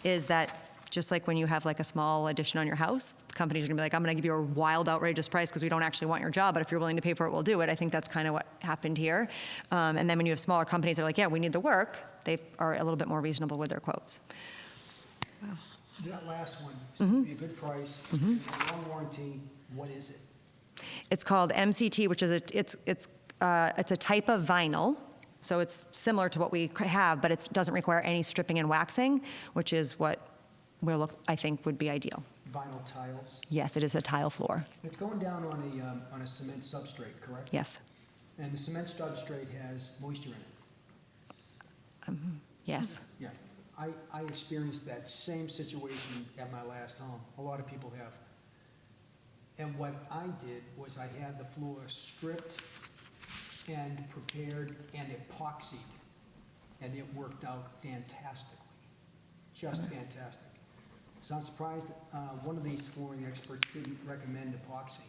is that just like when you have a small addition on your house, companies are gonna be like, I'm gonna give you a wild, outrageous price because we don't actually want your job, but if you're willing to pay for it, we'll do it. I think that's kind of what happened here. And then when you have smaller companies that are like, yeah, we need the work, they are a little bit more reasonable with their quotes. Wow. That last one seemed to be a good price. Long warranty, what is it? It's called MCT, which is it's a type of vinyl. So it's similar to what we have, but it doesn't require any stripping and waxing, which is what I think would be ideal. Vinyl tiles? Yes, it is a tile floor. It's going down on a cement substrate, correct? Yes. And the cement substrate has moisture in it? Yes. Yeah. I experienced that same situation at my last home. A lot of people have. And what I did was I had the floor stripped and prepared and epoxied, and it worked out fantastically, just fantastic. So I'm surprised one of these flooring experts didn't recommend epoxy.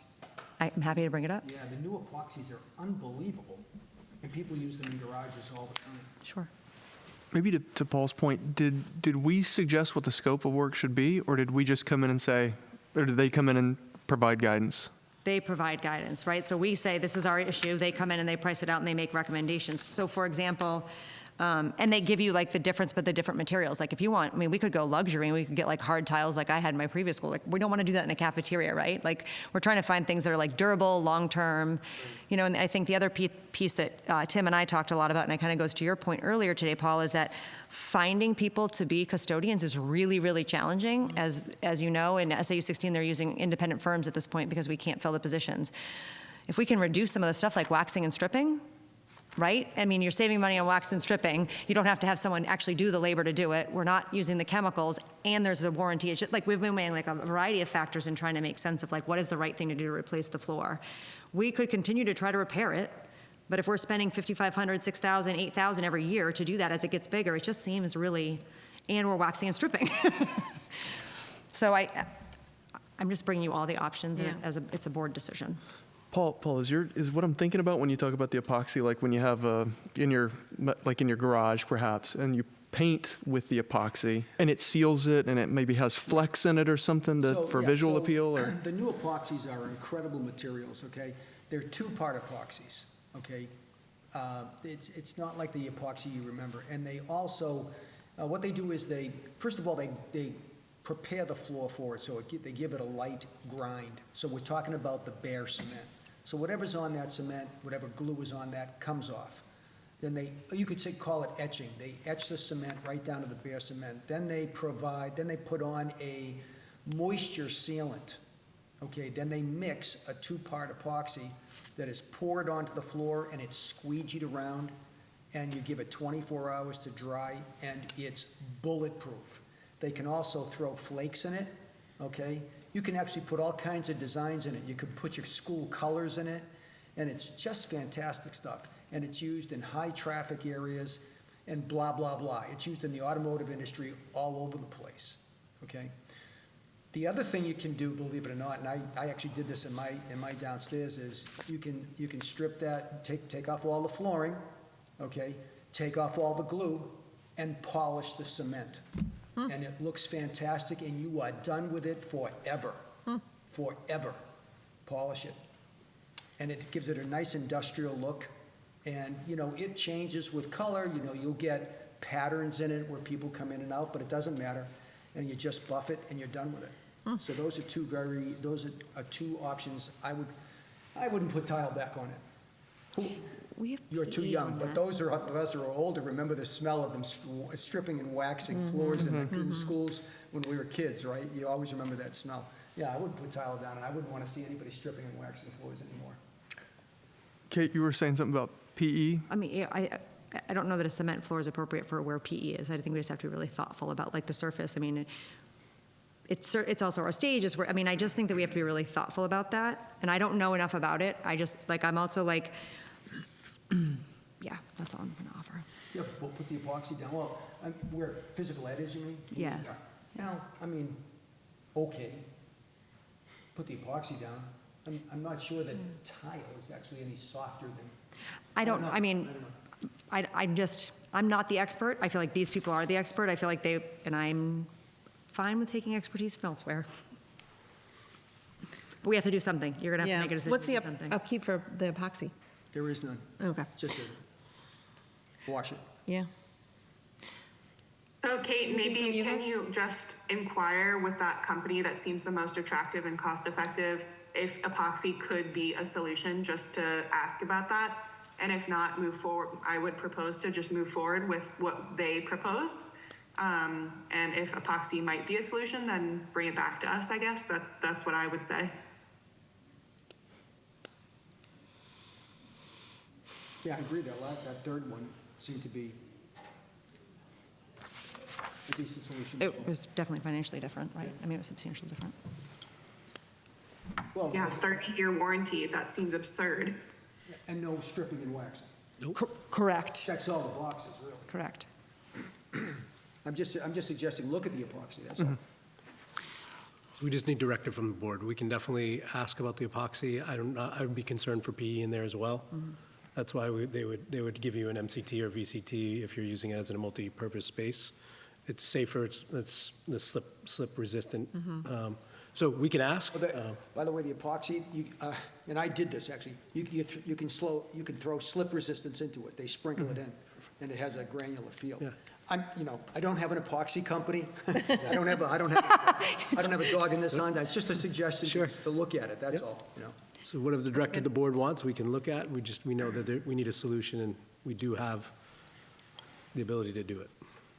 I'm happy to bring it up. Yeah, the new epoxies are unbelievable, and people use them in garages all the time. Sure. Maybe to Paul's point, did we suggest what the scope of work should be, or did we just come in and say, or did they come in and provide guidance? They provide guidance, right? So we say, this is our issue. They come in and they price it out and they make recommendations. So for example, And they give you like the difference, but the different materials. Like if you want, I mean, we could go luxury and we could get like hard tiles like I had in my previous school. Like we don't want to do that in a cafeteria, right? Like we're trying to find things that are like durable, long-term, you know, and I think the other piece that Tim and I talked a lot about, and it kind of goes to your point earlier today, Paul, is that finding people to be custodians is really, really challenging. As you know, in SAU 16, they're using independent firms at this point because we can't fill the positions. If we can reduce some of the stuff like waxing and stripping, right? I mean, you're saving money on wax and stripping. You don't have to have someone actually do the labor to do it. We're not using the chemicals, and there's a warranty. It's just like we've been weighing like a variety of factors and trying to make sense of like what is the right thing to do to replace the floor. We could continue to try to repair it, but if we're spending $5,500, $6,000, $8,000 every year to do that as it gets bigger, it just seems really, and we're waxing and stripping. So I'm just bringing you all the options as it's a board decision. Paul, is what I'm thinking about when you talk about the epoxy, like when you have in your garage perhaps, and you paint with the epoxy, and it seals it, and it maybe has flecks in it or something for visual appeal? Or The new epoxies are incredible materials, okay? They're two-part epoxies, okay? It's not like the epoxy you remember. And they also, what they do is first of all, they prepare the floor for it, so they give it a light grind. So we're talking about the bare cement. So whatever's on that cement, whatever glue is on that, comes off. Then you could call it etching. They etch the cement right down to the bare cement. Then they put on a moisture sealant. Okay, then they mix a two-part epoxy that is poured onto the floor and it's squeegeed around, and you give it 24 hours to dry, and it's bulletproof. They can also throw flakes in it, okay? You can actually put all kinds of designs in it. You could put your school colors in it, and it's just fantastic stuff. And it's used in high traffic areas and blah, blah, blah. It's used in the automotive industry all over the place, okay? The other thing you can do, believe it or not, and I actually did this in my downstairs, is you can strip that, take off all the flooring, okay? Take off all the glue and polish the cement. And it looks fantastic, and you are done with it forever. Forever. Polish it. And it gives it a nice industrial look. And, you know, it changes with color. You know, you'll get patterns in it where people come in and out, but it doesn't matter. And you just buff it, and you're done with it. So those are two options. I wouldn't put tile back on it. You're too young, but those of us who are older remember the smell of them stripping and waxing floors in schools when we were kids, right? You always remember that smell. Yeah, I wouldn't put tile down, and I wouldn't want to see anybody stripping and waxing floors anymore. Kate, you were saying something about PE? I mean, I don't know that a cement floor is appropriate for where PE is. I think we just have to be really thoughtful about like the surface. I mean, it's also our stages where, I mean, I just think that we have to be really thoughtful about that. And I don't know enough about it. I'm also like, yeah, that's all I'm going to offer. Yeah, we'll put the epoxy down. Well, where physical ed is, you mean? Yeah. Now, I mean, okay, put the epoxy down. I'm not sure that tile is actually any softer than. I don't know. I mean, I'm not the expert. I feel like these people are the expert. I feel like and I'm fine with taking expertise from elsewhere. But we have to do something. You're going to have to make a decision. What's the to do something. upkeep for the epoxy? There is none. Okay. Just wash it. Yeah. So Kate, maybe can you just inquire with that company that seems the most attractive and cost effective if epoxy could be a solution, just to ask about that? And if not, move forward. I would propose to just move forward with what they proposed. And if epoxy might be a solution, then bring it back to us, I guess. That's what I would say. Yeah, I agree. That third one seemed to be a decent solution. It was definitely financially different, right? I mean, it was substantially different. Well, Yeah, 30-year warranty. That seems absurd. and no stripping and waxing. Correct. Checks all the boxes, really. Correct. I'm just suggesting, look at the epoxy, that's all. We just need directive from the board. We can definitely ask about the epoxy. I would be concerned for PE in there as well. That's why they would give you an MCT or VCT if you're using it as a multi-purpose space. It's safer. It's the slip resistant. So we can ask. By the way, the epoxy, and I did this actually. You can throw slip resistance into it. They sprinkle it in, and it has a granular feel. Yeah. I don't have an epoxy company. I don't have a dog in this hunt. That's just a suggestion Sure. to look at it, that's all, So whatever the director of the board wants, we can look at. We know that we need a solution, and we do have the ability to do it.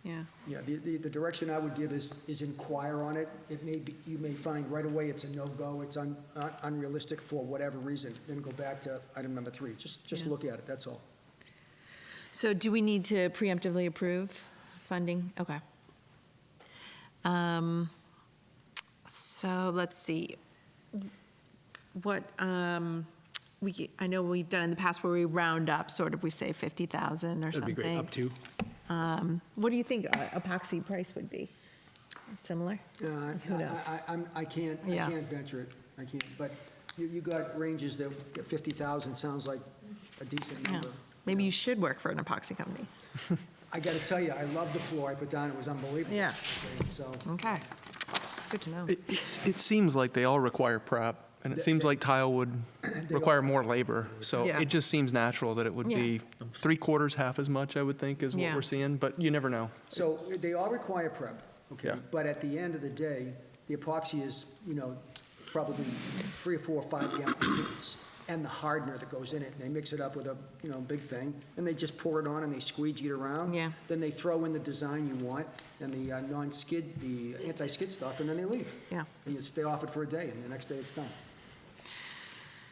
Yeah. Yeah, the direction I would give is inquire on it. You may find right away it's a no-go, it's unrealistic for whatever reason. Then go back to item number 3. Just look at it, that's all. So do we need to preemptively approve funding? Okay. So let's see. What, I know we've done in the past where we round up, sort of, we say 50,000 or something. That'd be great, up to. What do you think epoxy price would be? Similar? Who knows? I can't venture it, I can't. But you got ranges that 50,000 sounds like a decent Yeah. number. Maybe you should work for an epoxy company. I got to tell you, I love the floor I put down, it was unbelievable. Yeah. Okay, so, Okay. Good to know. It seems like they all require prep, and it seems like tile would require more labor. So Yeah. it just seems natural that it would be 3/4, half as much, I would think, is what Yeah. we're seeing, but you never know. so they all require prep, okay? Yeah. But at the end of the day, the epoxy is, probably 3 or 4 or 5 gallon tubes, and the hardener that goes in it, and they mix it up with a, big thing, and they just pour it on and they squeegee it around. Yeah. Then they throw in the design you want, and the non-skid, the anti-skid stuff, and then they leave. Yeah. And you stay off it for a day, and the next day it's done.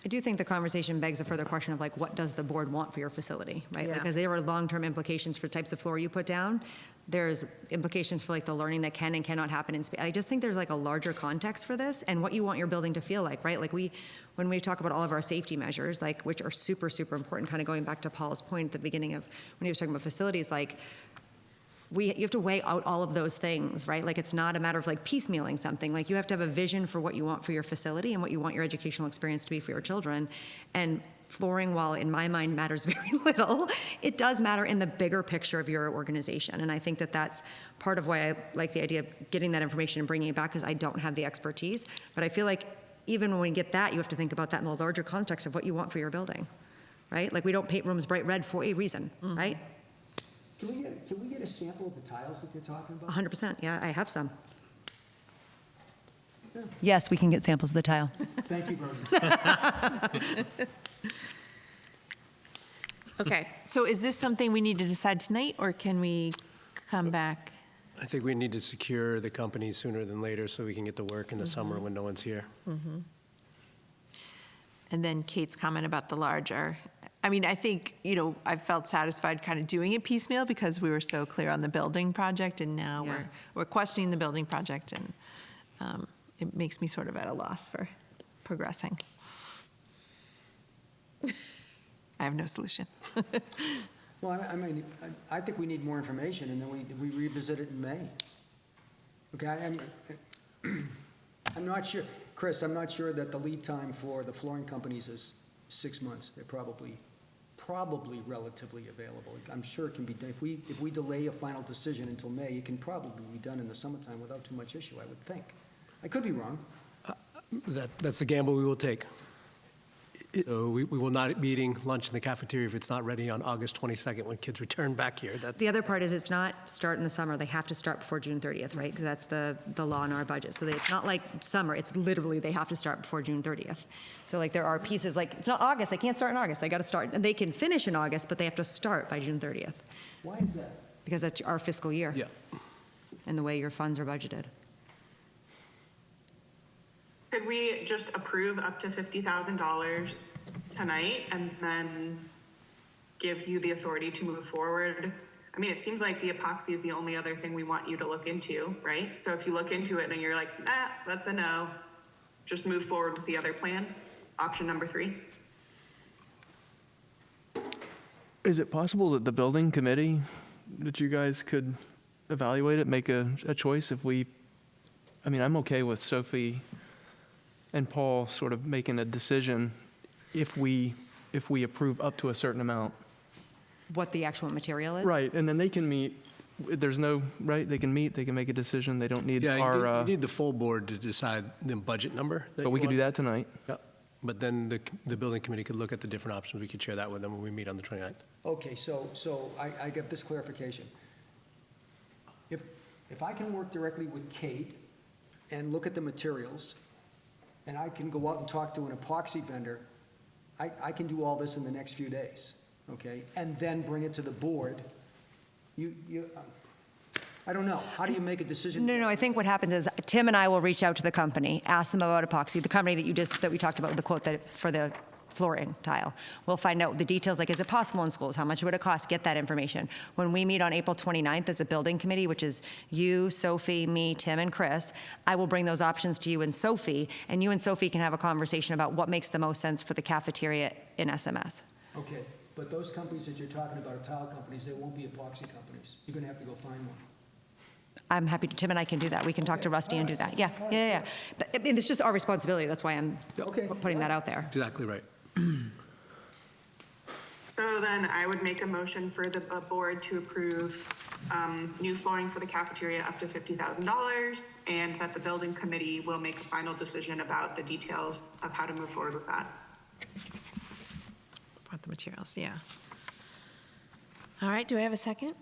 I do think the conversation begs a further question of like, what does the board want for your facility, right? Yeah. Because there are long-term implications for types of floor you put down. There's implications for like the learning that can and cannot happen in space. I just think there's like a larger context for this and what you want your building to feel like, right? Like when we talk about all of our safety measures, like which are super, super important, kind of going back to Paul's point at the beginning of when he was talking about facilities, like you have to weigh out all of those things, right? Like it's not a matter of like piecemealing something. Like you have to have a vision for what you want for your facility and what you want your educational experience to be for your children. And flooring, while in my mind matters very little, it does matter in the bigger picture of your organization. And I think that that's part of why I like the idea of getting that information and bringing it back, because I don't have the expertise. But I feel like even when we get that, you have to think about that in the larger context of what you want for your building, right? Like we don't paint rooms bright red for a reason, right? Can we get a sample of the tiles that you're talking about? 100%, yeah, I have some. Yes, we can get samples of the tile. Thank you, Bergen. Okay, so is this something we need to decide tonight, or can we come back? I think we need to secure the company sooner than later so we can get to work in the summer when no one's here. And then Kate's comment about the larger. I mean, I think, I felt satisfied kind of doing it piecemeal because we were so clear on the building project, and now we're questioning the building project, and it makes me sort of at a loss for progressing. I have no solution. Well, I think we need more information, and then we revisit it in May. Okay, I'm not sure, Chris, I'm not sure that the lead time for the flooring companies is 6 months. They're probably relatively available. I'm sure it can be, if we delay a final decision until May, it can probably be done in the summertime without too much issue, I would think. I could be wrong. That's the gamble we will take. So we will not be eating lunch in the cafeteria if it's not ready on August 22nd when kids return back here. The other part is it's not start in the summer. They have to start before June 30th, right? Because that's the law in our budget. So it's not like summer. It's literally they have to start before June 30th. So like there are pieces like, it's not August. They can't start in August. They got to start. And they can finish in August, but they have to start by June 30th. Why is that? Because that's our fiscal year. Yeah. And the way your funds are budgeted. Could we just approve up to $50,000 tonight and then give you the authority to move forward? I mean, it seems like the epoxy is the only other thing we want you to look into, right? So if you look into it and you're like, that's a no, just move forward with the other plan, option number 3. Is it possible that the building committee, that you guys could evaluate it, make a choice if I'm okay with Sophie and Paul sort of making a decision if we approve up to a certain amount. What the actual material is? Right, and then they can meet, there's no, right, they can meet, they can make a decision, they don't need Yeah, our, you need the full board to decide the budget number. but we could do that tonight. Yep. but then the building committee could look at the different options. We could share that with them when we meet on the 29th. Okay, so I get this clarification. If I can work directly with Kate and look at the materials, and I can go out and talk to an epoxy vendor, I can do all this in the next few days, okay? And then bring it to the board. I don't know. How do you make a decision? No, I think what happens is Tim and I will reach out to the company, ask them about epoxy, the company that we talked about, the quote for the flooring tile. We'll find out the details, like, is it possible in schools? How much would it cost? Get that information. When we meet on April 29th as a building committee, which is you, Sophie, me, Tim, and Chris, I will bring those options to you and Sophie, and you and Sophie can have a conversation about what makes the most sense for the cafeteria in SMS. Okay, but those companies that you're talking about are tile companies. They won't be epoxy companies. You're going to have to go find one. I'm happy to, Tim and I can do that. We can talk to Rusty and do that. Yeah. But it's just our responsibility. That's why I'm putting that out there. Exactly right. So then I would make a motion for the board to approve new flooring for the cafeteria up to $50,000, and that the building committee will make a final decision about the details of how to move forward with that. About the materials, yeah. All right, do I have a second?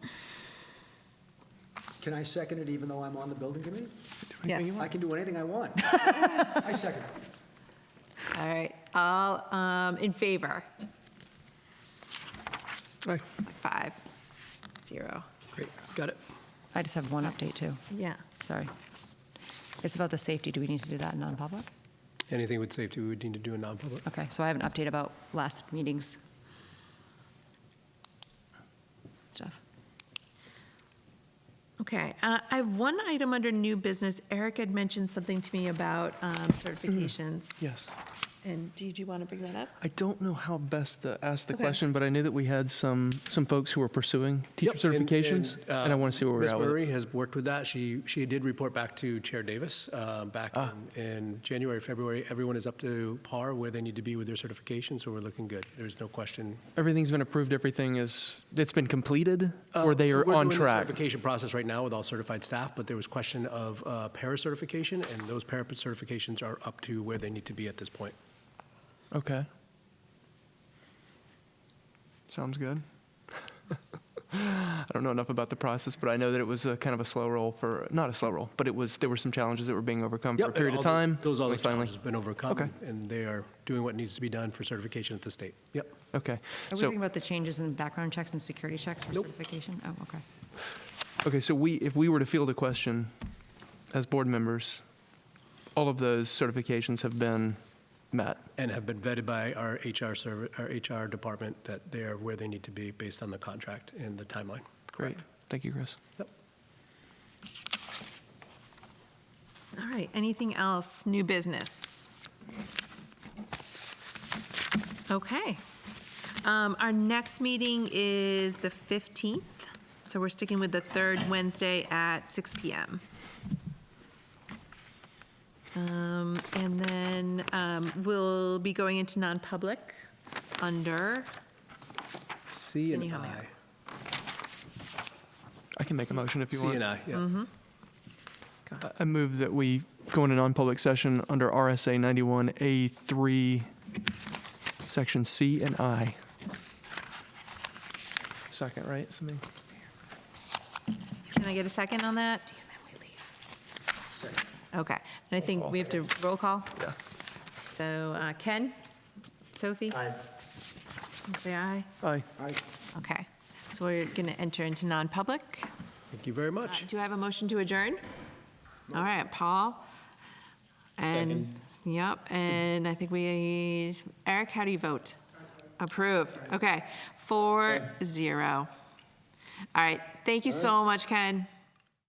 Can I second it even though I'm on the building committee? Yes. I can do anything I want. I second it. All right, all in favor? Aye. 5-0. Great, got it. I just have one update, too. Yeah. Sorry. It's about the safety. Do we need to do that in non-public? Anything with safety, we would need to do in non-public. Okay, so I have an update about last meeting's stuff. Okay, I have one item under new business. Eric had mentioned something to me about certifications. Yes. And did you want to bring that up? I don't know how best to ask the Okay. question, but I knew that we had some folks who were pursuing teacher Yep, certifications, and I want to see where we're Ms. at with Murray it. has worked with that. She did report back to Chair Davis back in January, February. Everyone is up to par where they need to be with their certification, so we're looking good. There's no question. Everything's been approved, it's been completed, or they So are we're on doing the track? certification process right now with all certified staff, but there was question of para certification, and those para certifications are up to where they need to be at this point. Okay. Sounds good. I don't know enough about the process, but I know that it was a kind of a slow roll not a slow roll, but there were some challenges that were being overcome for a Yep, period and of all time. Those We finally- challenges have been overcome, Okay. and they are doing what needs to be done for certification at the state. Yep. Okay. Are we So, talking about the changes in background checks and security checks for certification? Oh, okay. okay, so if we were to field a question as board members, all of those certifications have been met. And have been vetted by our HR department that they are where they need to be based on the contract and the timeline. Great. Thank you, Chris. Yep. All right, anything else? New business? Okay. Our next meeting is the 15th, so we're sticking with the third Wednesday at 6 p.m. And then we'll be going into non-public under, C and Can you help me I. I can make a motion if you C want. and I, yeah. Mm-hmm. I move that we go into non-public session under RSA 91A3, section C and I. Second, right? Something. Can I get a second on that? Okay, and I think we have to roll call. Yeah. So Ken? Sophie? Aye. Say aye. Aye. Okay, so we're going to enter into non-public. Thank you very much. Do I have a motion to adjourn? All right, Paul. And, Second. yep, and I think Eric, how do you vote? Approve. Okay, 4-0. All right, thank you so much, Ken.